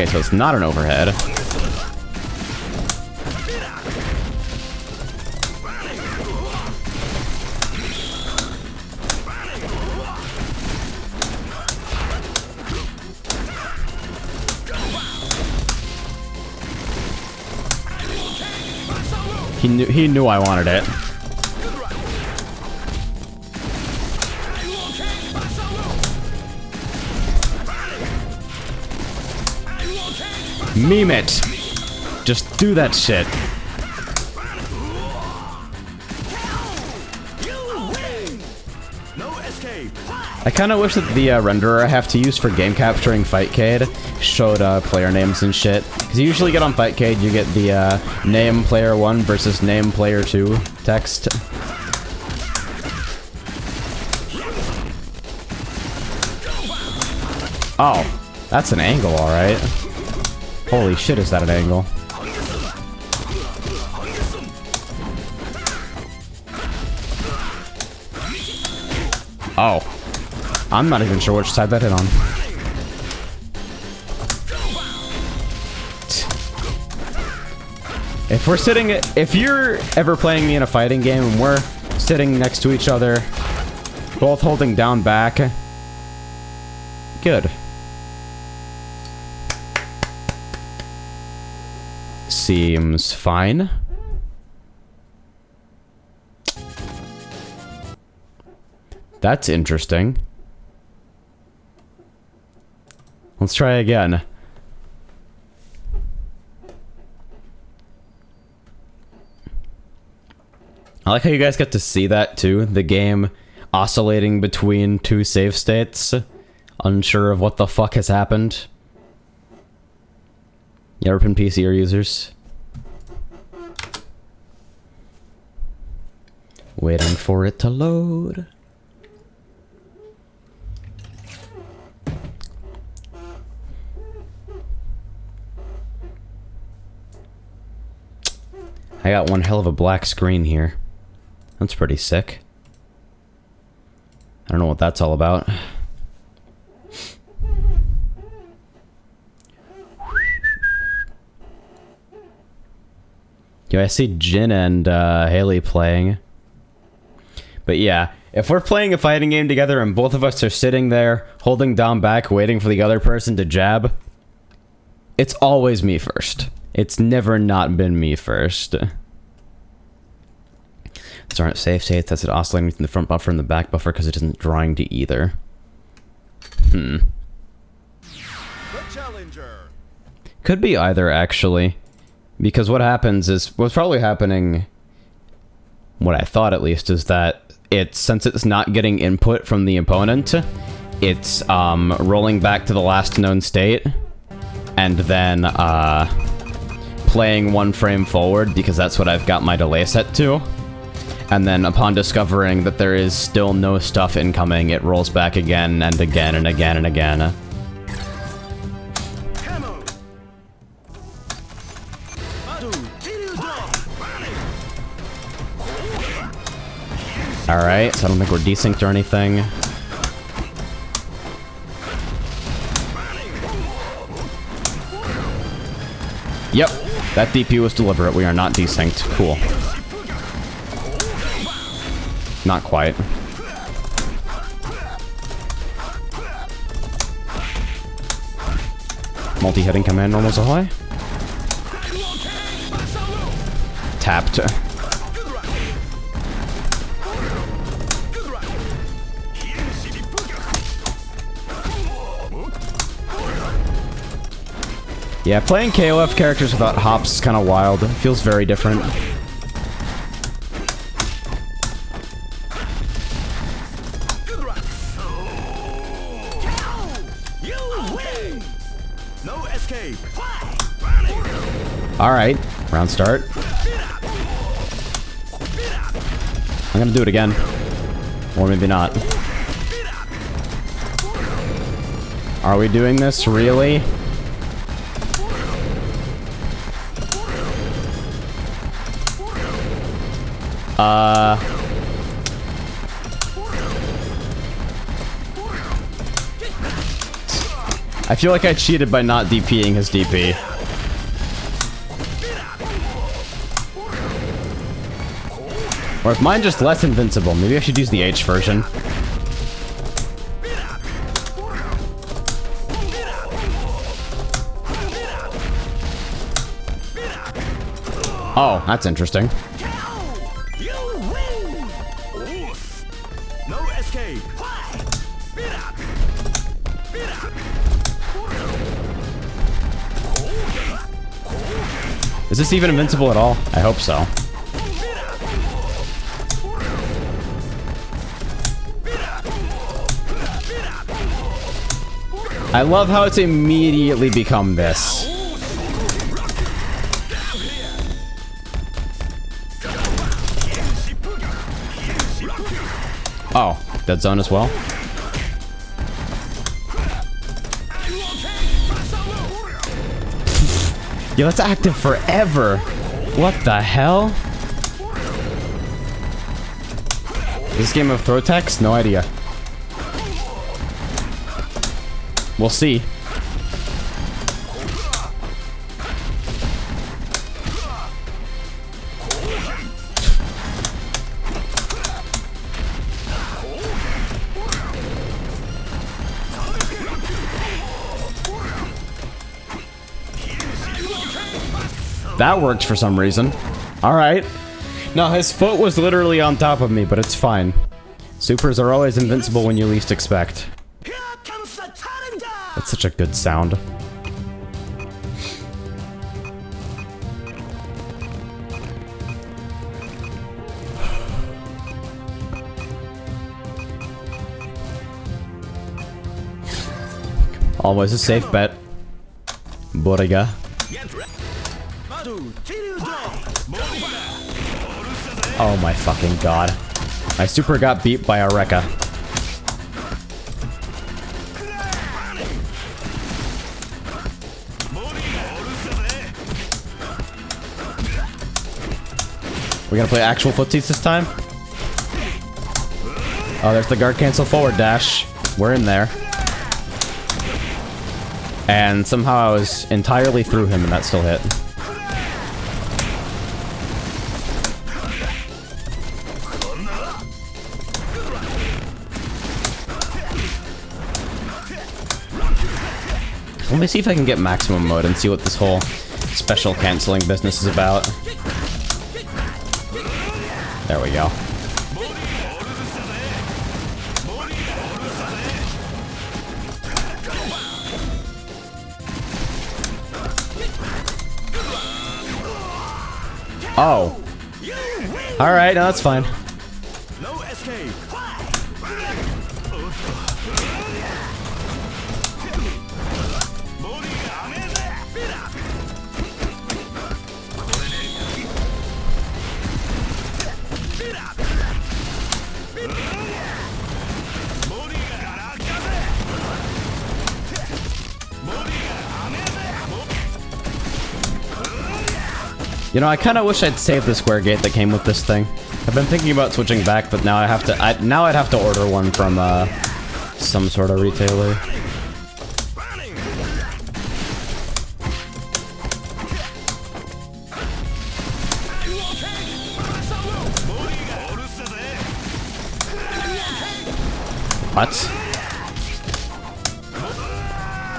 Okay, so it's not an overhead. He knew I wanted it. Meme it. Just do that shit. I kind of wish that the renderer I have to use for game capturing Fightcade showed player names and shit. Because you usually get on Fightcade, you get the name player 1 versus name player 2 text. Oh, that's an angle, alright. Holy shit, is that an angle? Oh. I'm not even sure which side that hit on. If you're ever playing me in a fighting game and we're sitting next to each other, both holding down back, good. Seems fine. That's interesting. Let's try again. I like how you guys get to see that too, the game oscillating between two save states, unsure of what the fuck has happened. You ever been PC users? Waiting for it to load. I got one hell of a black screen here. That's pretty sick. I don't know what that's all about. Yo, I see Jin and Haley playing. But yeah, if we're playing a fighting game together and both of us are sitting there, holding down back, waiting for the other person to jab, it's always me first. It's never not been me first. These aren't safe states. That's it oscillating between the front buffer and the back buffer because it isn't drawing to either. The challenger. Could be either, actually. Because what happens is, what's probably happening, what I thought at least, is that since it's not getting input from the opponent, it's rolling back to the last known state, and then playing one frame forward, because that's what I've got my delay set to. And then upon discovering that there is still no stuff incoming, it rolls back again and again and again and again. Alright, so I don't think we're desynced or anything. Yep, that DP was deliberate. We are not desynced. Cool. Not quite. Multi-hitting command normals ahoy. Tapped. Yeah, playing KOF characters without hops is kind of wild. It feels very different. Alright, round start. I'm gonna do it again. Or maybe not. Are we doing this, really? I feel like I cheated by not DPing his DP. Or is mine just less invincible? Maybe I should use the H version. Oh, that's interesting. No escape. Is this even invincible at all? I hope so. I love how it's immediately become this. Oh, dead zone as well. Yo, that's active forever. What the hell? Is this game of throw text? No idea. We'll see. That worked for some reason. Alright. No, his foot was literally on top of me, but it's fine. Supers are always invincible when you least expect. That's such a good sound. Always a safe bet. Boriga. Oh my fucking god. My super got beat by a Rekka. We gonna play actual footsies this time? Oh, there's the guard cancel forward dash. We're in there. And somehow I was entirely through him and that still hit. Let me see if I can get maximum mode and see what this whole special canceling business is about. There we go. Oh. Alright, no, that's fine. No escape. You know, I kind of wish I'd saved the square gate that came with this thing. I've been thinking about switching back, but now I have to. Now I'd have to order one from some sort of retailer. What?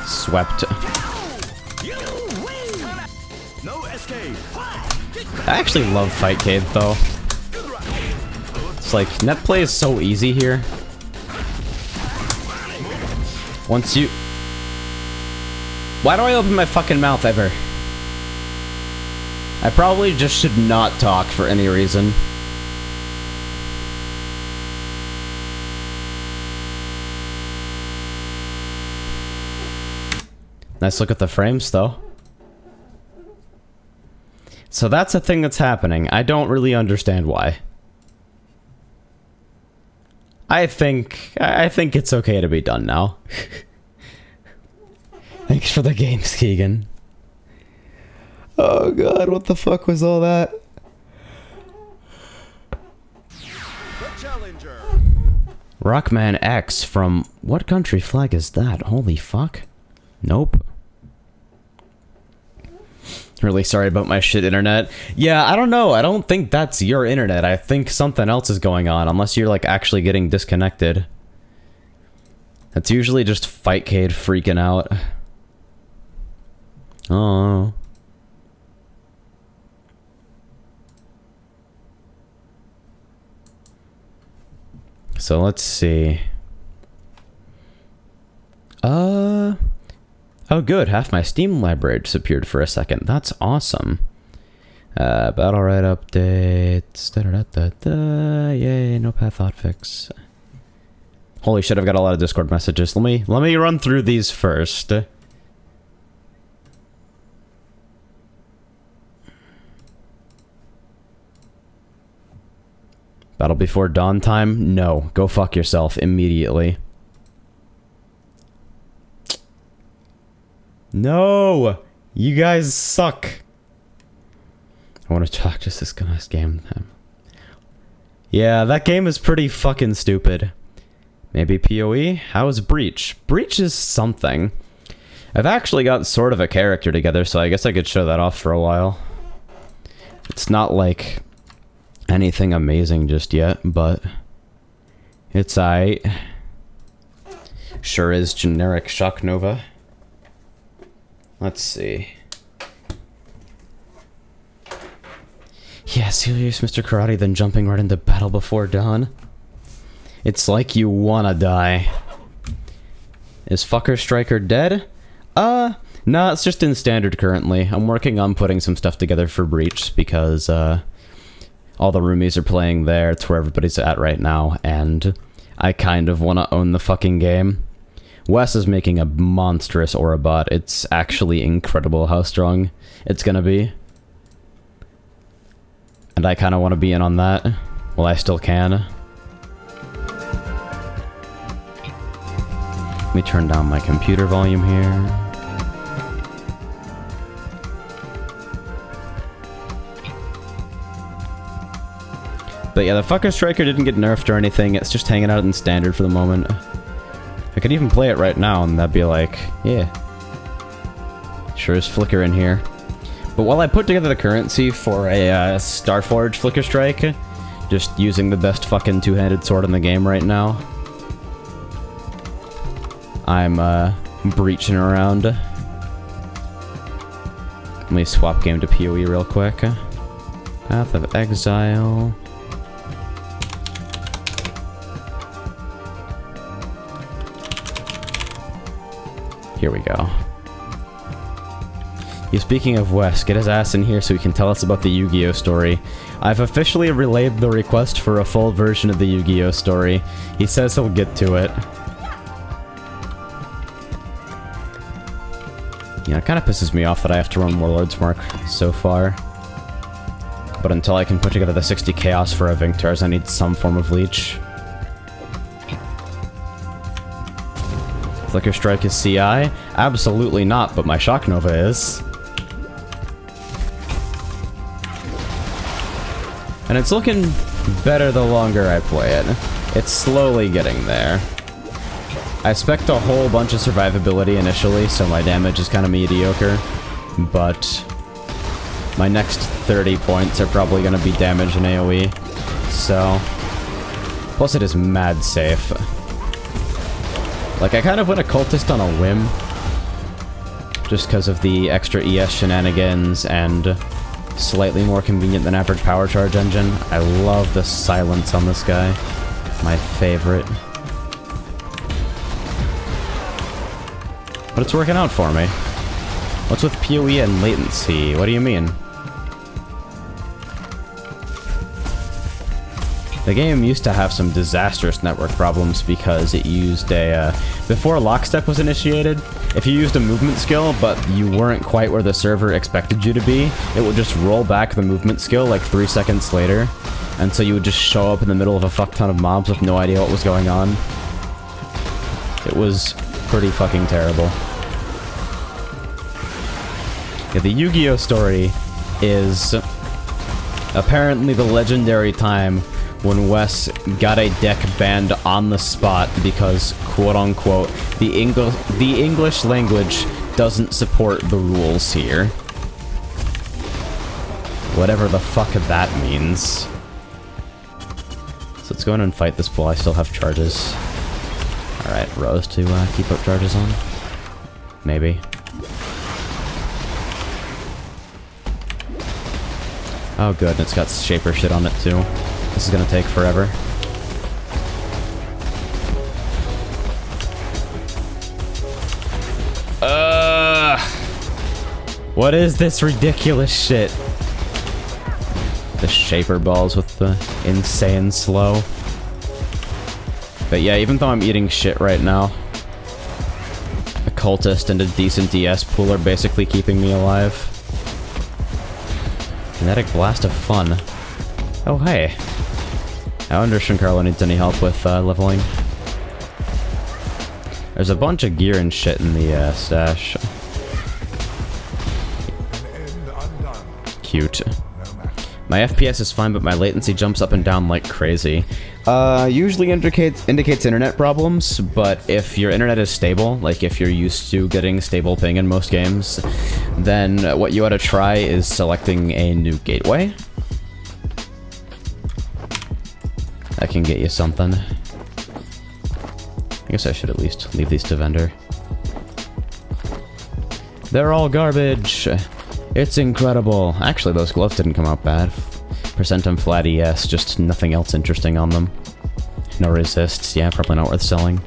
Swept. No escape. I actually love Fightcade though. It's like net play is so easy here. Once you... Why do I open my fucking mouth ever? I probably just should not talk for any reason. Nice look at the frames though. So that's a thing that's happening. I don't really understand why. I think it's okay to be done now. Thanks for the games, Keegan. Oh god, what the fuck was all that? Rockman X from... What country flag is that? Holy fuck. Nope. Really sorry about my shit internet. Yeah, I don't know. I don't think that's your internet. I think something else is going on, unless you're like actually getting disconnected. That's usually just Fightcade freaking out. Oh. So let's see. Oh good, half my Steam library disappeared for a second. That's awesome. Battle right updates. Da-da-da-da-da. Yay, no path hotfix. Holy shit, I've got a lot of Discord messages. Let me run through these first. Battle before dawn time? No. Go fuck yourself immediately. No! You guys suck. I want to talk just this guy's game. Yeah, that game is pretty fucking stupid. Maybe PoE? How is Breach? Breach is something. I've actually got sort of a character together, so I guess I could show that off for a while. It's not like anything amazing just yet, but it's aight. Sure is generic Shock Nova. Let's see. Yeah, serious Mr. Karate, then jumping right into battle before dawn. It's like you wanna die. Is Fucker Striker dead? Nah, it's just in standard currently. I'm working on putting some stuff together for Breach because, all the roomies are playing there. It's where everybody's at right now, and I kind of want to own the fucking game. Wes is making a monstrous aura bot. It's actually incredible how strong it's gonna be. And I kind of want to be in on that. Well, I still can. Let me turn down my computer volume here. But yeah, the Fucker Striker didn't get nerfed or anything. It's just hanging out in standard for the moment. I could even play it right now and that'd be like, yeah. Sure is Flicker in here. But while I put together the currency for a Starforge Flicker Strike, just using the best fucking two-handed sword in the game right now, I'm breaching around. Let me swap game to PoE real quick. Path of Exile. Here we go. Yeah, speaking of Wes, get his ass in here so he can tell us about the Yu-Gi-Oh story. I've officially relayed the request for a full version of the Yu-Gi-Oh story. He says he'll get to it. Yeah, it kind of pisses me off that I have to run Warlord's Mark so far. But until I can put together the 60 Chaos for a Victars, I need some form of Leech. Flicker Strike is CI? Absolutely not, but my Shock Nova is. And it's looking better the longer I play it. It's slowly getting there. I expect a whole bunch of survivability initially, so my damage is kind of mediocre. But my next 30 points are probably going to be damage in AoE. So, plus it is mad safe. Like, I kind of went Occultist on a whim. Just because of the extra ES shenanigans and slightly more convenient than average power charge engine. I love the silence on this guy. My favorite. But it's working out for me. What's with PoE and latency? What do you mean? The game used to have some disastrous network problems because it used a, before Lockstep was initiated, if you used a movement skill but you weren't quite where the server expected you to be, it would just roll back the movement skill like 3 seconds later, and so you would just show up in the middle of a fuck ton of mobs with no idea what was going on. It was pretty fucking terrible. Yeah, the Yu-Gi-Oh story is apparently the legendary time when Wes got a deck banned on the spot because, quote-unquote, the English language doesn't support the rules here. Whatever the fuck that means. So let's go in and fight this bull. I still have charges. Alright, Rose to keep up charges on. Maybe. Oh good, and it's got Shaper shit on it too. This is gonna take forever. What is this ridiculous shit? The Shaper balls with the insane slow. But yeah, even though I'm eating shit right now, a Cultist and a decent DS pool are basically keeping me alive. Kinetic Blast of Fun. Oh hey. I wonder if Shinkarlo needs any help with leveling. There's a bunch of gear and shit in the stash. cute. My FPS is fine, but my latency jumps up and down like crazy. Usually indicates internet problems, but if your internet is stable, like if you're used to getting stable ping in most games, then what you ought to try is selecting a new gateway. That can get you something. I guess I should at least leave these to vendor. They're all garbage. It's incredible. Actually, those gloves didn't come out bad. Percent on flat ES, just nothing else interesting on them. No resists. Yeah, probably not worth selling.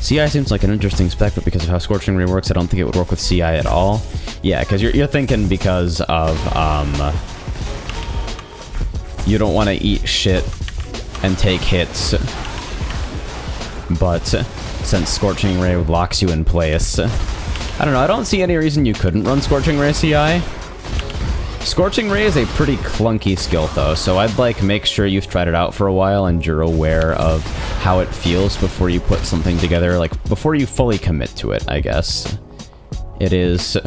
CI seems like an interesting spec, but because of how Scorching Ray works, I don't think it would work with CI at all. Yeah, because you're thinking because of, you don't want to eat shit and take hits. But since Scorching Ray locks you in place, I don't know, I don't see any reason you couldn't run Scorching Ray CI. Scorching Ray is a pretty clunky skill though, so I'd like make sure you've tried it out for a while and you're aware of how it feels before you put something together, like before you fully commit to it, I guess. It is...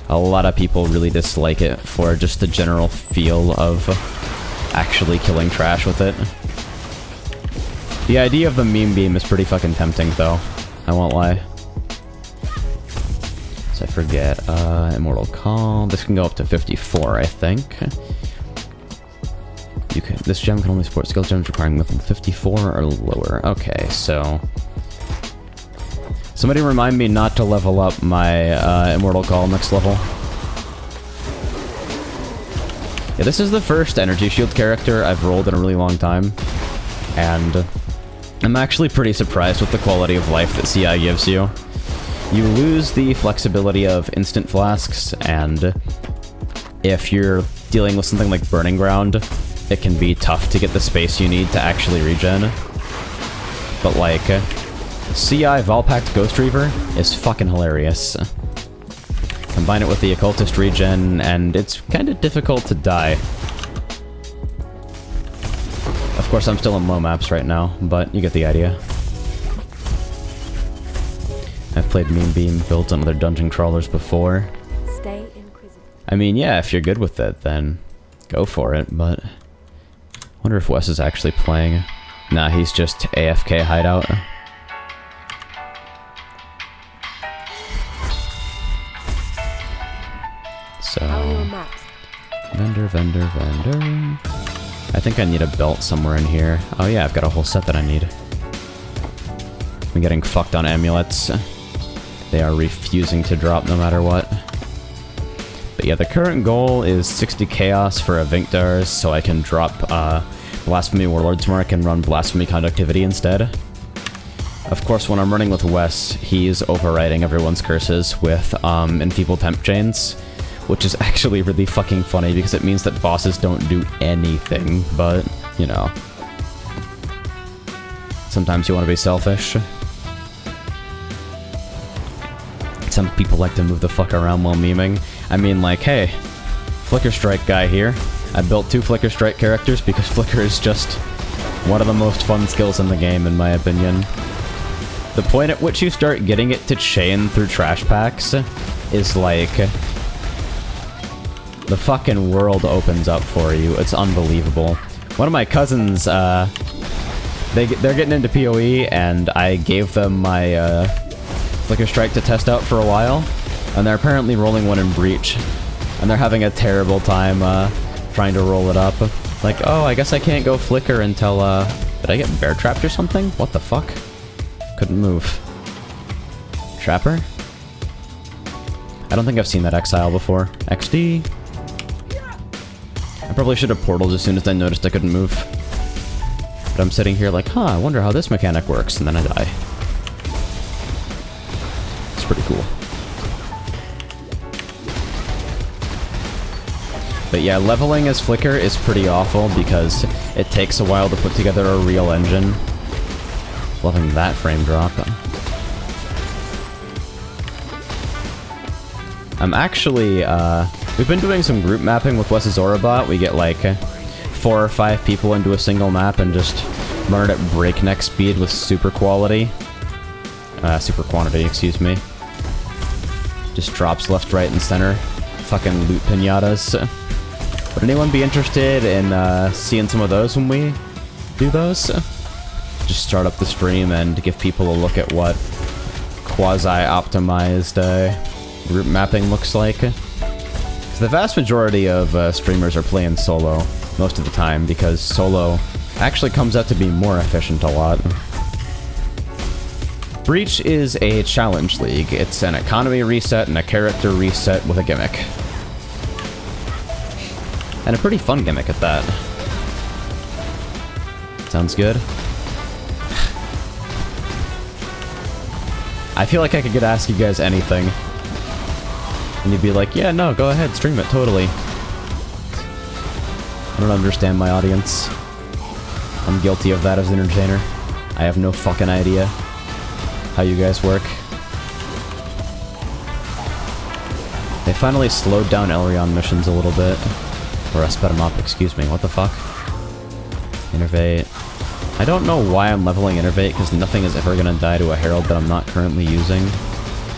a lot of people really dislike it for just the general feel of actually killing trash with it. The idea of the meme beam is pretty fucking tempting though, I won't lie. I forget, Immortal Call. This can go up to 54, I think. This gem can only support skill gems requiring level 54 or lower. Okay, so... somebody remind me not to level up my Immortal Call next level. Yeah, this is the first Energy Shield character I've rolled in a really long time. And I'm actually pretty surprised with the quality of life that CI gives you. You lose the flexibility of instant flasks, and if you're dealing with something like Burning Ground, it can be tough to get the space you need to actually regen. But like, CI Volpact Ghost Reaver is fucking hilarious. Combine it with the Occultist regen, and it's kind of difficult to die. Of course, I'm still in low maps right now, but you get the idea. I've played Meme Beam built on other dungeon crawlers before. Stay inquisitive. I mean, yeah, if you're good with it, then go for it, but... I wonder if Wes is actually playing. Nah, he's just AFK hideout. So... How are your maps? Vendor. I think I need a belt somewhere in here. Oh yeah, I've got a whole set that I need. I'm getting fucked on amulets. They are refusing to drop no matter what. But yeah, the current goal is 60 Chaos for a Vinctars, so I can drop Blasphemy Warlord's Mark and run Blasphemy Conductivity instead. Of course, when I'm running with Wes, he's overriding everyone's curses with Enfeeble Temp Chains, which is actually really fucking funny because it means that bosses don't do anything, but, you know. Sometimes you want to be selfish. Some people like to move the fuck around while memeing. I mean, like, hey, Flicker Strike guy here. I built 2 Flicker Strike characters because Flicker is just one of the most fun skills in the game, in my opinion. The point at which you start getting it to chain through trash packs is like... the fucking world opens up for you. It's unbelievable. One of my cousins, they're getting into PoE, and I gave them my, Flicker Strike to test out for a while, and they're apparently rolling one in Breach, and they're having a terrible time, trying to roll it up. Like, oh, I guess I can't go Flicker until, did I get bear trapped or something? What the fuck? Couldn't move. Trapper? I don't think I've seen that Exile before. XD? I probably should have portaled as soon as I noticed I couldn't move. But I'm sitting here like, huh, I wonder how this mechanic works, and then I die. It's pretty cool. But yeah, leveling as Flicker is pretty awful because it takes a while to put together a real engine. Loving that frame drop. I'm actually, we've been doing some group mapping with Wes's Orabot. We get like 4 or 5 people into a single map and just run it at breakneck speed with super quality. Super quantity, excuse me. Just drops left, right, and center. fucking loot pinatas. Would anyone be interested in seeing some of those when we do those? Just start up the stream and give people a look at what quasi-optimized route mapping looks like. The vast majority of streamers are playing solo most of the time because solo actually comes out to be more efficient a lot. Breach is a challenge league. It's an economy reset and a character reset with a gimmick. And a pretty fun gimmick at that. Sounds good. I feel like I could ask you guys anything. And you'd be like, yeah, no, go ahead, stream it, totally. I don't understand my audience. I'm guilty of that as an entertainer. I have no fucking idea how you guys work. They finally slowed down Elrion missions a little bit. Or I sped them up, excuse me, what the fuck? Innervate. I don't know why I'm leveling Innervate, because nothing is ever gonna die to a Herald that I'm not currently using.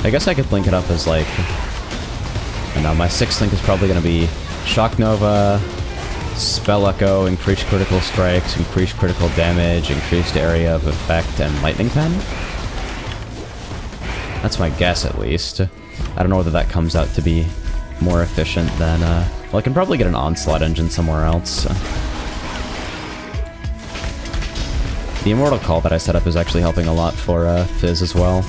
I guess I could link it up as like... I know, my 6th link is probably gonna be Shock Nova, Spell Echo, increased critical strikes, increased critical damage, increased area of effect, and Lightning Pen? That's my guess, at least. I don't know whether that comes out to be more efficient than, well, I can probably get an Onslaught engine somewhere else. The Immortal Call that I set up is actually helping a lot for, Fizz as well.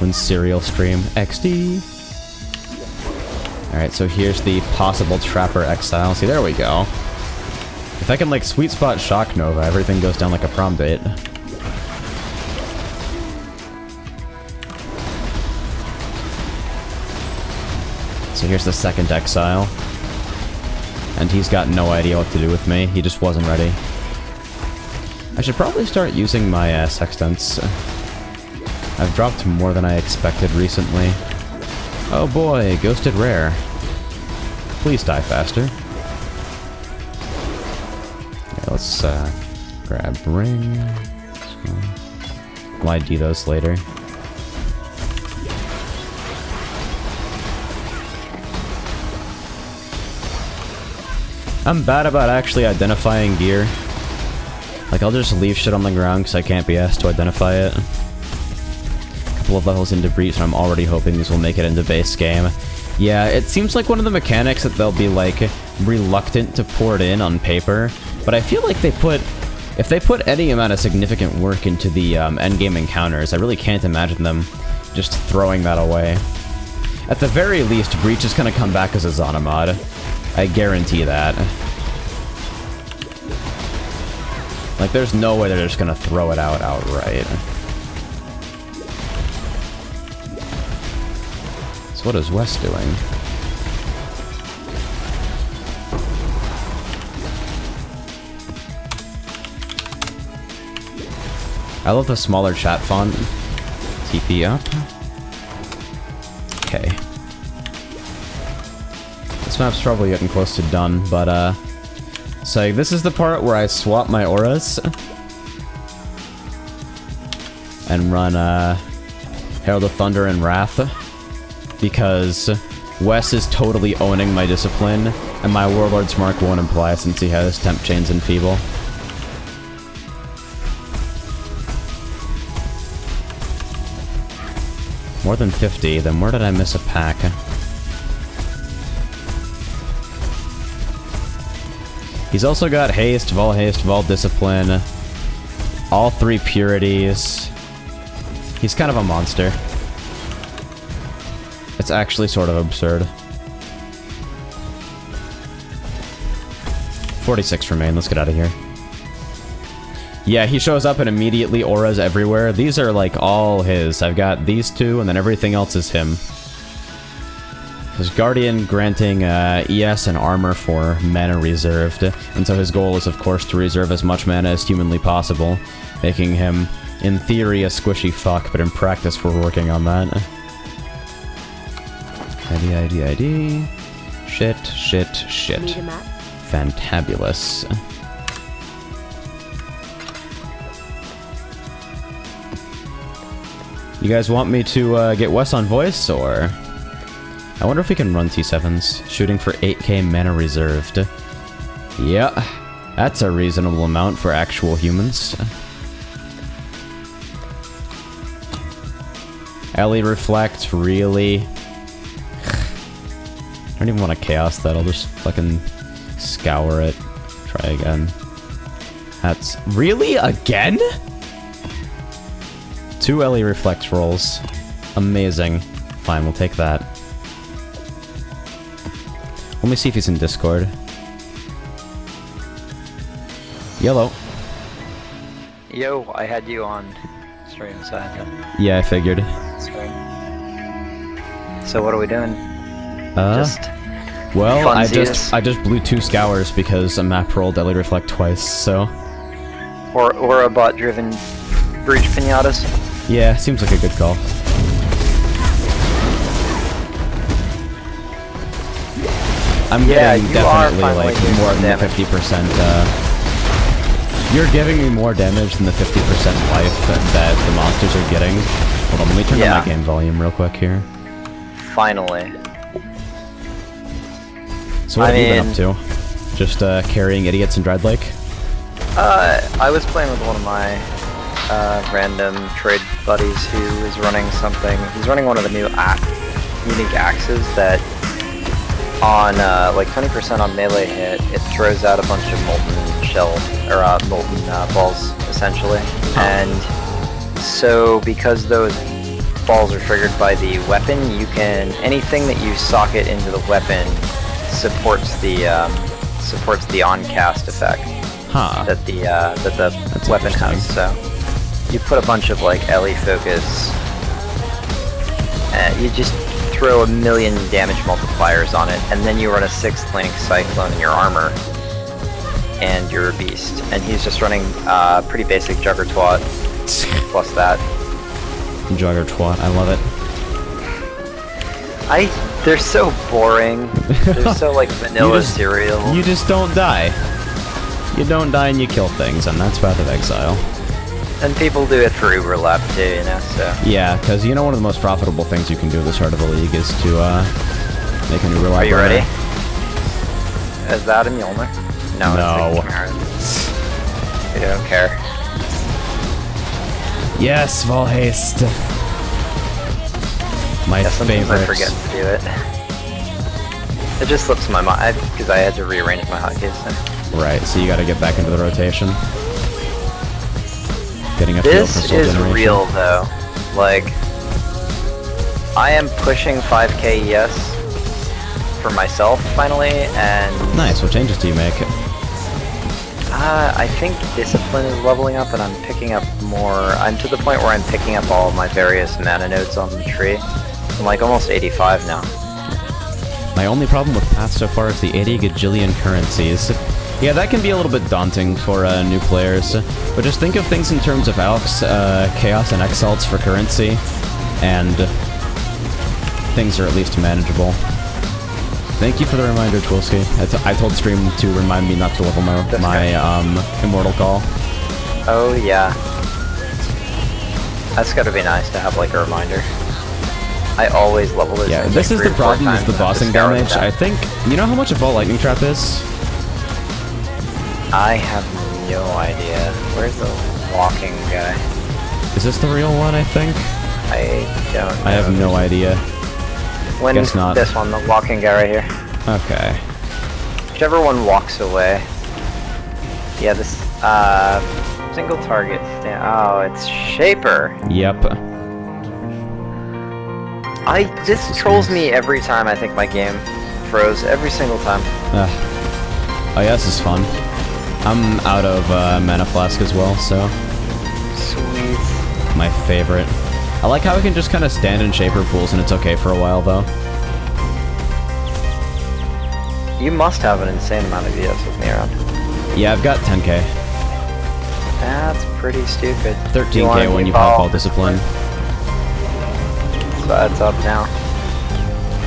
When Serial Stream XD. Alright, so here's the possible Trapper Exile. See, there we go. If I can, like, sweet spot Shock Nova, everything goes down like a prom date. So here's the second Exile. And he's got no idea what to do with me. He just wasn't ready. I should probably start using my Sextants. I've dropped more than I expected recently. Oh boy, Ghosted Rare. Please die faster. Okay, let's grab Ring. I'll ID those later. I'm bad about actually identifying gear. Like, I'll just leave shit on the ground because I can't be asked to identify it. A couple of levels into Breach, and I'm already hoping these will make it into base game. Yeah, it seems like one of the mechanics that they'll be, like, reluctant to port in on paper, but I feel like if they put any amount of significant work into the endgame encounters, I really can't imagine them just throwing that away. At the very least, Breach is gonna come back as a Zana mod. I guarantee that. Like, there's no way they're just gonna throw it out outright. So what is Wes doing? I love the smaller chat font. TP up. Okay. This map's probably getting close to done, but, so this is the part where I swap my auras and run, Herald of Thunder and Wrath, because Wes is totally owning my discipline, and my Warlord's Mark won't apply since he has Temp Chains and Feeble. More than 50, then where did I miss a pack? He's also got Haste, Vol Discipline, all 3 Purities. He's kind of a monster. It's actually sort of absurd. 46 remain, let's get out of here. Yeah, he shows up and immediately auras everywhere. These are like all his. I've got these 2, and then everything else is him. His Guardian granting ES and armor for mana reserved, and so his goal is of course to reserve as much mana as humanly possible, making him, in theory, a squishy fuck, but in practice we're working on that. ID. Shit. Need a map? Fantabulous. You guys want me to get Wes on voice, or I wonder if we can run T7s, shooting for 8k mana reserved. Yeah, that's a reasonable amount for actual humans. Ellie Reflect, really? I don't even want to chaos that, I'll just fucking scour it. Try again. That's... Really? Again? 2 Ellie Reflect rolls. Amazing. Fine, we'll take that. Let me see if he's in Discord. Yellow. Yo, I had you on stream, so I had to... Yeah, I figured. So what are we doing? Just well, I funsies? just blew 2 scours because a map rolled Ellie Reflect twice, so... Or a bot-driven breach pinatas? Yeah, seems like a good call. I'm getting you are definitely finally like doing more than the damage. 50%, You're giving me more damage than the 50% life that the monsters are getting. Hold on, let me turn down my game volume real quick here. Finally. So what have you been up to? Just carrying idiots in Dread Lake? I was playing with one of my random trade buddies who is running something. He's running one of the new unique axes that on like 20% on melee hit, it throws out a bunch of molten shell or molten balls essentially. And so because those balls are triggered by the weapon, you can anything that you socket into the weapon supports the on-cast effect that the weapon has. So you put a bunch of like LE focus, you just throw a million damage multipliers on it, and then you run a 6th link cyclone in your armor, and you're a beast. And he's just running pretty basic Juggertwat plus that. Juggertwat, I love it. They're so boring. They're so like vanilla cereal. You just don't die. You don't die and you kill things, and that's Path of Exile. And people do it for Uberlap too, you know, so... Yeah, because you know one of the most profitable things you can do at the start of a league is to, make an Uberlap. Are you ready? Is that a Mjolnir? No. No. It's like you don't care. Yes, Valhaste. My Sometimes favorite. I forget to do it. It just slips my mind, because I had to rearrange my hotkeys. So. Right, so you gotta get back into the rotation. Getting a feel for This Soul is Generation. real though. Like, I am pushing 5k yes for myself finally, and Nice, what changes do you make? I think Discipline is leveling up, and I'm picking up more. I'm to the point where I'm picking up all of my various mana nodes on the tree. I'm like almost 85 now. My only problem with Path so far is the 80 gajillion currencies. Yeah, that can be a little bit daunting for new players, but just think of things in terms of Alex, Chaos, and Exalts for currency, and things are at least manageable. Thank you for the reminder, Twilsky. I told Stream to remind me not to level my Immortal Call. Oh yeah. That's gotta be nice to have like a reminder. I always level this. Yeah, in, this like, is the 3 or 4 problem with times the and have to bossing scour the damage. map. I think, you know how much a Vault Lightning Trap is? I have no idea. Where's the walking guy? Is this the real one, I think? I don't know. I have no idea. When guess not. This one, the walking guy right here. Okay. Whichever one walks away. Yeah, this, single target. Oh, it's Shaper. Yep. This trolls me every time I think my game froze. Every single time. Oh yeah, this is fun. I'm out of Mana Flask as well, so... Sweet. My favorite. I like how I can just kind of stand in Shaper pools and it's okay for a while, though. You must have an insane amount of VS with me around. Yeah, I've got 10k. That's pretty stupid. 13k when you pop all Discipline. So that's up now.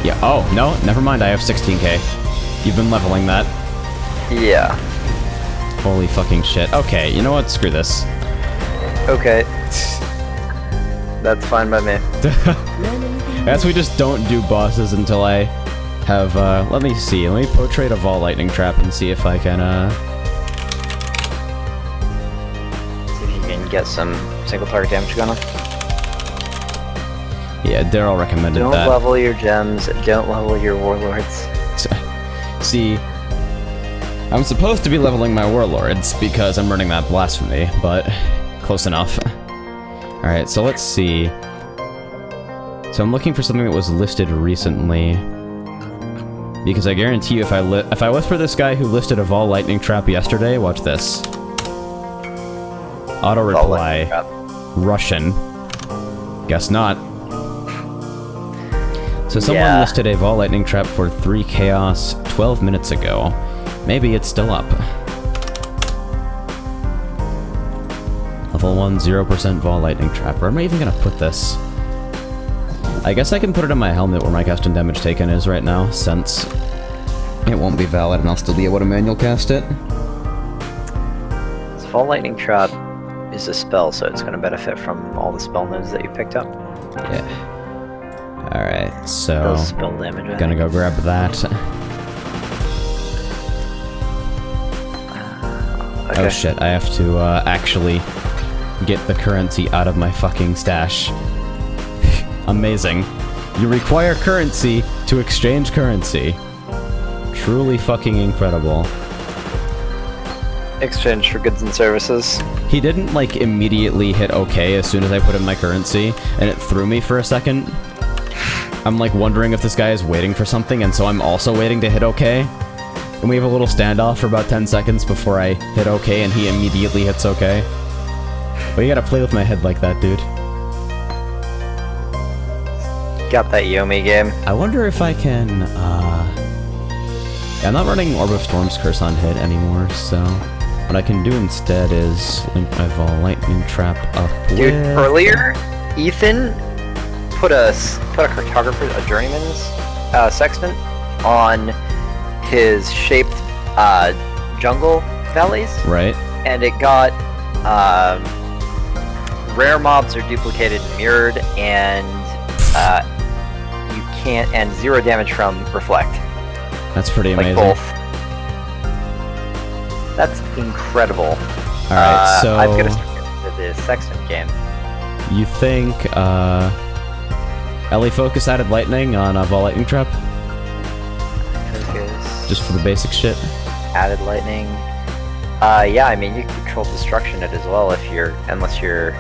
Yeah, oh, no, never mind, I have 16k. You've been leveling that. Yeah. Holy fucking shit. Okay, you know what? Screw this. Okay. That's fine by me. guess we just don't do bosses until I have, let me see. Let me portrait a Vol Lightning Trap and see if I can, See if you can get some single target damage going on. Yeah, Daryl recommended Don't that. level your gems, don't level your warlords. See, I'm supposed to be leveling my warlords because I'm running that blasphemy, but close enough. Alright, so let's see. So I'm looking for something that was listed recently. Because I guarantee you if I whisper this guy who listed a Vol Lightning Trap yesterday, watch this. Auto reply. Russian. Guess not. So someone listed a Vol Lightning Trap for 3 Chaos 12 minutes ago. Maybe it's still up. Level 1, 0% Vol Lightning Trap. Where am I even gonna put this? I guess I can put it on my helmet where my custom damage taken is right now, since it won't be valid and I'll still be able to manual cast it. This Fall Lightning Trap is a spell, so it's going to benefit from all the spell nodes that you picked up. Yeah. Alright, so... Those spell damage, I gonna think. go grab that. Okay. Oh shit, I have to actually get the currency out of my fucking stash. Amazing. You require currency to exchange currency. Truly fucking incredible. Exchange for goods and services. He didn't, like, immediately hit OK as soon as I put in my currency, and it threw me for a second. I'm, like, wondering if this guy is waiting for something, and so I'm also waiting to hit OK. And we have a little standoff for about 10 seconds before I hit OK, and he immediately hits OK. But you gotta play with my head like that, dude. Got that Yomi game. I wonder if I can, yeah, I'm not running Orb of Storm's Curse on hit anymore, so... What I can do instead is link my Vol Lightning Trap up Dude, with... earlier, Ethan put a cartographer, a journeyman's sextant on his shaped jungle valleys. Right. And it got rare mobs are duplicated and mirrored, and you can't, and 0 damage from reflect. That's pretty amazing. Like both. That's incredible. Alright, so... I've got to start the sextant game. You think, Ellie Focus added lightning on Vol Lightning Trap? Focus. Just for the basic shit? Added lightning. Yeah, I mean, you can control destruction it as well if you're, unless you're...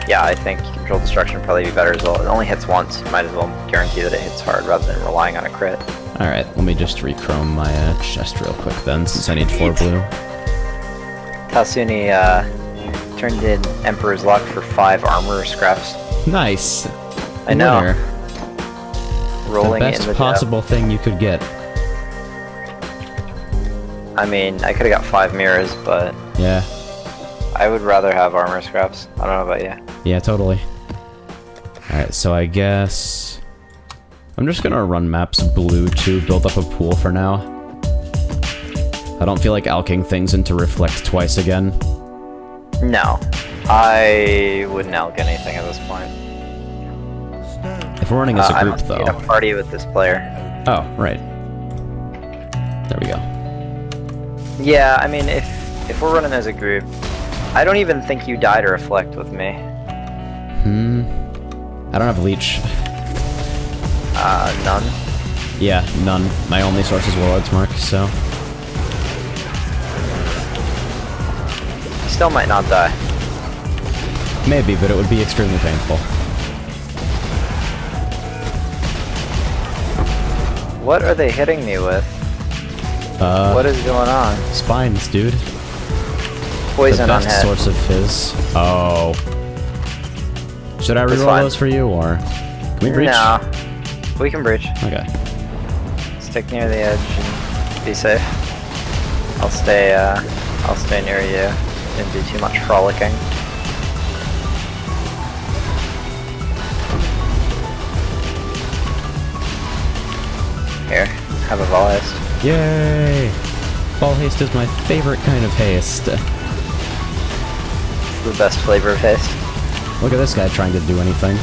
Yeah, I think control destruction would probably be better as well. It only hits once, you might as well guarantee that it hits hard rather than relying on a crit. Alright, let me just rechrome my chest real quick then, since I need 4 blue. Tasuni turned in Emperor's Luck for 5 armor scraps. Nice! I know. Winner. Rolling The best in the possible thing you could get. I mean, I could have got 5 mirrors, but Yeah. I would rather have armor scraps. I don't know about you. Yeah, totally. Alright, so I guess... I'm just gonna run maps blue to build up a pool for now. I don't feel like alking things into reflect twice again. No. I wouldn't alk anything at this point. If we're running as a I group, must be though. in a party with this player. Oh, right. There we go. Yeah, I mean, if we're running as a group, I don't even think you die to reflect with me. I don't have leech. None. Yeah, none. My only source is Warlord's Mark, so... Still might not die. Maybe, but it would be extremely painful. What are they hitting me with? What is going on? Spines, dude. Poison The on best head. source of fizz. Oh. Should I That's reroll fine. those for you, or... Can we breach? No. We can breach. Okay. Stick near the edge and be safe. I'll stay near you. Didn't do too much frolicking. Here, have a Vol Haste. Yay! Ball haste is my favorite kind of haste. It's the best flavor of haste. Look at this guy trying to do anything.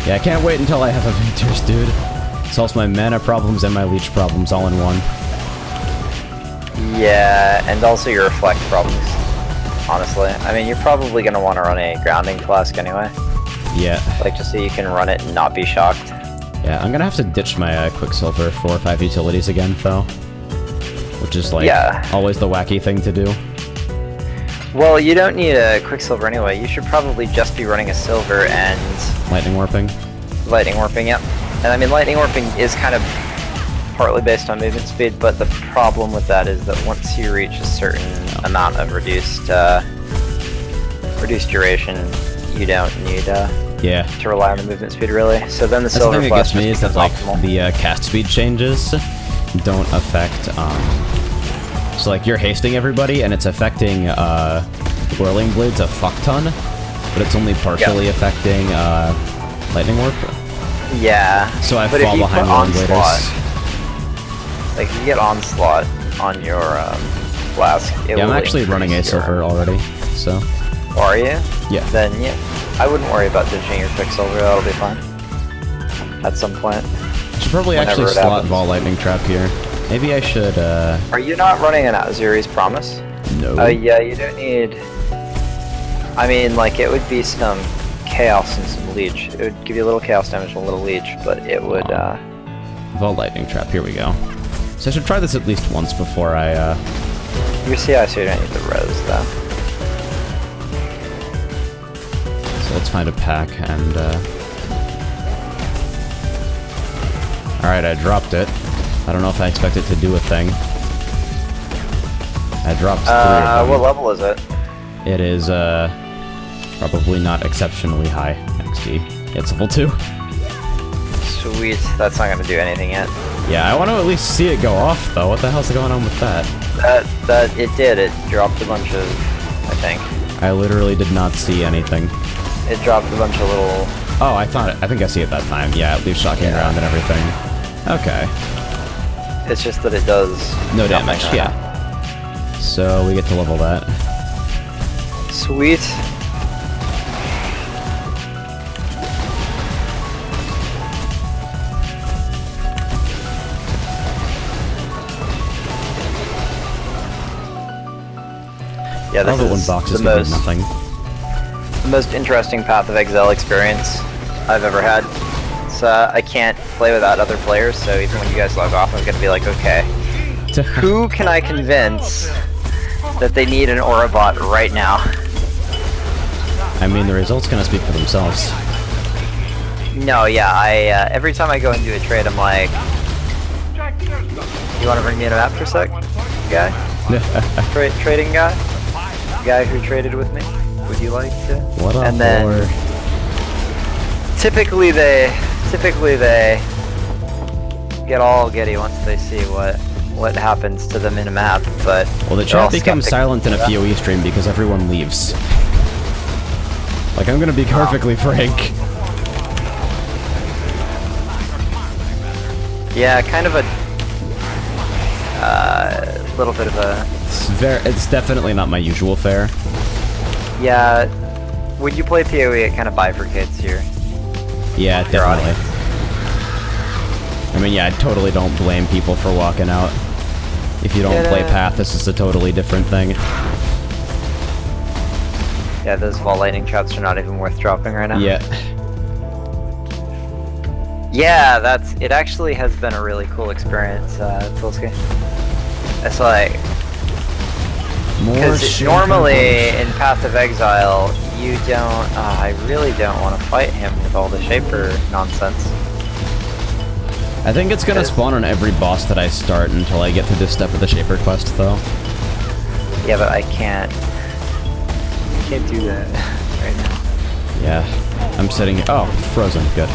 Yeah, I can't wait until I have a Ventus, dude. Solves my mana problems and my leech problems all in one. Yeah, and also your reflect problems, honestly. I mean, you're probably going to want to run a grounding flask anyway. Yeah. Like, just so you can run it and not be shocked. Yeah, I'm gonna have to ditch my Quicksilver 4 or 5 utilities again, though. Which is, like, always the wacky thing to do. Well, you don't need a Quicksilver anyway. You should probably just be running a Silver and... Lightning Warping? Lightning Warping, yep. And I mean, Lightning Warping is kind of partly based on movement speed, but the problem with that is that once you reach a certain amount of reduced duration, you don't need to rely on the movement speed, really. So then the Silver thing that Flask gets me is that, like, the cast speed changes don't affect, so, like, you're hasting everybody, and it's affecting, Whirling Blades a fuck ton, but it's only partially affecting, Lightning Warp. Yeah. So I fall behind Whirling Bladers. Like, if you get Onslaught on your, Flask, it will I'm actually running a Silver already, so... Are you? Yeah. Then, yeah. I wouldn't worry about ditching your Quicksilver, that'll be fine. At some point. I should probably actually slot Vol Lightning Trap here. Maybe I should, Are you not running an Azuri's Promise? No. Yeah, you don't need... I mean, like, it would be some Chaos and some Leech. It would give you a little Chaos damage and a little Leech, but it would, Vol Lightning Trap, here we go. So I should try this at least once before I, Your CI, so you don't need the res, though. So let's find a pack and, Alright, I dropped it. I don't know if I expect it to do a thing. I dropped 3 of them. What level is it? It is, probably not exceptionally high XP. It's level 2. Sweet, that's not gonna do anything yet. Yeah, I want to at least see it go off, though. What the hell's going on with that? That it did. It dropped a bunch of, I think. I literally did not see anything. It dropped a bunch of little... Oh, I think I see it that time. Yeah, it leaves shocking around and everything. Okay. It's just that it does... No damage, yeah. So we get to level that. Sweet. Yeah, this one is box the is good nothing. The most interesting Path of Exile experience I've ever had. It's, I can't play without other players, so even when you guys log off, I'm gonna be like, okay, who can I convince that they need an Aura bot right now? I mean, the results gonna speak for themselves. No, yeah, every time I go and do a trade, I'm like, you wanna bring me in a map for a sec, guy? Trading guy? Guy who traded with me? Would you like to? What up, and then typically they get all giddy once they see what happens to them in a map, but well, the chat becomes silent in a PoE stream because everyone leaves. Like, I'm gonna be perfectly frank. Yeah, kind of a little bit of a... It's definitely not my usual fare. Yeah, when you play PoE, it kind of bifurcates here. Yeah, definitely. I mean, yeah, I totally don't blame people for walking out. If you don't play Path, this is a totally different thing. Yeah, those Vol Lightning traps are not even worth dropping right now. Yeah. Yeah, it actually has been a really cool experience, Tulski. It's like... Because normally, in Path of Exile, you don't... I really don't want to fight him with all the Shaper nonsense. I think it's gonna spawn on every boss that I start until I get to this step of the Shaper quest, though. Yeah, but I can't do that right now. Yeah. I'm sitting... Oh, frozen. Good.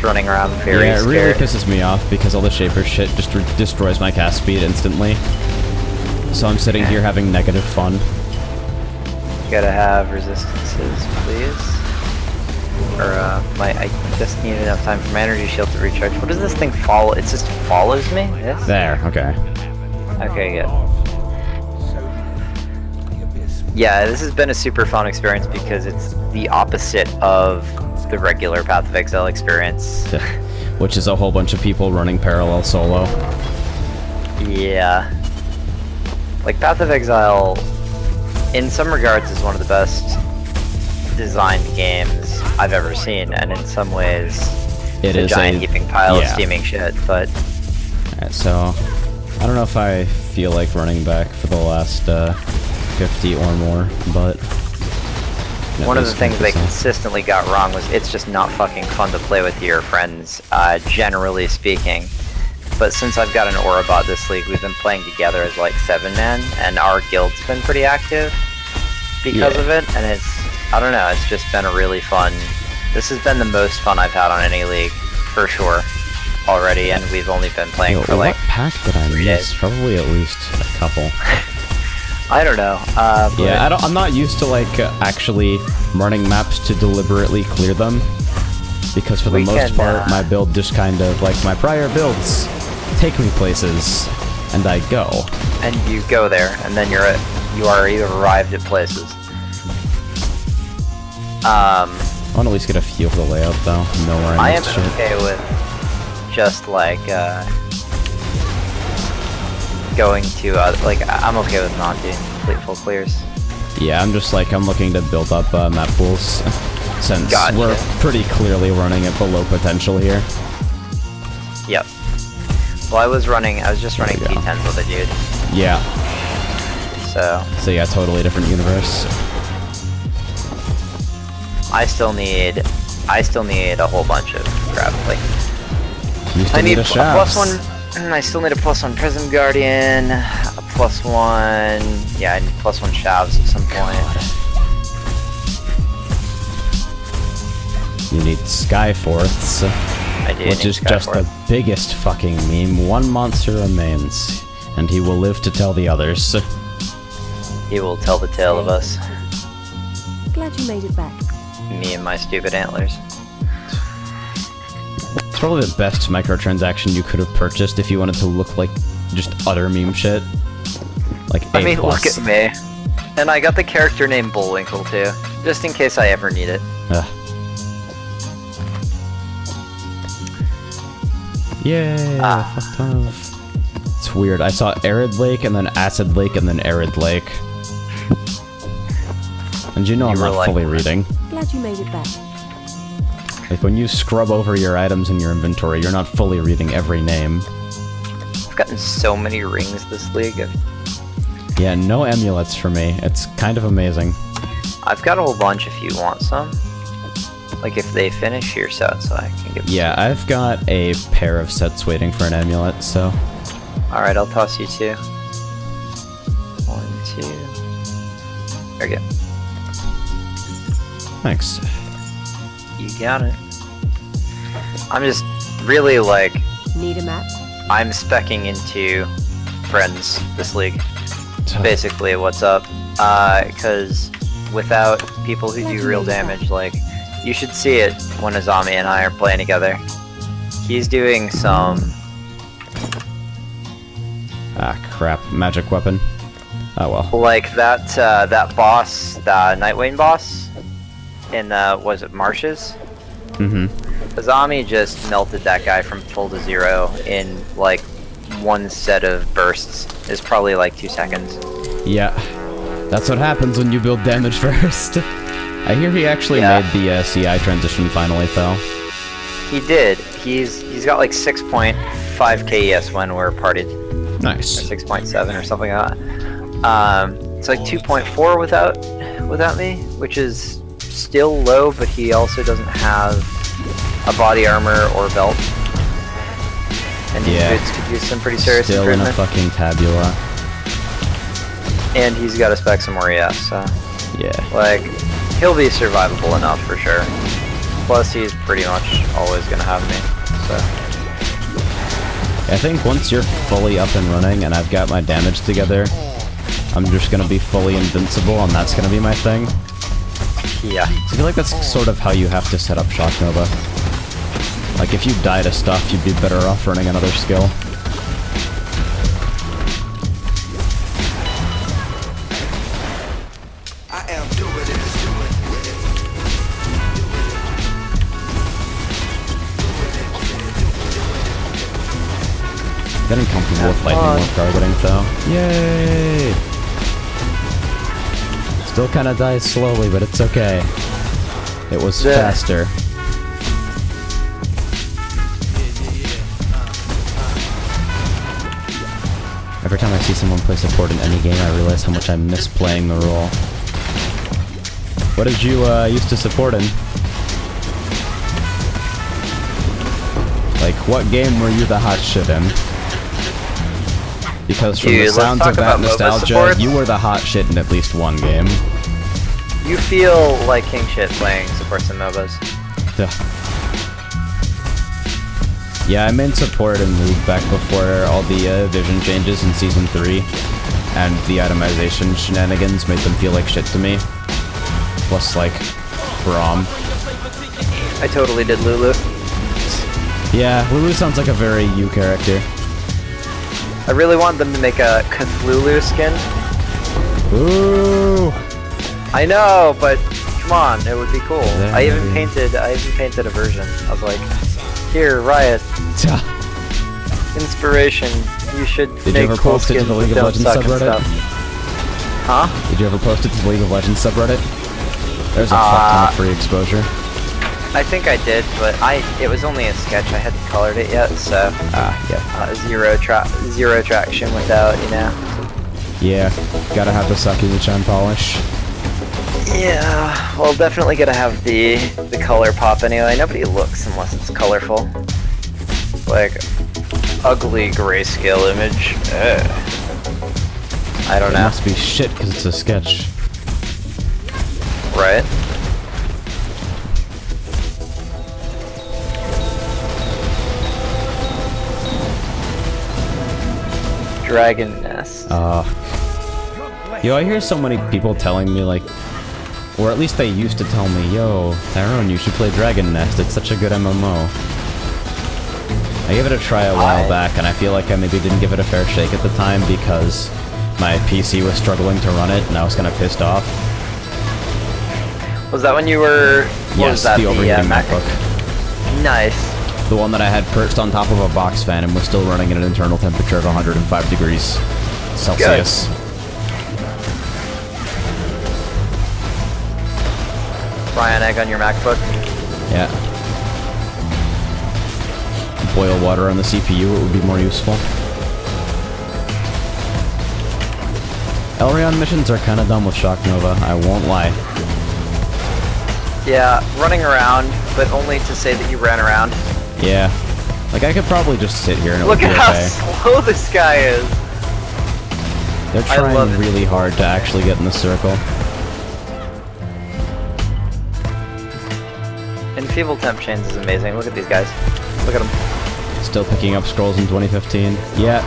Running around very Yeah, it really scared. pisses me off because all the Shaper shit just destroys my cast speed instantly. So I'm sitting here having negative fun. You gotta have resistances, please. Or, I just need enough time for my energy shield to recharge. What does this thing follow? It just follows me? Yes? There, okay. Okay, good. Yeah, this has been a super fun experience because it's the opposite of the regular Path of Exile experience. Which is a whole bunch of people running parallel solo. Yeah. Like, Path of Exile, in some regards, is one of the best designed games I've ever seen, and in some ways, It it's is a giant heaping pile of yeah. steaming shit, but... Alright, so I don't know if I feel like running back for the last 50 or more, but... One of the things they consistently got wrong was it's just not fucking fun to play with your friends, generally speaking. But since I've got an Aurabot this league, we've been playing together as like 7-man, and our guild's been pretty active because of it, and it's, I don't know, it's just been a really fun... This has been the most fun I've had on any league, for sure, already, and we've only been playing for like... What pack did I miss? Probably at least a couple. I don't know. Yeah, I'm not used to like actually running maps to deliberately clear them, because for the most part, my build just kind of like my prior builds take me places, and I go. And you go there, and then you arrived at places. I want to at least get a feel for the layout, though. Know where I am shit. okay with just like going to like I'm okay with not doing complete full clears. Yeah, I'm just like I'm looking to build up map pools since Gotcha. we're pretty clearly running it below potential here. Yep. Well, I was just running There we go. T10s with a dude. Yeah. So yeah, totally different universe. I still need a whole bunch of crap. Like You still I need a a shafts. +1. I still need a +1 Prism Guardian, a +1. Yeah, I need +1 Shavs at some point. You need Skyforths, I do which need is just the Skyforth. biggest fucking meme. One monster remains, and he will live to tell the others. He will tell the tale of us. Glad you made it back. Me and my stupid antlers. It's probably the best microtransaction you could have purchased if you wanted to look like just utter meme shit. Like A+. I mean, look at me. And I got the character named Bullwinkle too, just in case I ever need it. Ugh. Yay! A fuck ton of... It's weird. I saw Arid Lake and then Acid Lake and then Arid Lake. And you know I'm were not like- fully reading. Glad you made it back. Like when you scrub over your items in your inventory, you're not fully reading every name. I've gotten so many rings this league. Yeah, no amulets for me. It's kind of amazing. I've got a whole bunch if you want some. Like if they finish your set, so I can give. Yeah, I've got a pair of sets waiting for an amulet, so... All right, I'll toss you 2. 1, 2. There you go. Thanks. You got it. I'm just really like Need a map? I'm speccing into friends this league. Basically, what's up? Because without people who do real damage, like you should see it when Azami and I are playing together. He's doing some. Ah, crap. Magic weapon. Oh well. Like that that boss, the Nightwing boss in was it Marshes? Mm-hmm. Azami just melted that guy from full to 0 in like one set of bursts. It's probably like 2 seconds. Yeah. That's what happens when you build damage first. I hear he actually made the CI transition finally, though. He did. He's got like 6.5 KES when we're partied. Nice. Or 6.7 or something like that. It's like 2.4 without me, which is still low, but he also doesn't have a body armor or belt. And his boots could use some pretty serious Still in a improvement. fucking tabula. And he's got a spec some more ES, so Yeah. like he'll be survivable enough for sure. Plus he's pretty much always gonna have me, so. I think once you're fully up and running and I've got my damage together, I'm just gonna be fully invincible and that's gonna be my thing. Yeah. I feel like that's sort of how you have to set up Shock Nova. Like if you die to stuff, you'd be better off running another skill. I am doing it. Getting comfortable with lightning more targeting though. Yay! Still kinda dies slowly, but it's okay. It was faster. Every time I see someone play support in any game, I realize how much I miss playing the role. What did you used to support in? Like, what game were you the hot shit in? Because from the sounds of that nostalgia, you were the hot shit in at least one game. You feel like king shit playing supports and MOBAs. Yeah, I main support and moved back before all the vision changes in Season 3, and the itemization shenanigans made them feel like shit to me. Plus, like, Braum. I totally did Lulu. Yeah, Lulu sounds like a very you character. I really want them to make a Cthulhu skin. Ooh! I know, but come on, it would be cool. I even painted a version. I was like, here, Riot. Inspiration. You should Did make you ever cool post it to skins the League that of don't Legends suck and subreddit? stuff. Huh? Did you ever post it to the League of Legends subreddit? There's a fuck ton of free exposure. I think I did, but it was only a sketch. I hadn't colored it yet, so Yeah. zero traction without, you know. Yeah, gotta have the sucky shine polish. Yeah, well, definitely gotta have the color pop anyway. Nobody looks unless it's colorful. Like, ugly grayscale image. I don't It know. must be shit because it's a sketch. Right? Dragon Nest. Yo, I hear so many people telling me, like, or at least they used to tell me, yo, Tyrone, you should play Dragon Nest, it's such a good MMO. I gave it a try a while back, and I feel like I maybe didn't give it a fair shake at the time because my PC was struggling to run it, and I was kind of pissed off. Was that when you were... What was that, the overheating MacBook. Nice. The one that I had perched on top of a box fan and was still running at an internal temperature of 105 degrees Celsius. Good. Fry an egg on your MacBook. Yeah. Boil water on the CPU, it would be more useful. Elrion missions are kinda dumb with Shock Nova, I won't lie. Yeah, running around, but only to say that you ran around. Yeah. Like, I could probably just sit here and it Look would be at how okay. slow this guy is. They're I love trying it. really hard to actually get in the circle. Enfeebled temp chains is amazing. Look at these guys. Look at them. Still picking up scrolls in 2015. Yeah.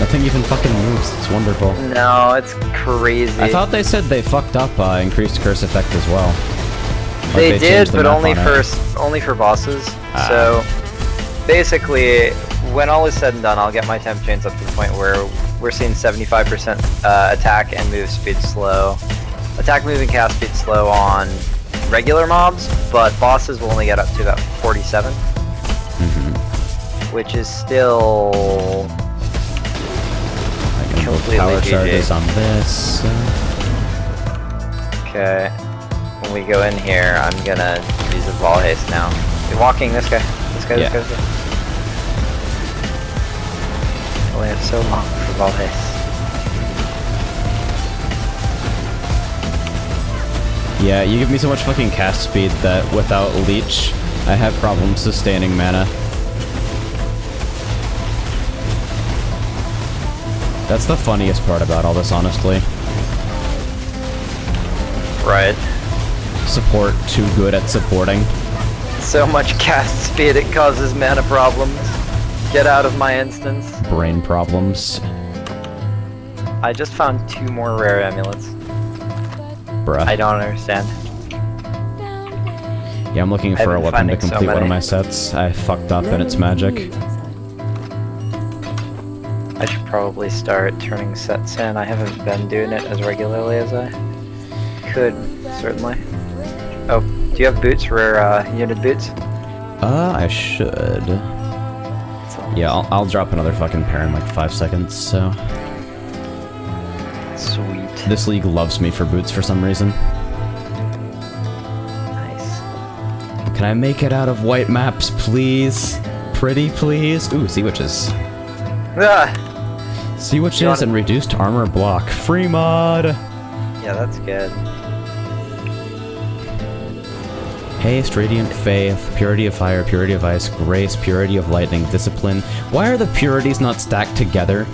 Nothing even fucking moves. It's wonderful. No, it's crazy. I thought they said they fucked up increased curse effect as well. Like they did, changed the but map only on it. only for bosses. So basically, when all is said and done, I'll get my temp chains up to the point where we're seeing 75% attack and move speed slow. Attack, move, and cast speed slow on regular mobs, but bosses will only get up to about 47. Which is still I can build completely power GG. charges on this. Okay. When we go in here, I'm gonna use a ball haste now. You're walking this guy. This guy, Yeah. this guy, this guy. Only have so long for ball haste. Yeah, you give me so much fucking cast speed that without leech, I have problems sustaining mana. That's the funniest part about all this, honestly. Right. Support too good at supporting. So much cast speed it causes mana problems. Get out of my instance. Brain problems. I just found 2 more rare amulets. Bruh. I don't understand. Yeah, I'm looking I've for a been weapon to finding so complete one of many. my sets. I fucked up and it's magic. I should probably start turning sets in. I haven't been doing it as regularly as I could, certainly. Oh, do you have boots, rare unit boots? I should. Yeah, I'll drop another fucking pair in like 5 seconds, so... Sweet. This league loves me for boots for some reason. Nice. Can I make it out of white maps, please? Pretty, please? Ooh, sea witches. Ah! Sea witches and reduced armor block. Free mod! Yeah, that's good. Haste, Radiant Faith, Purity of Fire, Purity of Ice, Grace, Purity of Lightning, Discipline. Why are the purities not stacked together?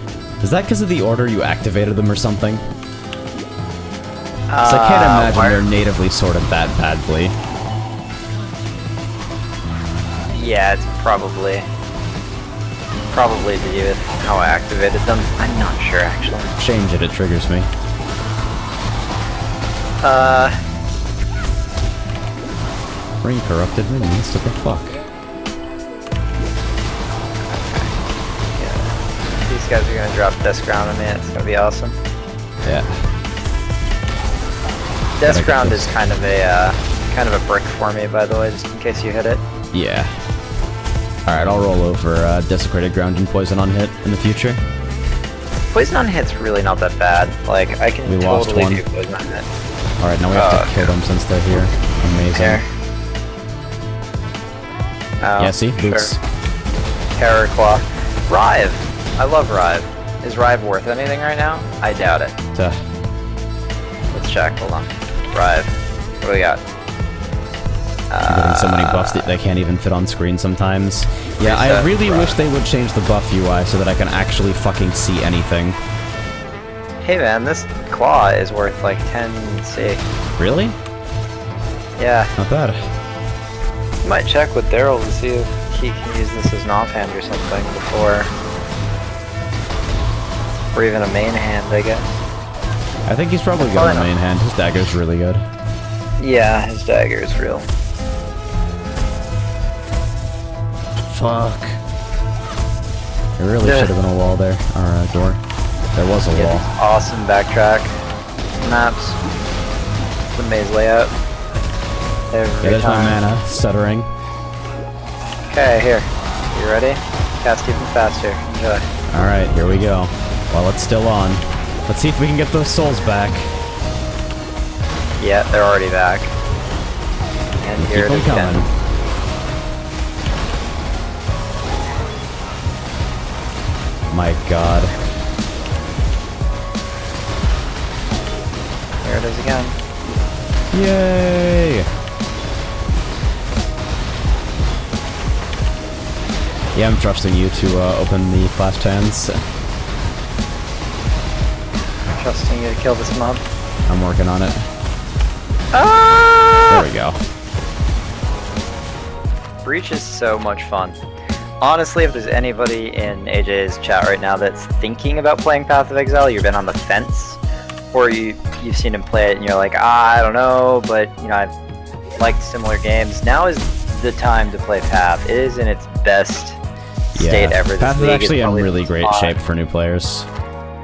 Is that because of the order you activated them or something? Because I can't imagine they're natively sorted that badly. Yeah, it's probably to do with how I activated them. I'm not sure, actually. Change it, it triggers me. Ring corrupted minions, what the fuck? Yeah. These guys are gonna drop Death Ground on me, it's gonna be awesome. Yeah. Death Ground is kind of a brick for me, by the way, just in case you hit it. Yeah. Alright, I'll roll over Desecrated Ground and Poison on hit in the future. Poison on hit's really not that bad. Like, I can totally do Poison on hit. Alright, now we have to kill them since they're here. Amazing. Here. Oh, Yeah, see? Boots. Sure. Terror Claw. Rive! I love Rive. Is Rive worth anything right now? I doubt it. Let's check, hold on. Rive. What do we got? You're getting so many buffs that they can't even fit on screen sometimes. Yeah, I really wish they would change the buff UI so that I can actually fucking see anything. Hey man, this claw is worth like 10 C. Really? Yeah. Not bad. Might check with Daryl to see if he can use this as an offhand or something before... Or even a main hand, I guess. I think he's probably got a main hand. His dagger's really good. Yeah, his dagger is real. Fuck. There really should have been a wall there. Or a door. There was a wall. Awesome backtrack maps. It's the maze layout. There's my mana stuttering. Okay, here. You ready? Cast even faster. Enjoy. Alright, here we go. While it's still on. Let's see if we can get those souls back. Yeah, they're already back. And here it is again. My god. Here it is again. Yay! Yeah, I'm trusting you to open the class tans. Trusting you to kill this mob. I'm working on it. Ah! There we go. Breach is so much fun. Honestly, if there's anybody in AJ's chat right now that's thinking about playing Path of Exile, you've been on the fence, or you've seen him play it and you're like, I don't know, but you know, I've liked similar games. Now is the time to play Path. It is in its best state ever. Path is actually in really great shape for new players.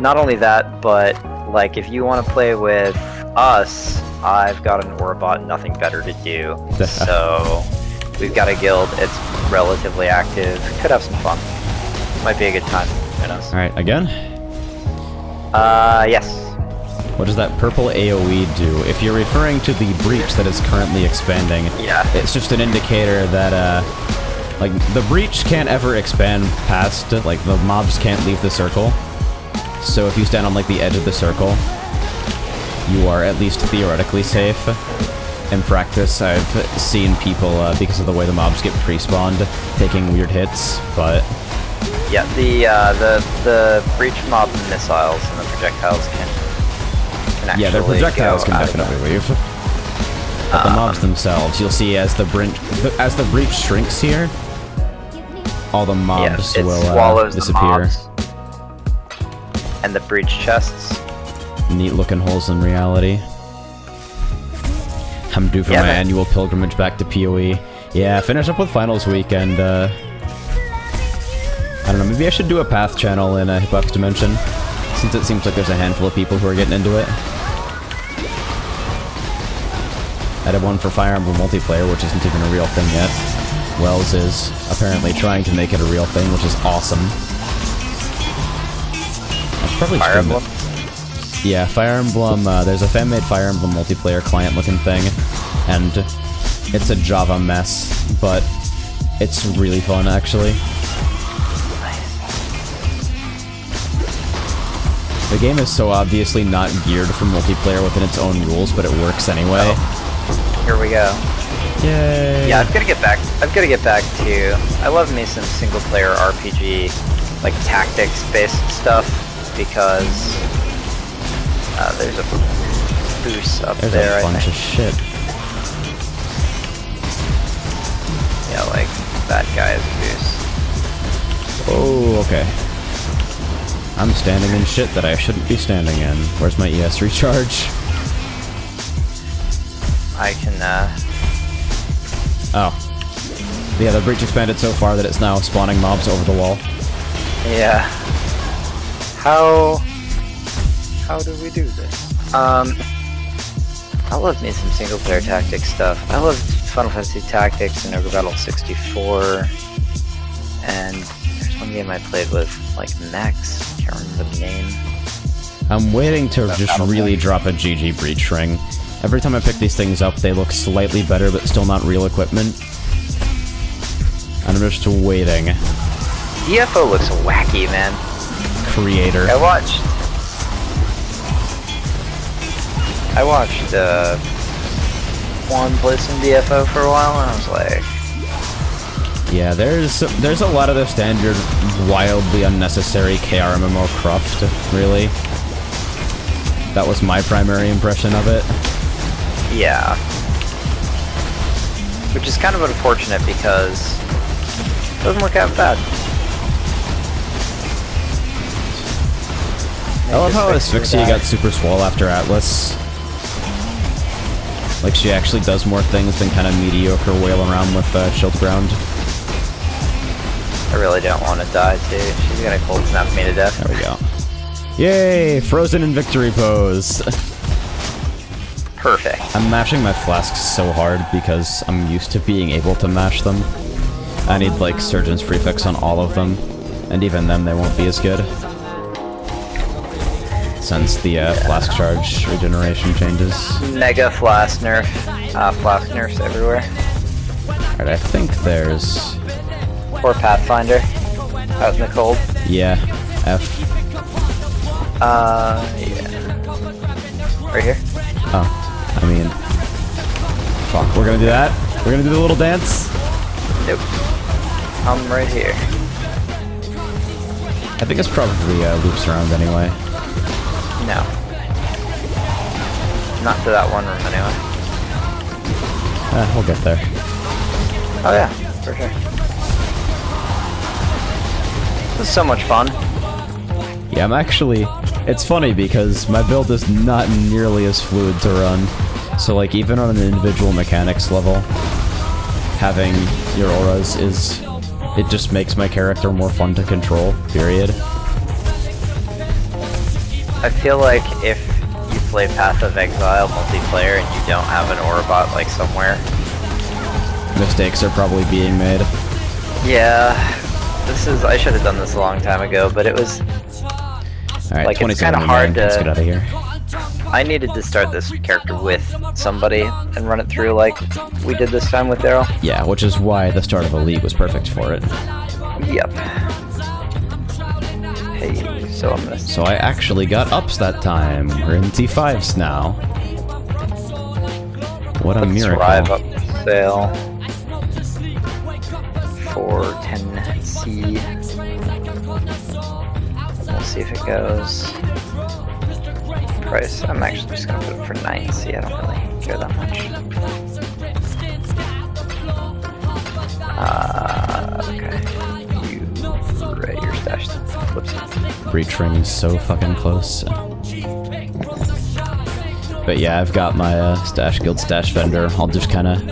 Not only that, but like if you want to play with us, I've got an Orbot, nothing better to do. So we've got a guild, it's relatively active, could have some fun. Might be a good time, who knows. Alright, again? Yes. What does that purple AoE do? If you're referring to the breach that is currently expanding, it's just an indicator that, like, the breach can't ever expand past, like, the mobs can't leave the circle. So if you stand on, like, the edge of the circle, you are at least theoretically safe. In practice, I've seen people, because of the way the mobs get pre-spawned, taking weird hits, but... Yeah, the breach mob missiles and the projectiles can actually the projectiles can definitely leave. But the mobs themselves, you'll see as the breach shrinks here, all the mobs will disappear. And the breach chests. Neat looking holes in reality. I'm due for my annual pilgrimage back to PoE. Yeah, finish up with finals weekend. I don't know, maybe I should do a Path channel in a Hitbox Dimension, since it seems like there's a handful of people who are getting into it. I did one for Fire Emblem multiplayer, which isn't even a real thing yet. Wells is apparently trying to make it a real thing, which is awesome. I should probably Fire stream Emblem? it. Yeah, Fire Emblem, there's a fan-made Fire Emblem multiplayer client-looking thing, and it's a Java mess, but it's really fun, actually. The game is so obviously not geared for multiplayer within its own rules, but it works anyway. Oh, here we go. Yay! Yeah, I've got to get back to. I love me some single-player RPG, like tactics-based stuff, because there's a boost up There's there. a bunch of shit. Yeah, like that guy's boost. Oh, okay. I'm standing in shit that I shouldn't be standing in. Where's my ES recharge? I can. Oh. Yeah, the breach expanded so far that it's now spawning mobs over the wall. Yeah. How do we do this? I love me some single-player tactics stuff. I love Final Fantasy Tactics and Ogre Battle 64, and there's one game I played with like mechs. Can't remember the name. I'm waiting to just really drop a GG breach ring. Every time I pick these things up, they look slightly better, but still not real equipment. And I'm just waiting. DFO looks wacky, man. Creator. I watched one play some DFO for a while, and I was like, yeah, there's a lot of the standard, wildly unnecessary KRMMO cruft, really. That was my primary impression of it. yeah. Which is kind of unfortunate because it doesn't look that bad. I love how SvC got super swole after Atlas. Like, she actually does more things than kind of mediocre wail around with Shield Ground. I really don't want to die, too. She's gonna cold snap me to death. There we go. Yay! Frozen in victory pose! Perfect. I'm mashing my flasks so hard because I'm used to being able to mash them. I need, like, Surgeon's Prefix on all of them, and even then they won't be as good. Since the flask charge regeneration changes. Mega flask nerf. Flask nerfs everywhere. Alright, I think there's... Or Pathfinder. Out in the cold. Yeah, F. Yeah. Right here? Oh, I mean... Fuck, we're gonna do that? We're gonna do the little dance? Nope. I'm right here. I think it's probably loops around anyway. No. Not to that one room, anyway. We'll get there. Oh yeah, for sure. This is so much fun. Yeah, I'm actually... It's funny because my build is not nearly as fluid to run. So, like, even on an individual mechanics level, having your auras is... It just makes my character more fun to control, period. I feel like if you play Path of Exile multiplayer and you don't have an aura bot, like, somewhere... Mistakes are probably being made. Yeah. This is... I should have done this a long time ago, but it was... Alright, like, it's kind of hard to... Let's get out of here. I needed to start this character with somebody and run it through like we did this time with Daryl. Yeah, which is why the start of a league was perfect for it. Yep. Hey, so I'm gonna... So I actually got ups that time. We're in T5s now. What a miracle. Thrive up sale for 10C. We'll see if it goes. Price. I'm actually just gonna put it for 9C. I don't really care that much. Okay. You write your stash. Whoopsie. Breach ring is so fucking close. But yeah, I've got my stash guild stash vendor. I'll just kind of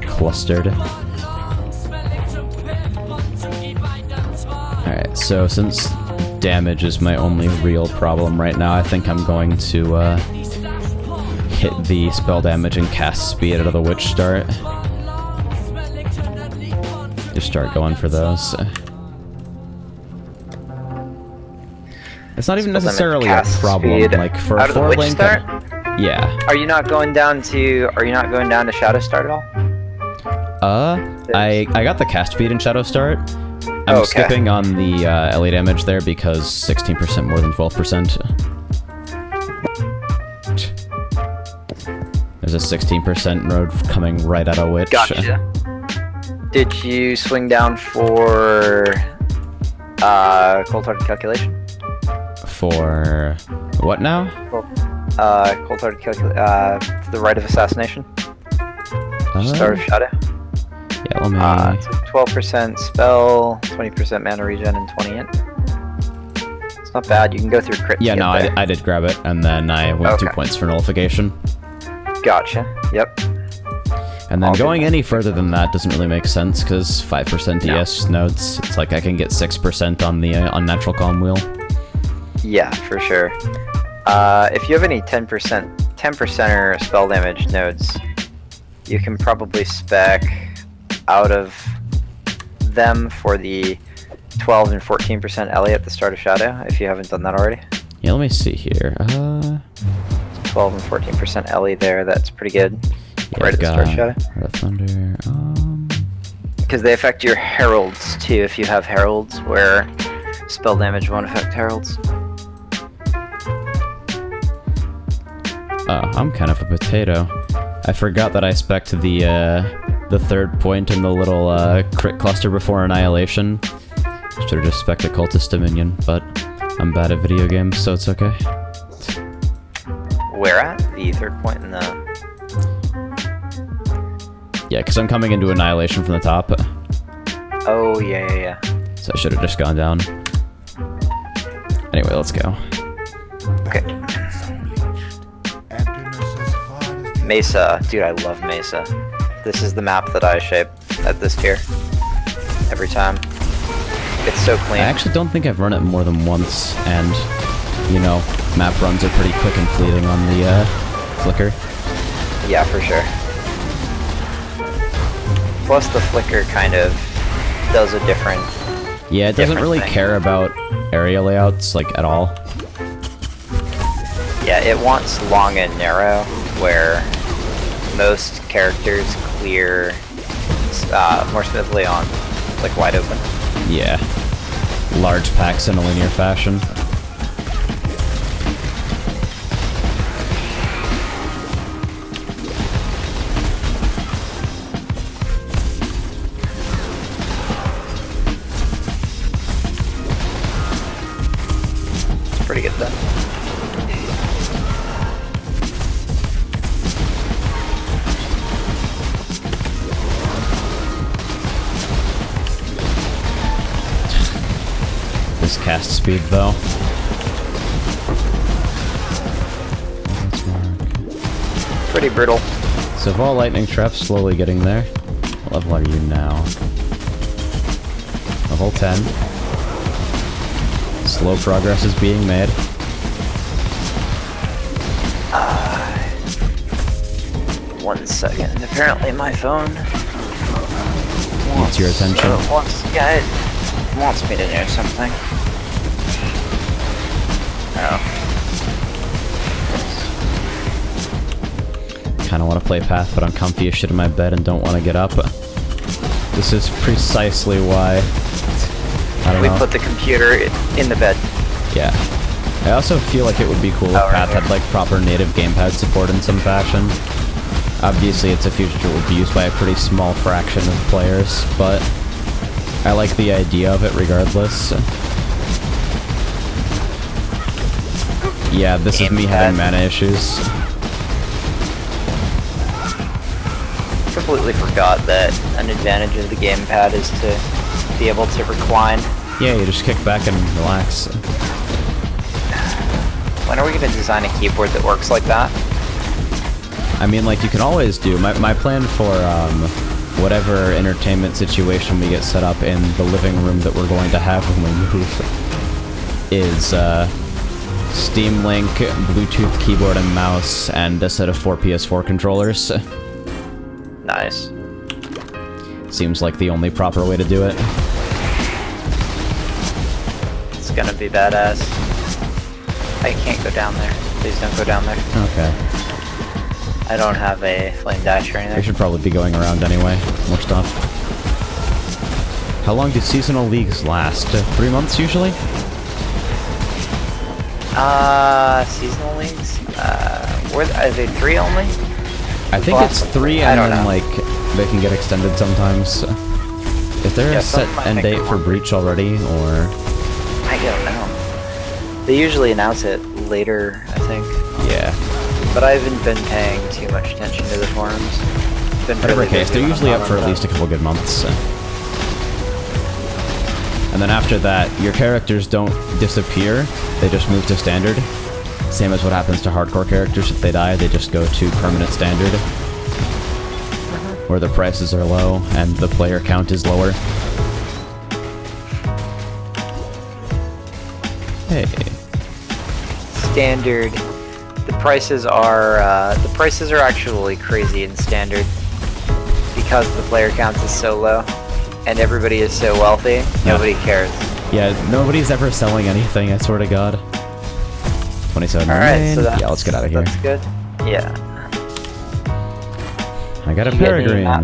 clustered. Alright, so since damage is my only real problem right now, I think I'm going to hit the spell damage and cast speed out of the witch start. Just start going for those. It's not even necessarily a problem. Like for a 4-link, yeah. Are you not going down to Shadow Start at all? I got the cast speed in Shadow Start. I'm skipping on the LA damage there because 16% more than 12%. There's a 16% road coming right out of Witch. Gotcha. Did you swing down for Cold-Hearted Calculation? For what now? Cold-Hearted Calculation, to the right of Assassination. Start of Shadow. Yeah, let me... It's a 12% spell, 20% mana regen, and 20 int. It's not bad, you can go through crit. Yeah, no, I did grab it, and then I went 2 points for nullification. Gotcha, yep. And then going any further than that doesn't really make sense, because 5% DS nodes, it's like I can get 6% on the unnatural calm wheel. Yeah, for sure. If you have any 10%er spell damage nodes, you can probably spec out of them for the 12 and 14% Ellie at the start of Shadow, if you haven't done that already. Yeah, let me see here. 12 and 14% Ellie there, that's pretty good. Yeah, right at the start of Shadow. Red Thunder, Because they affect your heralds too, if you have heralds, where spell damage won't affect heralds. I'm kind of a potato. I forgot that I spec'd the third point in the little crit cluster before Annihilation. Should have just spec'd a Cultist Dominion, but I'm bad at video games, so it's okay. Where at? The third point in the... Yeah, because I'm coming into Annihilation from the top. Oh, yeah. So I should have just gone down. Anyway, let's go. Okay. Mesa. Dude, I love Mesa. This is the map that I shape at this tier. Every time. It's so clean. I actually don't think I've run it more than once, and, you know, map runs are pretty quick and fleeting on the flicker. Yeah, for sure. Plus the flicker kind of does a different... Yeah, it doesn't really care about area layouts, like, at all. Yeah, it wants long and narrow, where most characters clear more smoothly on, like, wide open. Yeah. Large packs in a linear fashion. It's pretty good, though. Cast speed, though. Pretty brutal. So Vol Lightning Trap slowly getting there. What level are you now? Level 10. Slow progress is being made. One second. Apparently my phone Wants your attention. It wants me to know something. Oh. Kinda wanna play Path, but I'm comfy as shit in my bed and don't wanna get up. This is precisely why... I don't know. We put the computer in the bed. Yeah. I also feel like it would be cool if Path had like proper native gamepad support in some fashion. Obviously it's a feature that would be used by a pretty small fraction of players, but I like the idea of it regardless. Yeah, this is me having mana issues. Completely forgot that an advantage of the gamepad is to be able to recline. Yeah, you just kick back and relax. When are we going to design a keyboard that works like that? I mean, like, you can always do. My plan for whatever entertainment situation we get set up in the living room that we're going to have when we move is Steam Link, Bluetooth keyboard and mouse, and a set of 4 PS4 controllers. Nice. Seems like the only proper way to do it. It's gonna be badass. I can't go down there. Please don't go down there. Okay. I don't have a flame dash or We anything. should probably be going around anyway. More stuff. How long do seasonal leagues last? 3 months usually? Seasonal leagues? Are they 3 only? I think it's 3 I and don't then know. like they can get extended sometimes. Is there Yeah, a set some might end make date it for longer. Breach already, or...? I don't know. They usually announce it later, I think. Yeah. But I haven't been paying too much attention to the forums. Been Whatever really case, busy they're when usually I'm up for on at least a couple good months. And then after that, your characters don't disappear, they just move to standard. Same as what happens to hardcore characters. If they die, they just go to permanent standard, where the prices are low and the player count is lower. Hey. Standard. The prices are actually crazy in standard because the player count is so low and everybody is so wealthy. Nobody cares. Yeah, nobody's ever selling anything, I swear to God. 27 All right, million. so that's, Yeah, let's get out of here. That's good. Yeah. I got a You get any peregrine. map?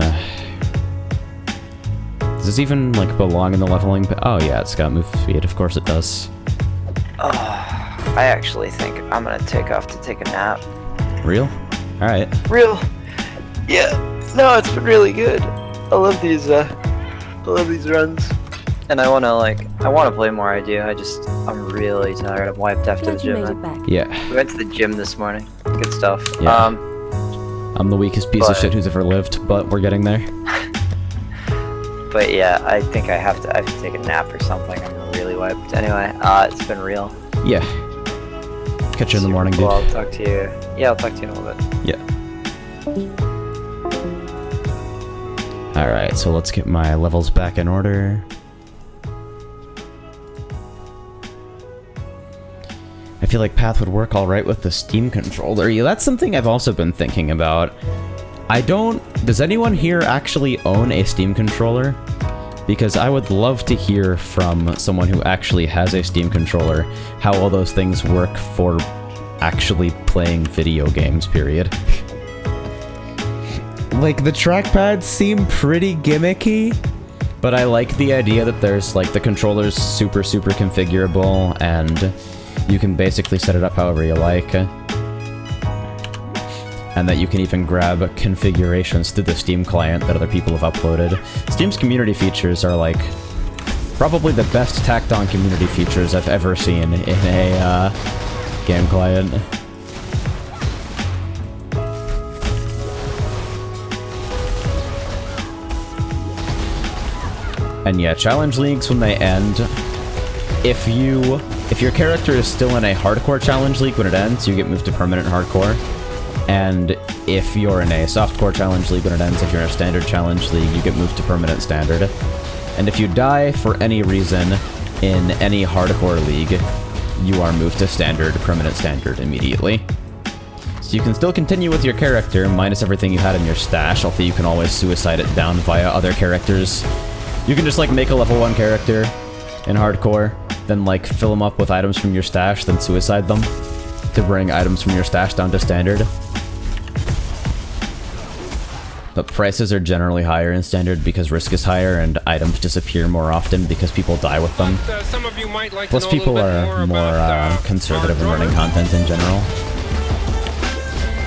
Does this even like belong in the leveling? Oh yeah, it's got move speed. Of course it does. I actually think I'm gonna take off to take a nap. Real? All right. Real? Yeah. No, it's been really good. I love these runs. And I wanna play more. I'm really tired. I'm wiped after the Glad you gym. made it Man. back. Yeah. We went to the gym this morning. Good stuff. Yeah. I'm the weakest piece of but- shit who's ever lived, but we're getting there. But yeah, I think I have to take a nap or something. I'm really wiped. Anyway, it's been real. Yeah. Catch you in the morning, dude. Well, I'll talk to you. Yeah, I'll talk to you in a little bit. Yeah. Alright, so let's get my levels back in order. I feel like Path would work alright with the Steam controller. Yeah, that's something I've also been thinking about. Does anyone here actually own a Steam controller? Because I would love to hear from someone who actually has a Steam controller how all those things work for actually playing video games, period. Like, the trackpads seem pretty gimmicky, but I like the idea that there's, like, the controller's super configurable, and you can basically set it up however you like. And that you can even grab configurations to the Steam client that other people have uploaded. Steam's community features are, like, probably the best tacked-on community features I've ever seen in a, game client. And yeah, challenge leagues, when they end, if your character is still in a hardcore challenge league when it ends, you get moved to permanent hardcore. And if you're in a softcore challenge league when it ends, if you're in a standard challenge league, you get moved to permanent standard. And if you die for any reason in any hardcore league, you are moved to standard, permanent standard immediately. So you can still continue with your character, minus everything you had in your stash, although you can always suicide it down via other characters. You can just, like, make a level 1 character in hardcore, then, like, fill them up with items from your stash, then suicide them to bring items from your stash down to standard. But prices are generally higher in standard because risk is higher and items disappear more often because people die with them. Some of you might like Plus to know people a little bit are more about, conservative in our running drummer. content in general.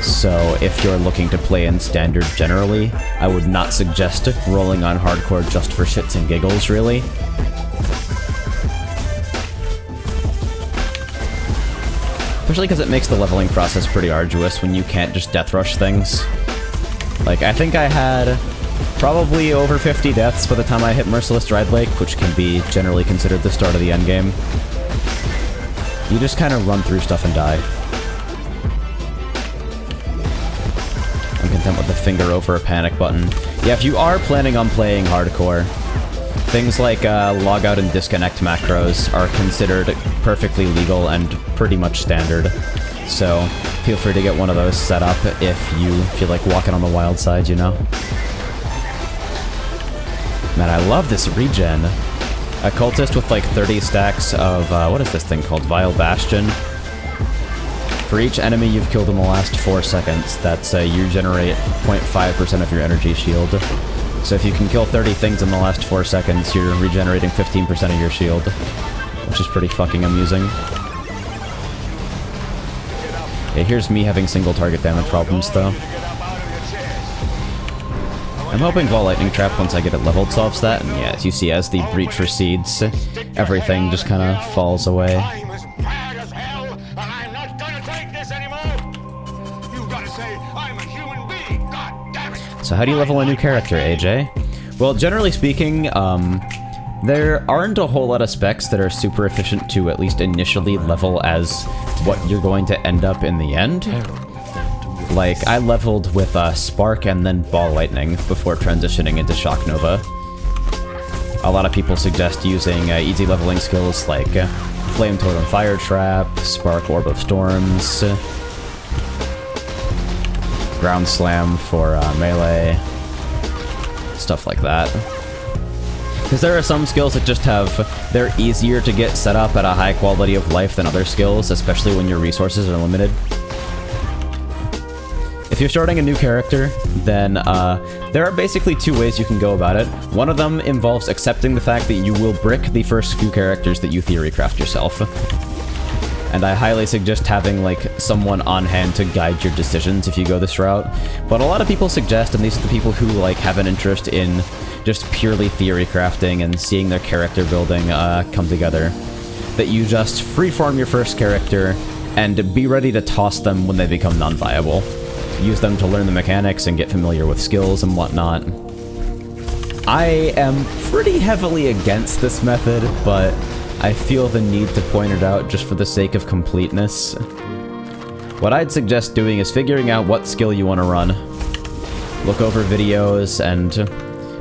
So if you're looking to play in standard generally, I would not suggest rolling on hardcore just for shits and giggles, really. Especially because it makes the leveling process pretty arduous when you can't just death rush things. Like, I think I had probably over 50 deaths by the time I hit Merciless Dread Lake, which can be generally considered the start of the endgame. You just kind of run through stuff and die. I'm content with the finger over a panic button. Yeah, if you are planning on playing hardcore, Things like logout and disconnect macros are considered perfectly legal and pretty much standard. So feel free to get one of those set up if you feel like walking on the wild side, you know? Man, I love this regen. A cultist with like 30 stacks of, what is this thing called? Vile Bastion. For each enemy you've killed in the last 4 seconds, that's you generate 0.5% of your energy shield. So if you can kill 30 things in the last 4 seconds, you're regenerating 15% of your shield. Which is pretty fucking amusing. Okay, here's me having single target damage problems though. I'm hoping Ball Lightning Trap, once I get it leveled, solves that, and yeah, as you see, as the breach recedes, everything just kind of falls away. I'm as mad as hell, and I'm not gonna take this anymore! You gotta say, I'm a human being, god damn it! So how do you level a new character, AJ? Well, generally speaking, there aren't a whole lot of specs that are super efficient to at least initially level as what you're going to end up in the end. Like, I leveled with Spark and then Ball Lightning before transitioning into Shock Nova. A lot of people suggest using easy leveling skills like Flame Totem Fire Trap, Spark Orb of Storms, Ground Slam for melee, stuff like that. Because there are some skills that just they're easier to get set up at a high quality of life than other skills, especially when your resources are limited. If you're starting a new character, then there are basically 2 ways you can go about it. One of them involves accepting the fact that you will brick the first few characters that you theory craft yourself. And I highly suggest having, like, someone on hand to guide your decisions if you go this route. But a lot of people suggest, and these are the people who, like, have an interest in just purely theory crafting and seeing their character building come together, that you just freeform your first character and be ready to toss them when they become non-viable. Use them to learn the mechanics and get familiar with skills and whatnot. I am pretty heavily against this method, but I feel the need to point it out just for the sake of completeness. What I'd suggest doing is figuring out what skill you want to run. Look over videos and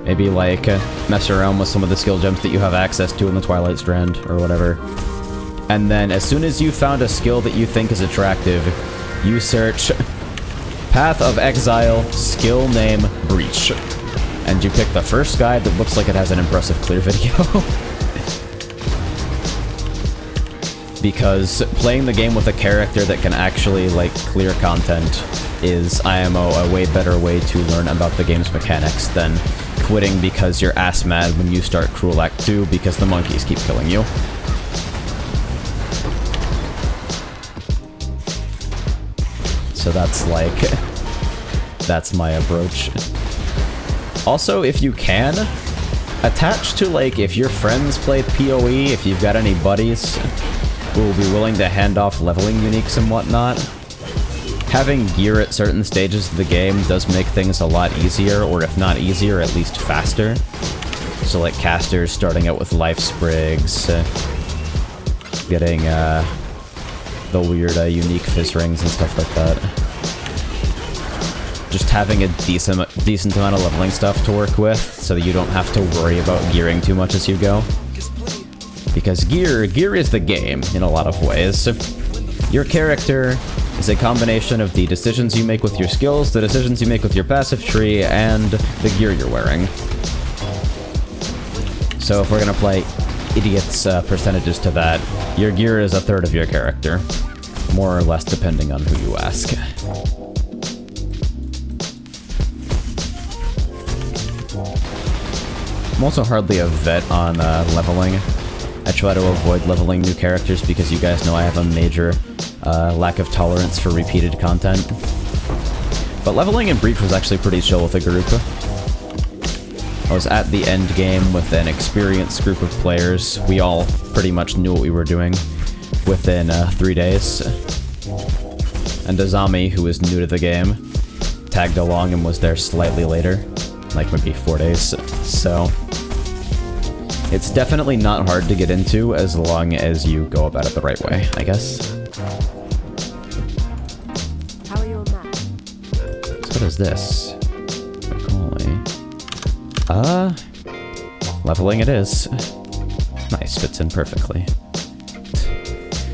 maybe like mess around with some of the skill gems that you have access to in the Twilight Strand or whatever. And then as soon as you found a skill that you think is attractive, you search Path of Exile, skill name, Breach. And you pick the first guide that looks like it has an impressive clear video. Because playing the game with a character that can actually, like, clear content is, IMO, a way better way to learn about the game's mechanics than quitting because you're ass mad when you start Cruel Act 2 because the monkeys keep killing you. So that's like, that's my approach. Also, if you can, attach to, like, if your friends play PoE, if you've got any buddies who will be willing to hand off leveling uniques and whatnot, having gear at certain stages of the game does make things a lot easier, or if not easier, at least faster. So like casters starting out with life sprigs, getting the weird unique fizz rings and stuff like that. Just having a decent amount of leveling stuff to work with, so that you don't have to worry about gearing too much as you go. Because gear is the game, in a lot of ways. Your character is a combination of the decisions you make with your skills, the decisions you make with your passive tree, and the gear you're wearing. So if we're gonna play idiots percentages to that, your gear is a third of your character. More or less depending on who you ask. I'm also hardly a vet on leveling. I try to avoid leveling new characters because you guys know I have a major lack of tolerance for repeated content. But leveling in Breach was actually pretty chill with a group. I was at the end game with an experienced group of players. We all pretty much knew what we were doing within 3 days. And Azami, who was new to the game, tagged along and was there slightly later. Like maybe 4 days. So it's definitely not hard to get into as long as you go about it the right way, I guess. How are your maps? So what is this? Macaulay. Leveling it is. Nice, fits in perfectly.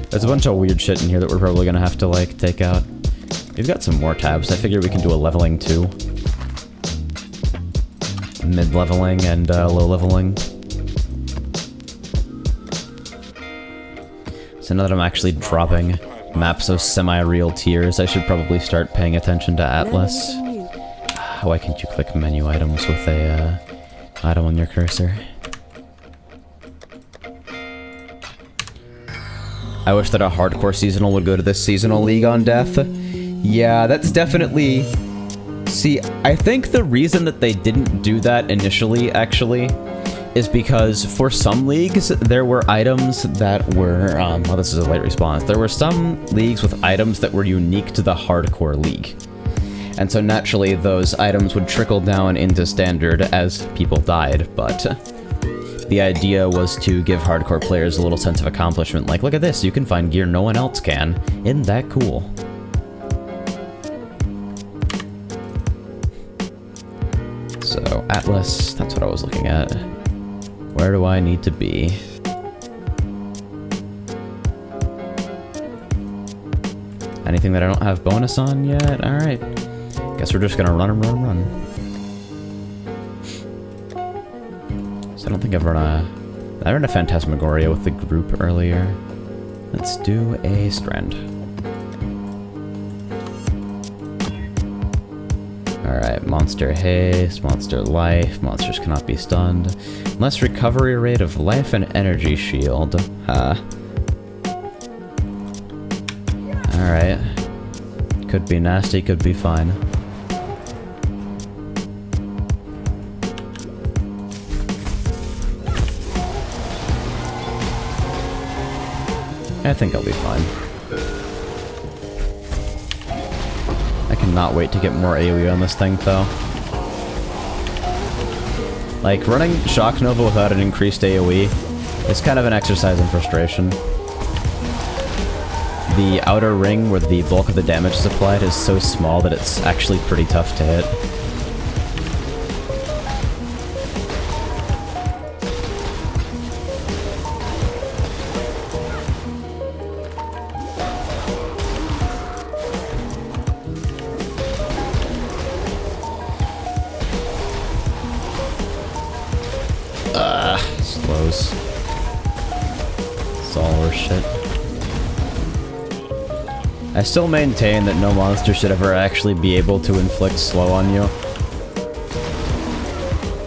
There's a bunch of weird shit in here that we're probably gonna have to, like, take out. We've got some more tabs. I figure we can do a leveling too. Mid-leveling and low-leveling. So now that I'm actually dropping maps of semi-real tiers, I should probably start paying attention to Atlas. Why can't you click menu items with a item on your cursor? I wish that a hardcore seasonal would go to this seasonal league on death. Yeah, that's definitely... See, I think the reason that they didn't do that initially, actually, is because for some leagues, there were items that were... well, this is a late response. There were some leagues with items that were unique to the hardcore league. And so naturally, those items would trickle down into standard as people died, but... The idea was to give hardcore players a little sense of accomplishment, like, look at this, you can find gear no one else can. Isn't that cool? So, Atlas, that's what I was looking at. Where do I need to be? Anything that I don't have bonus on yet? Alright. Guess we're just gonna run and run and run. I don't think I've run I ran a Phantasmagoria with the group earlier. Let's do a Strand. Alright, Monster Haste, Monster Life, monsters cannot be stunned. Less recovery rate of life and energy shield. Alright. Could be nasty, could be fine. I think I'll be fine. I cannot wait to get more AoE on this thing, though. Like, running Shock Nova without an increased AoE is kind of an exercise in frustration. The outer ring where the bulk of the damage is applied is so small that it's actually pretty tough to hit. Slows. It's all horse shit. I still maintain that no monster should ever actually be able to inflict slow on you.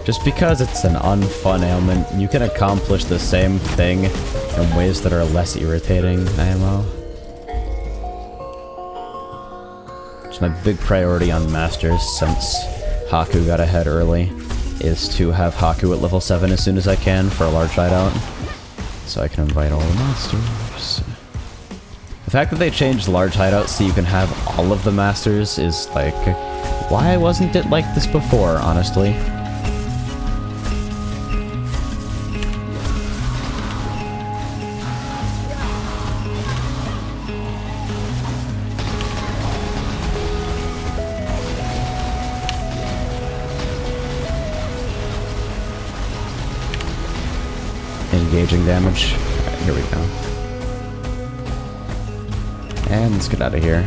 Just because it's an unfun ailment, you can accomplish the same thing in ways that are less irritating, IMO. It's my big priority on Masters since Haku got ahead early, is to have Haku at level 7 as soon as I can for a large hideout, so I can invite all the monsters. The fact that they changed large hideouts so you can have all of the masters is like, why wasn't it like this before, honestly? Engaging damage. Alright, here we go. And let's get out of here.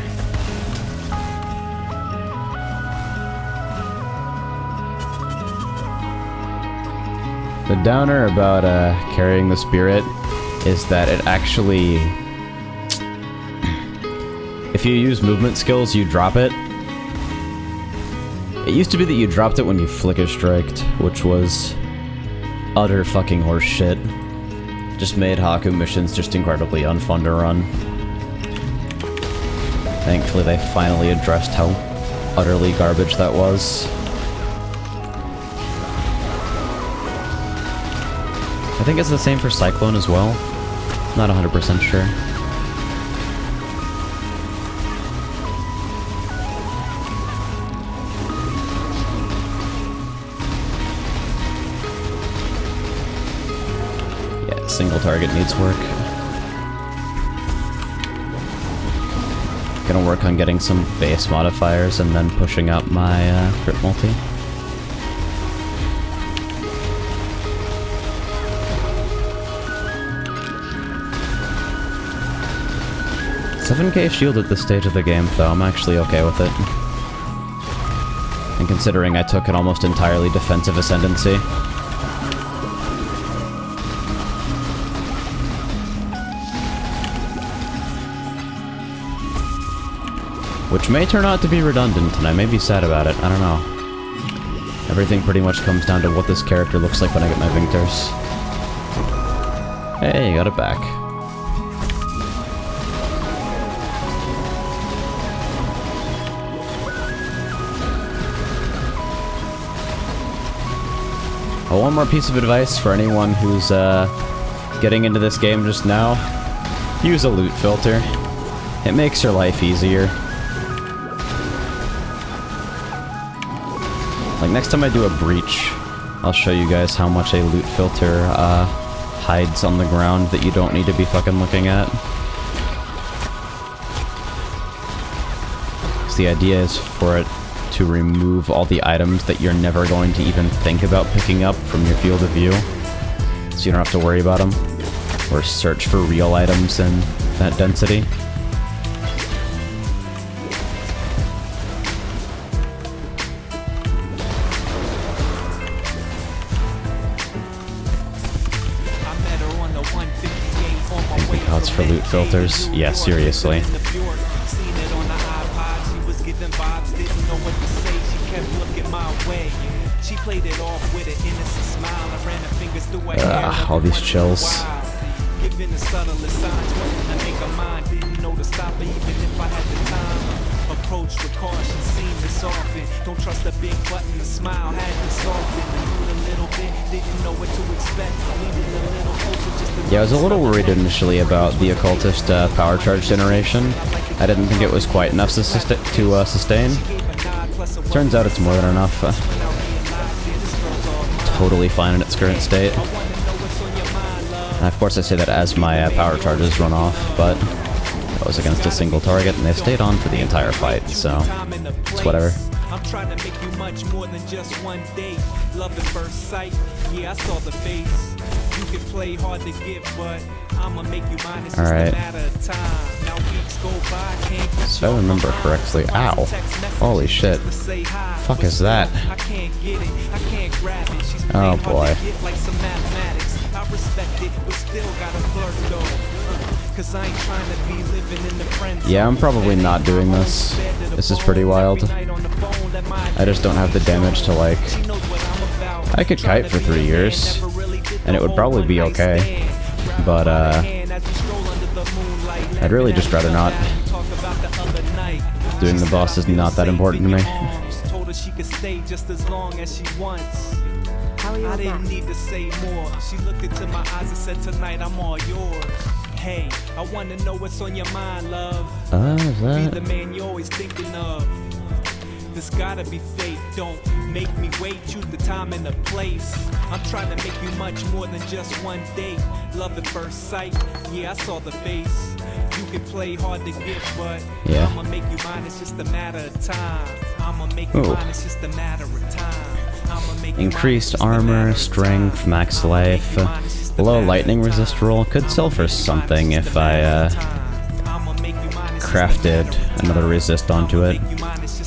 The downer about carrying the spirit is that it actually... if you use movement skills, you drop it. It used to be that you dropped it when you Flicker Striked, which was utter fucking horse shit. Just made Haku missions just incredibly unfun to run. Thankfully they finally addressed how utterly garbage that was. I think it's the same for Cyclone as well. Not 100% sure. Yeah, single target needs work. Gonna work on getting some base modifiers and then pushing up my crit multi. 7k shield at this stage of the game, though, I'm actually okay with it. And considering I took an almost entirely defensive ascendancy. Which may turn out to be redundant, and I may be sad about it, I don't know. Everything pretty much comes down to what this character looks like when I get my Vinctors. Hey, you got it back. One more piece of advice for anyone who's getting into this game just now. Use a loot filter. It makes your life easier. Like, next time I do a breach, I'll show you guys how much a loot filter hides on the ground that you don't need to be fucking looking at. 'Cause the idea is for it to remove all the items that you're never going to even think about picking up from your field of view, so you don't have to worry about them, or search for real items in that density. Gods for loot filters? Yeah, seriously. All these chills. Approach with caution, seamless often. Don't trust a big button, a smile had me softened. A little bit, didn't know what to expect. Needed a little closer just to. Yeah, I was a little worried initially about the occultist power charge generation. I didn't think it was quite enough to sustain. Turns out it's more than enough. Totally fine in its current state. And of course I say that as my power charges run off, but I was against a single target and they stayed on for the entire fight, so it's whatever. I'm trying to make you much more than just one date. Love at first sight, yeah, I saw the face. You can play hard to get, but I'ma make you mine. It's just a matter of time. Now weeks go by, can't get so if I remember correctly, ow. Holy shit. Fuck is that? I can't get it, I can't grab it. She's oh boy. Like some mathematics. I respect it, but still gotta flirt though. Cause I ain't trying to be living in the friend zone. Yeah, I'm probably not doing this. This is pretty wild. I just don't have the damage to, like... I could kite for 3 years, and it would probably be okay. But, I'd really just rather not. Doing the boss is not that important to me. I didn't need to say more. She looked into my eyes and said, tonight I'm all yours. Hey, I wanna know what's on your mind, love. Be the man you're always thinking of. This gotta be fate, don't make me wait. Choose the time and the place. I'm trying to make you much more than just one date. Love at first sight, yeah, I saw the face. You can play hard to get, but I'ma make you mine, it's just a matter of time. I'ma make you mine, it's just a matter of time. Increased armor, strength, max life, low lightning resist roll. Could sell for something if I crafted another resist onto it.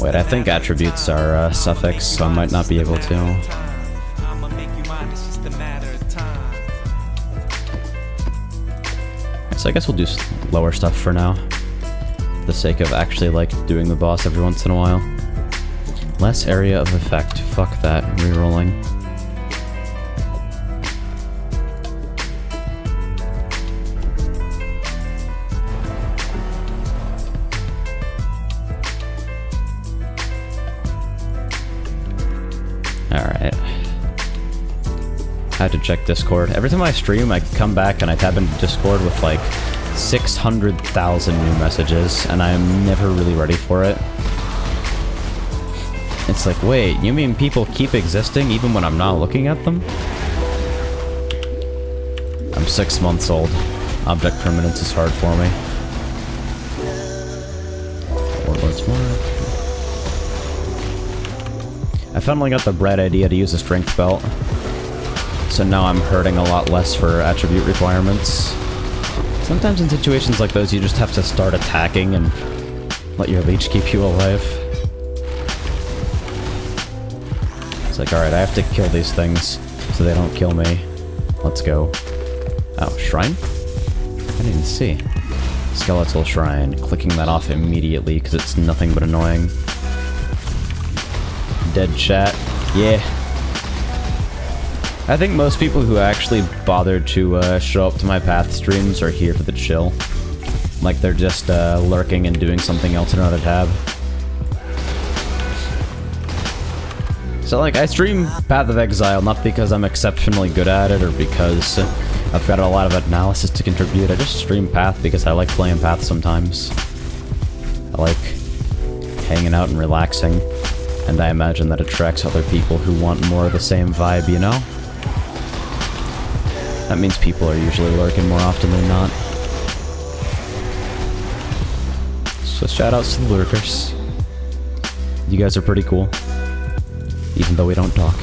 Wait, I think attributes are suffix, so I might not be able to. So I guess we'll do lower stuff for now, for the sake of actually like doing the boss every once in a while. Less area of effect. Fuck that. Rerolling. Alright. I had to check Discord. Every time I stream, I come back and I tap into Discord with like 600,000 new messages, and I'm never really ready for it. It's like, wait, you mean people keep existing even when I'm not looking at them? I'm 6 months old. Object permanence is hard for me. Warlord's Mark. I finally got the bright idea to use a strength belt. So now I'm hurting a lot less for attribute requirements. Sometimes in situations like those, you just have to start attacking and let your leech keep you alive. It's like, alright, I have to kill these things so they don't kill me. Let's go. Oh, shrine? I didn't even see. Skeletal shrine. Clicking that off immediately because it's nothing but annoying. Dead chat. Yeah. I think most people who actually bothered to show up to my Path streams are here for the chill. Like they're just lurking and doing something else in another tab. So like, I stream Path of Exile not because I'm exceptionally good at it or because I've got a lot of analysis to contribute. I just stream Path because I like playing Path sometimes. I like hanging out and relaxing, and I imagine that attracts other people who want more of the same vibe, you know? That means people are usually lurking more often than not. So shoutouts to the lurkers. You guys are pretty cool. Even though we don't talk.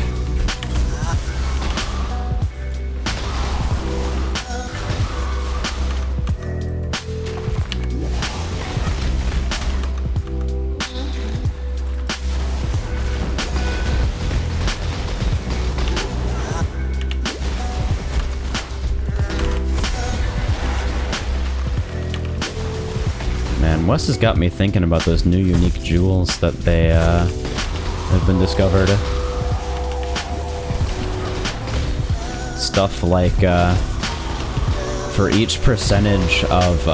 Man, Wes has got me thinking about those new unique jewels that they have been discovered. Stuff like, for each percentage of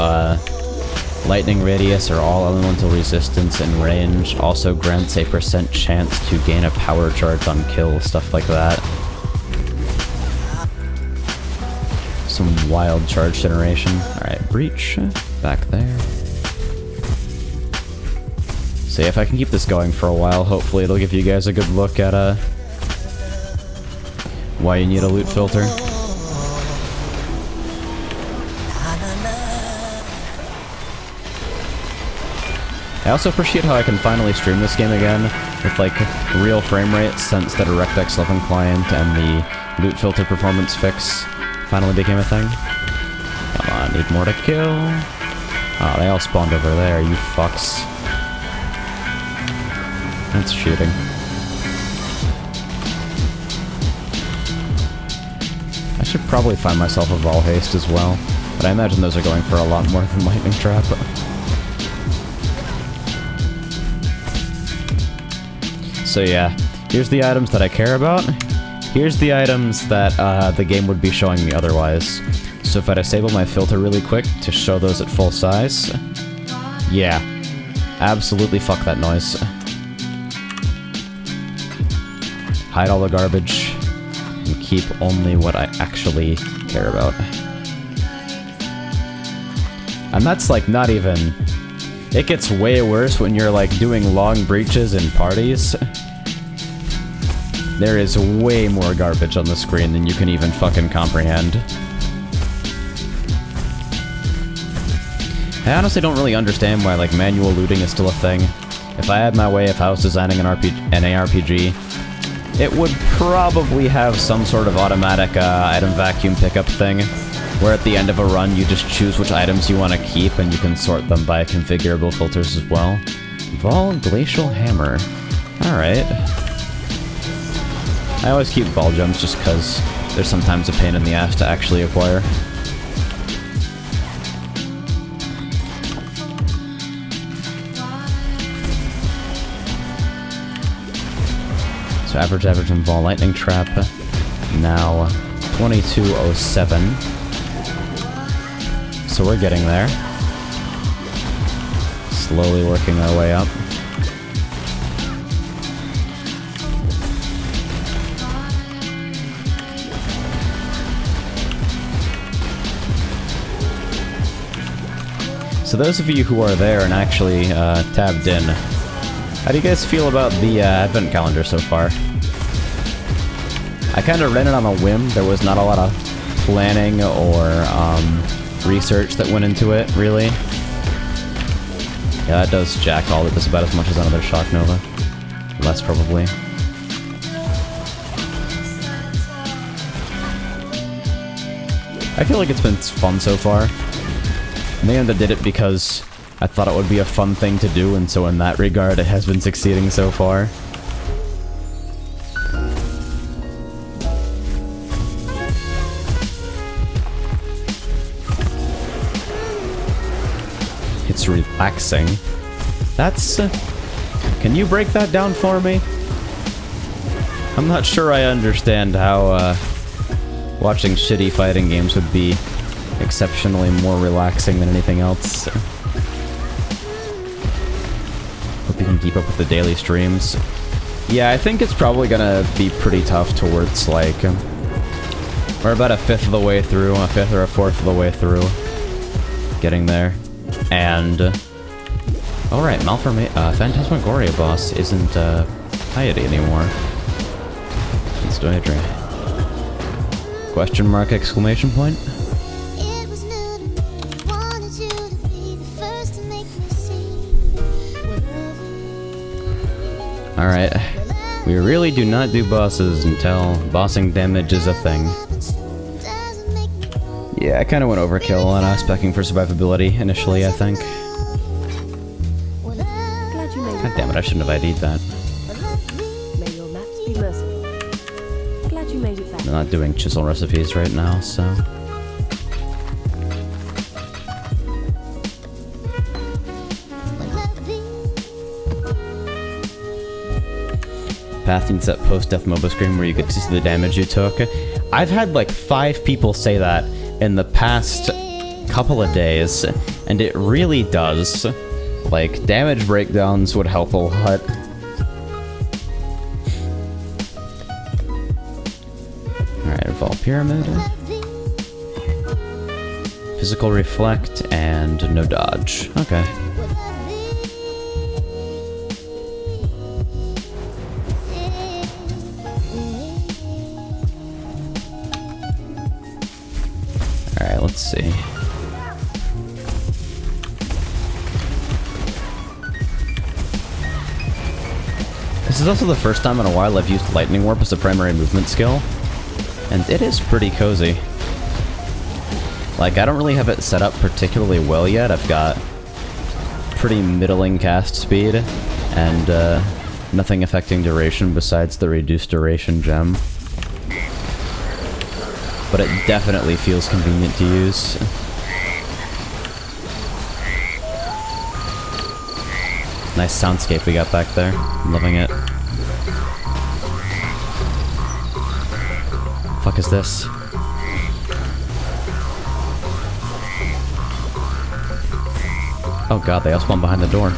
lightning radius or all elemental resistance and range also grants a % chance to gain a power charge on kill, stuff like that. Some wild charge generation. Alright, breach. Back there. So yeah, if I can keep this going for a while, hopefully it'll give you guys a good look at why you need a loot filter. I also appreciate how I can finally stream this game again with like real frame rates since the DirectX 11 client and the loot filter performance fix finally became a thing. Come on, need more to kill. Oh, they all spawned over there, you fucks. That's cheating. I should probably find myself a Vol Haste as well, but I imagine those are going for a lot more than Lightning Trap. So yeah, here's the items that I care about. Here's the items that the game would be showing me otherwise. So if I disable my filter really quick to show those at full size, yeah, absolutely fuck that noise. Hide all the garbage, and keep only what I actually care about. And that's like not even... It gets way worse when you're like doing long breaches in parties. There is way more garbage on the screen than you can even fucking comprehend. I honestly don't really understand why like manual looting is still a thing. If I had my way, if I was designing an ARPG, it would probably have some sort of automatic item vacuum pickup thing, where at the end of a run you just choose which items you want to keep and you can sort them by configurable filters as well. Vol Glacial Hammer. Alright. I always keep Vol Gems just because they're sometimes a pain in the ass to actually acquire. So average and Vol Lightning Trap, now 2207. So we're getting there. Slowly working our way up. So those of you who are there and actually tabbed in, how do you guys feel about the advent calendar so far? I kind of ran it on a whim. There was not a lot of planning or research that went into it, really. Yeah, that does jack all. It does about as much as another Shock Nova. Less, probably. I feel like it's been fun so far. In the end, I did it because I thought it would be a fun thing to do, and so in that regard, it has been succeeding so far. It's relaxing. That's... can you break that down for me? I'm not sure I understand how, watching shitty fighting games would be exceptionally more relaxing than anything else. Hope you can keep up with the daily streams. Yeah, I think it's probably gonna be pretty tough towards, like... we're about a fifth of the way through, a fifth or a fourth of the way through. Getting there. And... alright, Phantasmagoria boss isn't, piety anymore. It's Doidry. Question mark, exclamation point? It was new to me. Wanted you to be the first to make me see. Alright. We really do not do bosses until bossing damage is a thing. Yeah, I kinda went overkill on specking for survivability initially, I think. Glad you made God damn it, I shouldn't have ID'd that. May your maps be merciful. Glad you made it back. I'm not doing chisel recipes right now, so... Path needs that post-death MOBA screen where you get to see the damage you took. I've had like 5 people say that in the past couple of days, and it really does. Like, damage breakdowns would help a lot. Alright, Vault Pyramid. Physical Reflect, and no dodge. Okay. Alright, let's see. This is also the first time in a while I've used Lightning Warp as a primary movement skill, and it is pretty cozy. Like, I don't really have it set up particularly well yet. I've got pretty middling cast speed, and nothing affecting duration besides the reduced duration gem. But it definitely feels convenient to use. Nice soundscape we got back there. I'm loving it. Fuck is this? Oh god, they all spawn behind the door.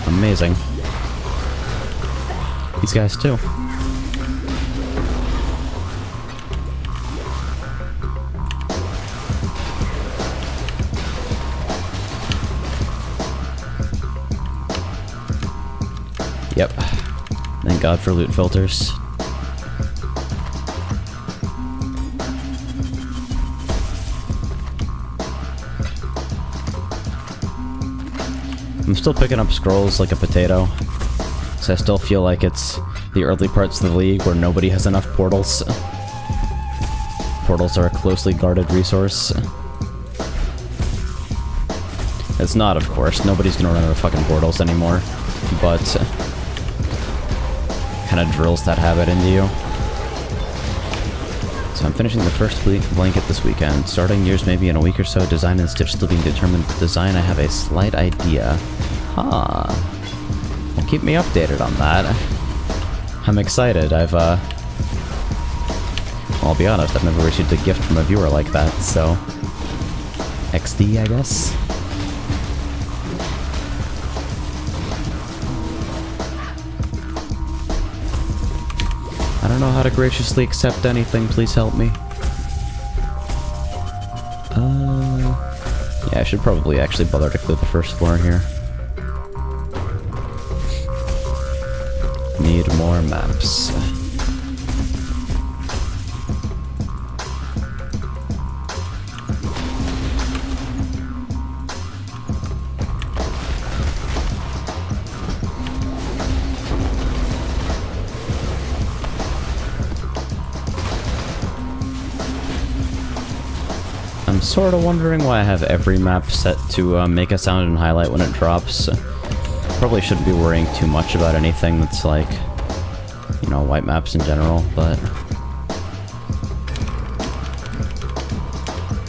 Amazing. These guys too. Yep. Thank God for loot filters. I'm still picking up scrolls like a potato, so I still feel like it's the early parts of the league where nobody has enough portals. Portals are a closely guarded resource. It's not, of course. Nobody's gonna run out of fucking portals anymore, but kind of drills that habit into you. So I'm finishing the first blanket this weekend. Starting yours maybe in a week or so. Design and stitch still being determined. Design, I have a slight idea. Huh. Well, keep me updated on that. I'm excited. Well, I'll be honest, I've never received a gift from a viewer like that, so... XD, I guess? I don't know how to graciously accept anything, please help me. Yeah, I should probably actually bother to clear the first floor here. Need more maps. I'm sort of wondering why I have every map set to make a sound and highlight when it drops. Probably shouldn't be worrying too much about anything that's like, you know, white maps in general, but...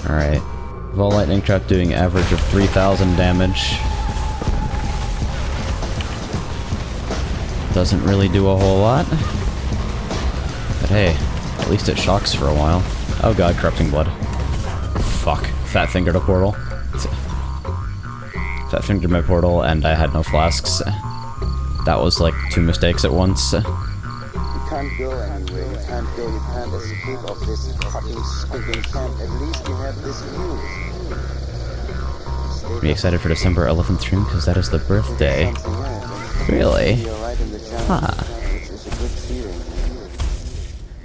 Alright. Vol Lightning Trap doing average of 3,000 damage. Doesn't really do a whole lot. But hey, at least it shocks for a while. Oh god, Corrupting Blood. Fuck. Fat fingered a portal. Fat fingered my portal and I had no flasks. That was like 2 mistakes at once. You can't go anywhere. You can't escape of this fucking stinking camp. At least you have this view. Be excited for December 11th stream because that is the birthday. Really? Huh.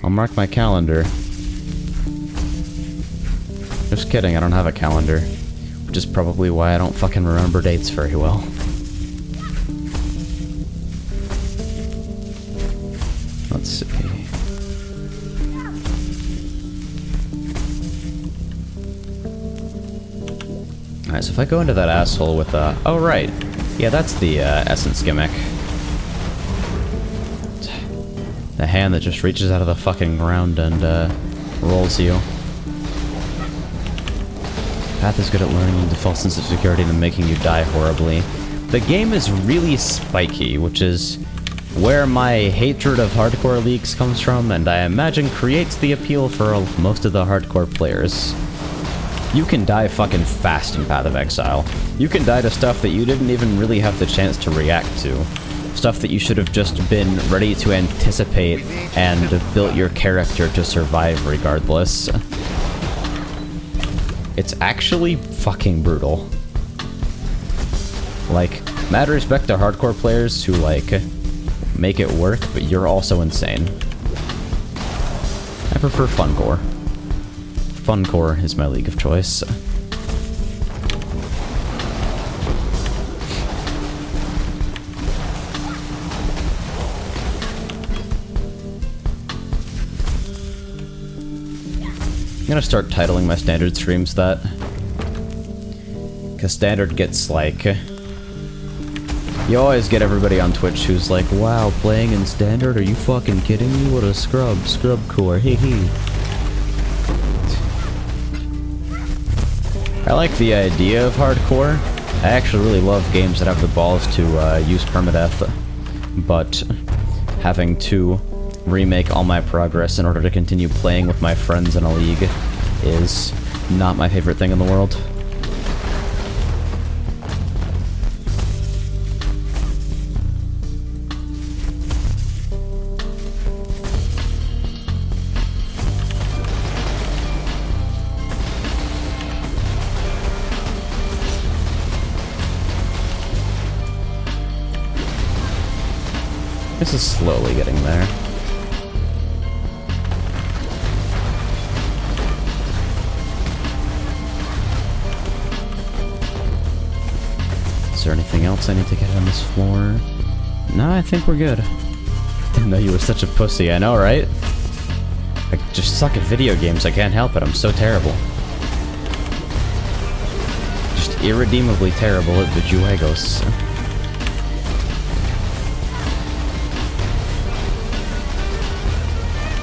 I'll mark my calendar. Just kidding, I don't have a calendar. Which is probably why I don't fucking remember dates very well. Let's see. Alright, so if I go into that asshole with oh right. Yeah, that's the essence gimmick. The hand that just reaches out of the fucking ground and rolls you. Path is good at learning and default sense of security and making you die horribly. The game is really spiky, which is where my hatred of hardcore leagues comes from, and I imagine creates the appeal for most of the hardcore players. You can die fucking fast in Path of Exile. You can die to stuff that you didn't even really have the chance to react to. Stuff that you should have just been ready to anticipate and built your character to survive regardless. It's actually fucking brutal. Like, mad respect to hardcore players who, like, make it work, but you're also insane. I prefer funcore. Funcore is my league of choice. I'm gonna start titling my standard streams that. Cause standard gets like... You always get everybody on Twitch who's like, wow, playing in standard? Are you fucking kidding me? What a scrub core, hee hee. I like the idea of hardcore. I actually really love games that have the balls to use permadeath, but having to remake all my progress in order to continue playing with my friends in a league is not my favorite thing in the world. This is slowly getting there. Is there anything else I need to get on this floor? No, I think we're good. Didn't know you were such a pussy, I know, right? I just suck at video games, I can't help it, I'm so terrible. Just irredeemably terrible at videojuegos.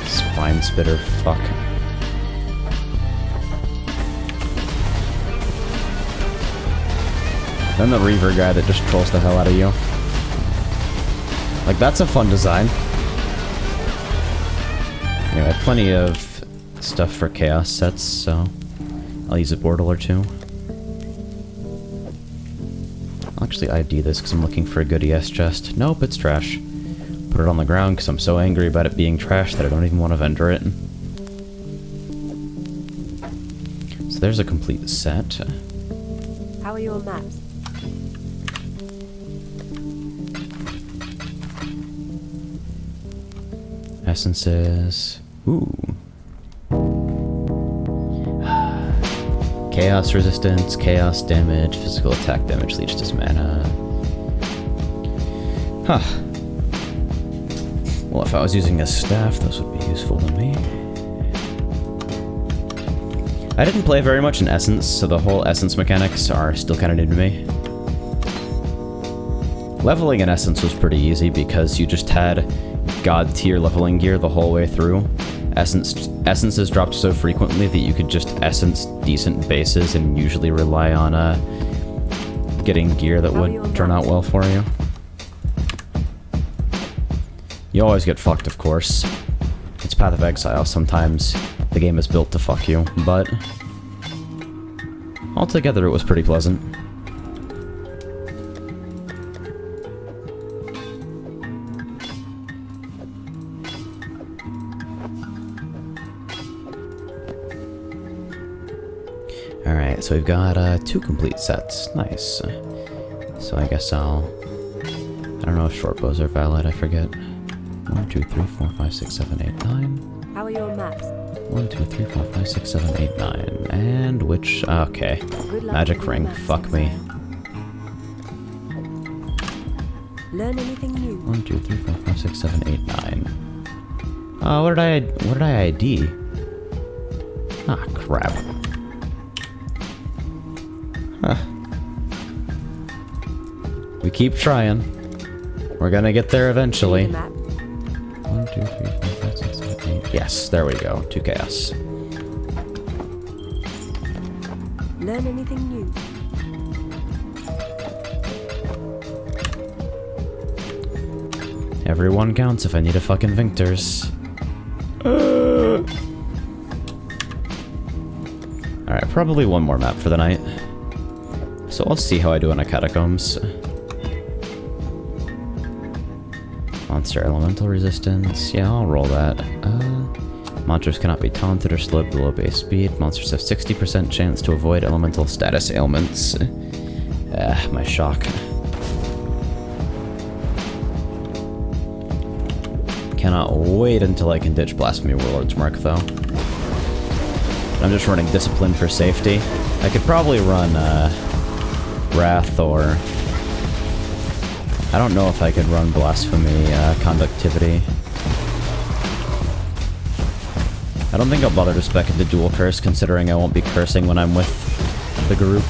Spine spitter, fuck. Then the Reaver guy that just trolls the hell out of you. Like, that's a fun design. Yeah, I have plenty of stuff for chaos sets, so I'll use a Bordle or two. I'll actually ID this because I'm looking for a good ES chest. Nope, it's trash. Put it on the ground because I'm so angry about it being trash that I don't even want to vendor it. So there's a complete set. How are your maps? Essences. Ooh. Chaos resistance, chaos damage, physical attack damage, leech to mana. Huh. Well, if I was using a staff, those would be useful to me. I didn't play very much in Essence, so the whole Essence mechanics are still kind of new to me. Leveling in Essence was pretty easy because you just had god tier leveling gear the whole way through. Essences dropped so frequently that you could just essence decent bases and usually rely on getting gear that would turn out well for you. You always get fucked, of course. It's Path of Exile. Sometimes the game is built to fuck you, but altogether it was pretty pleasant. Alright, so we've got 2 complete sets. Nice. So I guess I don't know if short bows are valid, I forget. 1, 2, 3, 4, 5, 6, 7, 8, 9. How are your maps? 1, 2, 3, 4, 5, 6, 7, 8, 9. And which... okay. Magic ring. Fuck me. Learn anything new? 1, 2, 3, 4, 5, 6, 7, 8, 9. What did I ID? Ah, crap. Huh. We keep trying. We're gonna get there eventually. 1, 2, 3, 4, 5, 6, 7, 8. Yes, there we go. 2 chaos. Learn anything new? Everyone counts if I need a fucking Victors. Alright, probably one more map for the night. So I'll see how I do on a Catacombs. Monster elemental resistance. Yeah, I'll roll that. Monsters cannot be taunted or slowed below base speed. Monsters have 60% chance to avoid elemental status ailments. My shock. Cannot wait until I can ditch Blasphemy Warlord's Mark, though. I'm just running Discipline for safety. I could probably run, Wrath, or... I don't know if I could run Blasphemy, Conductivity. I don't think I'll bother to spec into Dual Curse, considering I won't be cursing when I'm with the group.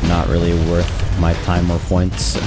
Not really worth my time or points.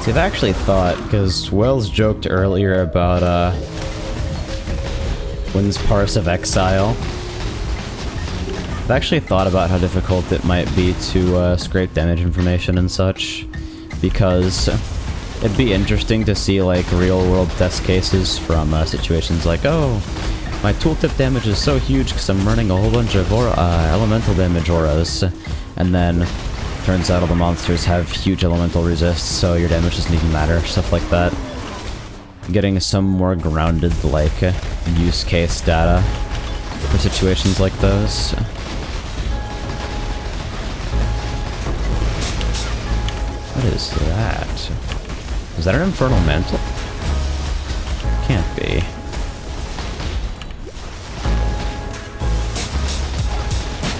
I've actually thought, because Wells joked earlier about, Wynn's Parse of Exile. I've actually thought about how difficult it might be to, scrape damage information and such, because it'd be interesting to see, like, real-world test cases from, situations like, oh, my tooltip damage is so huge because I'm running a whole bunch of elemental damage auras, and then turns out all the monsters have huge elemental resists, so your damage doesn't even matter, stuff like that. Getting some more grounded, like, use case data for situations like those. What is that? Is that an Infernal Mantle? Can't be.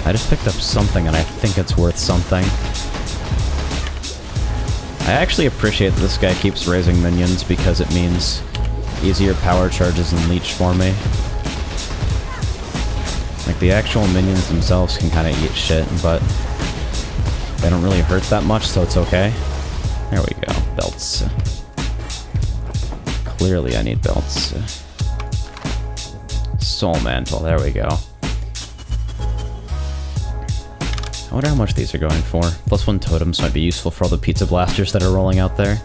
I just picked up something and I think it's worth something. I actually appreciate that this guy keeps raising minions because it means easier power charges and leech for me. Like, the actual minions themselves can kind of eat shit, but they don't really hurt that much, so it's okay. There we go. Belts. Clearly I need belts. Soul Mantle. There we go. I wonder how much these are going for. +1 totems might be useful for all the pizza blasters that are rolling out there.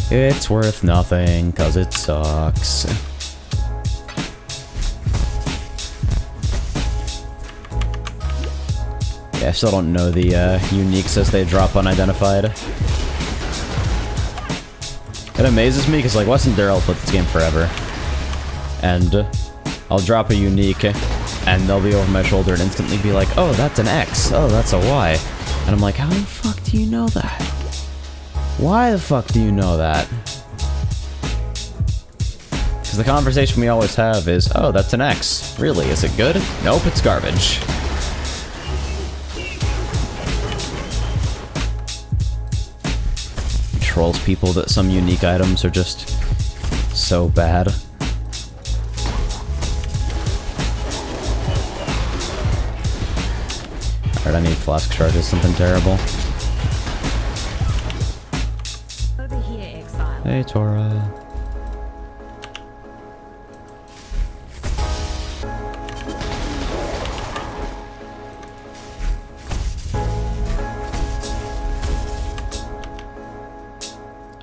It's worth nothing, cause it sucks. Yeah, I still don't know the uniques as they drop unidentified. It amazes me, because like, Wes and Daryl played this game forever. And I'll drop a unique, and they'll be over my shoulder and instantly be like, oh, that's an X, oh, that's a Y. And I'm like, how the fuck do you know that? Why the fuck do you know that? Because the conversation we always have is, oh, that's an X. Really, is it good? Nope, it's garbage. Trolls people that some unique items are just so bad. Alright, I need flask charges, something terrible. Over here, Exile. Hey, Tora.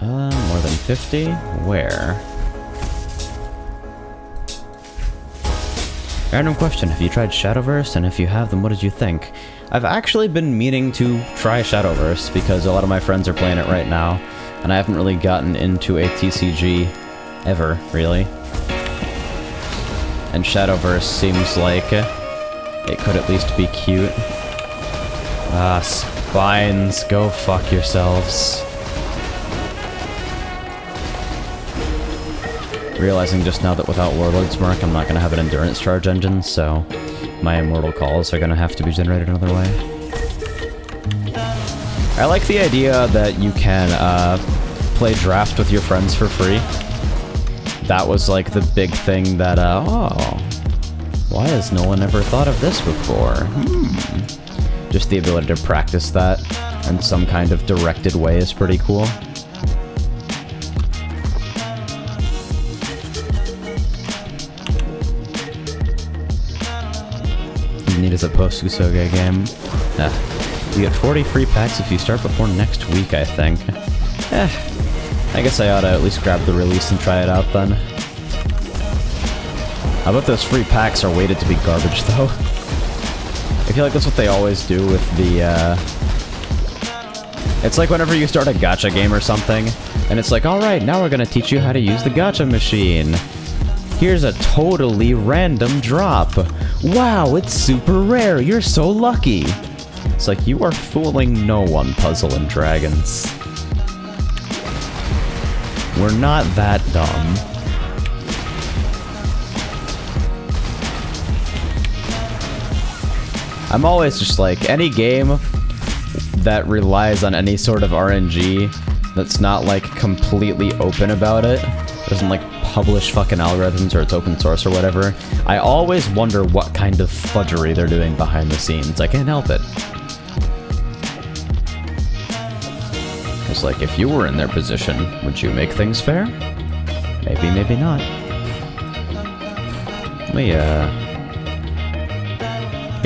More than 50? Where? Random question, have you tried Shadowverse? And if you have, then what did you think? I've actually been meaning to try Shadowverse because a lot of my friends are playing it right now, and I haven't really gotten into a TCG ever, really. And Shadowverse seems like it could at least be cute. Ah, spines, go fuck yourselves. Realizing just now that without Warlord's Mark, I'm not going to have an endurance charge engine, so my immortal calls are going to have to be generated another way. I like the idea that you can play draft with your friends for free. That was like the big thing that, oh, why has no one ever thought of this before? Just the ability to practice that in some kind of directed way is pretty cool. Neat as a post-KUSOGE game. You get 40 free packs if you start before next week, I think. I guess I ought to at least grab the release and try it out then. How about those free packs are weighted to be garbage, though? I feel like that's what they always do with the, It's like whenever you start a gacha game or something, and it's like, alright, now we're gonna teach you how to use the gacha machine. Here's a totally random drop. Wow, it's super rare. You're so lucky. It's like, you are fooling no one, Puzzle and Dragons. We're not that dumb. I'm always just like, any game that relies on any sort of RNG that's not like completely open about it, doesn't like publish fucking algorithms or it's open source or whatever, I always wonder what kind of fudgery they're doing behind the scenes. I can't help it. It's like, if you were in their position, would you make things fair? Maybe, maybe not.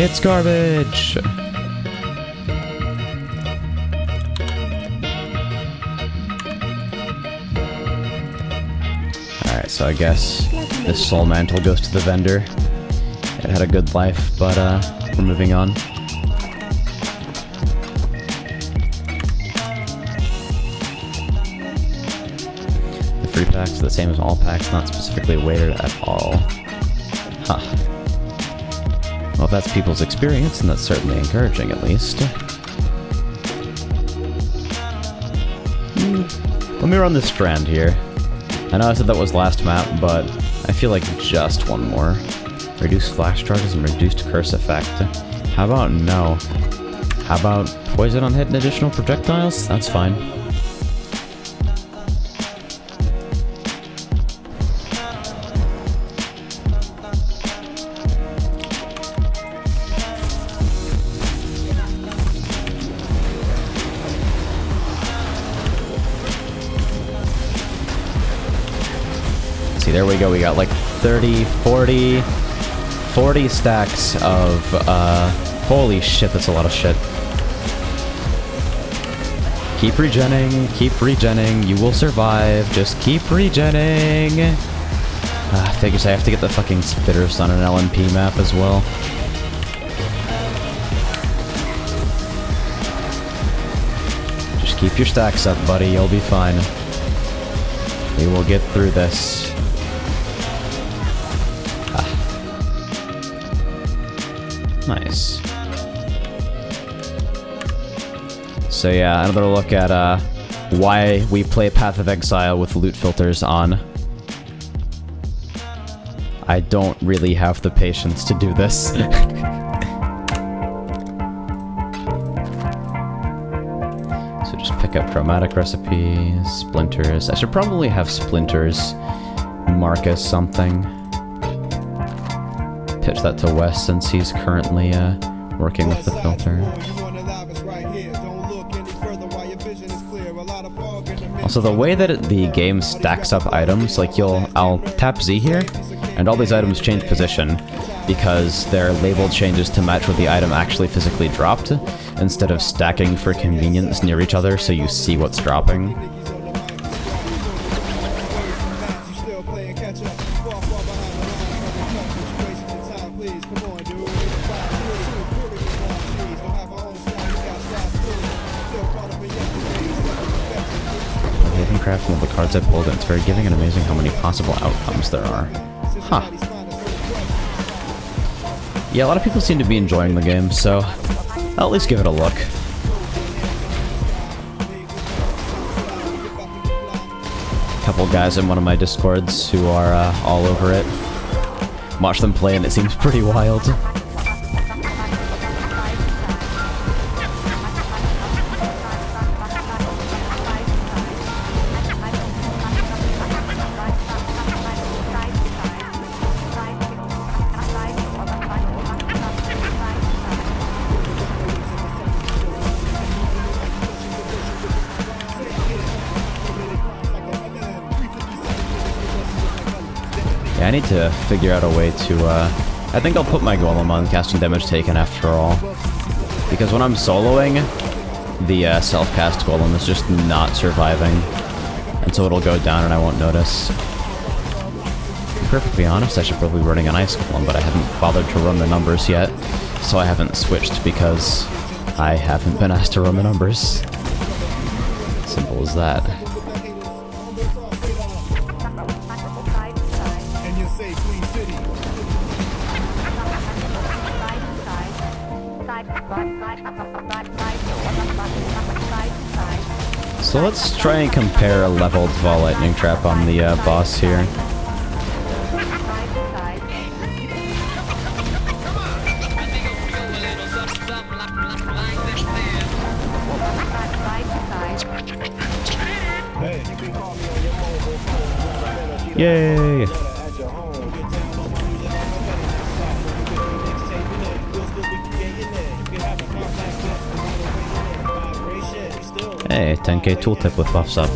It's garbage! Alright, so I guess this soul mantle goes to the vendor. It had a good life, but we're moving on. The free packs are the same as all packs, not specifically weighted at all. Huh. Well, if that's people's experience, then that's certainly encouraging, at least. Let me run this strand here. I know I said that was last map, but I feel like just one more. Reduced flash charges and reduced curse effect. How about no? How about poison on hit and additional projectiles? That's fine. There we go, we got like 30, 40 stacks of, holy shit, that's a lot of shit. Keep regenning, you will survive, just keep regenning. Figures I have to get the fucking spitters on an LMP map as well. Just keep your stacks up, buddy, you'll be fine. We will get through this. Nice. So yeah, another look at why we play Path of Exile with loot filters on. I don't really have the patience to do this. So just pick up chromatic recipes, splinters. I should probably have splinters mark as something. Pitch that to Wes since he's currently working with the filter. Also, the way that the game stacks up items, like I'll tap Z here, and all these items change position because their label changes to match where the item actually physically dropped, instead of stacking for convenience near each other so you see what's dropping. Crafting of the cards I pulled, and it's very giving and amazing how many possible outcomes there are. Huh. Yeah, a lot of people seem to be enjoying the game, so I'll at least give it a look. A couple guys in one of my discords who are all over it. Watch them play and it seems pretty wild. I need to figure out a way to, I think I'll put my golem on casting damage taken after all. Because when I'm soloing, the self-cast golem is just not surviving. And so it'll go down and I won't notice. To be perfectly honest, I should probably be running an ice golem, but I haven't bothered to run the numbers yet. So I haven't switched because I haven't been asked to run the numbers. Simple as that. So let's try and compare a leveled Vol Lightning Trap on the boss here. Yay! Hey, 10k tooltip with buffs up.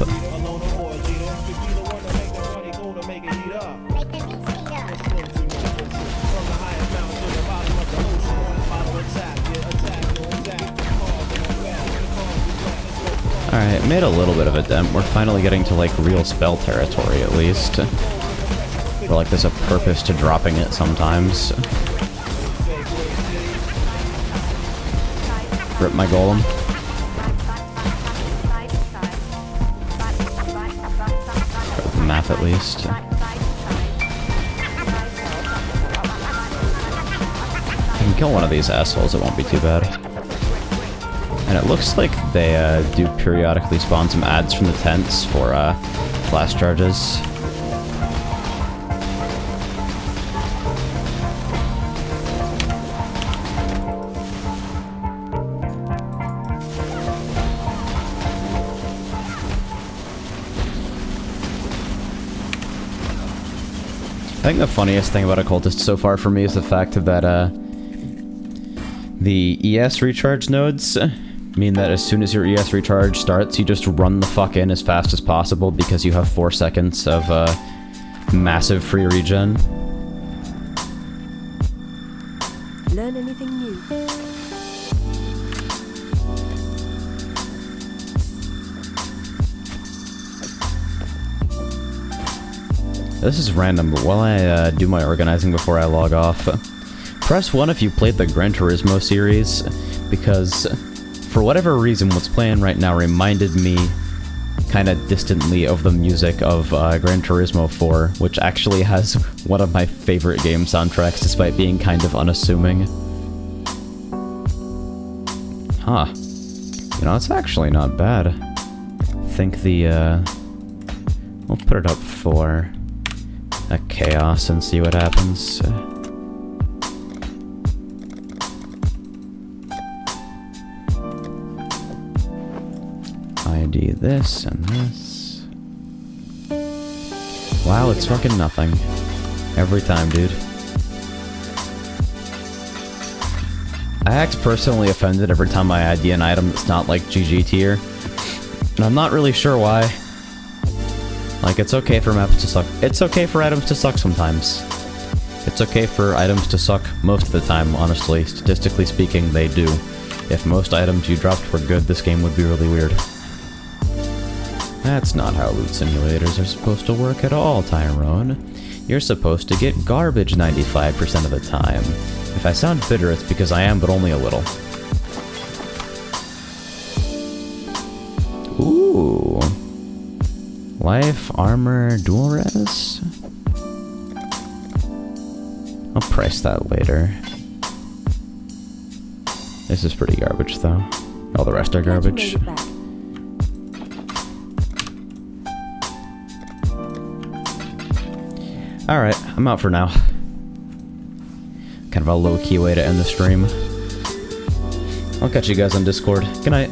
Alright, made a little bit of a dent. We're finally getting to like real spell territory at least. Or like there's a purpose to dropping it sometimes. Rip my golem. Map at least. I can kill one of these assholes, it won't be too bad. And it looks like they do periodically spawn some ads from the tents for flash charges. I think the funniest thing about Occultist so far for me is the fact that the ES recharge nodes mean that as soon as your ES recharge starts, you just run the fuck in as fast as possible because you have 4 seconds of massive free regen. Learn anything new? This is random, but while I do my organizing before I log off, press 1 if you played the Gran Turismo series, because for whatever reason what's playing right now reminded me kinda distantly of the music of Gran Turismo 4, which actually has one of my favorite game soundtracks despite being kind of unassuming. Huh. You know, it's actually not bad. I think the, we'll put it up for a chaos and see what happens. ID this and this. Wow, it's fucking nothing. Every time, dude. I act personally offended every time I ID an item that's not like GG tier. And I'm not really sure why. Like, it's okay for maps to suck. It's okay for items to suck sometimes. It's okay for items to suck most of the time, honestly. Statistically speaking, they do. If most items you dropped were good, this game would be really weird. That's not how loot simulators are supposed to work at all, Tyrone. You're supposed to get garbage 95% of the time. If I sound bitter, it's because I am, but only a little. Ooh. Life, armor, dual res? I'll price that later. This is pretty garbage, though. All the rest are garbage. Alright, I'm out for now. Kind of a low-key way to end the stream. I'll catch you guys on Discord. Good night.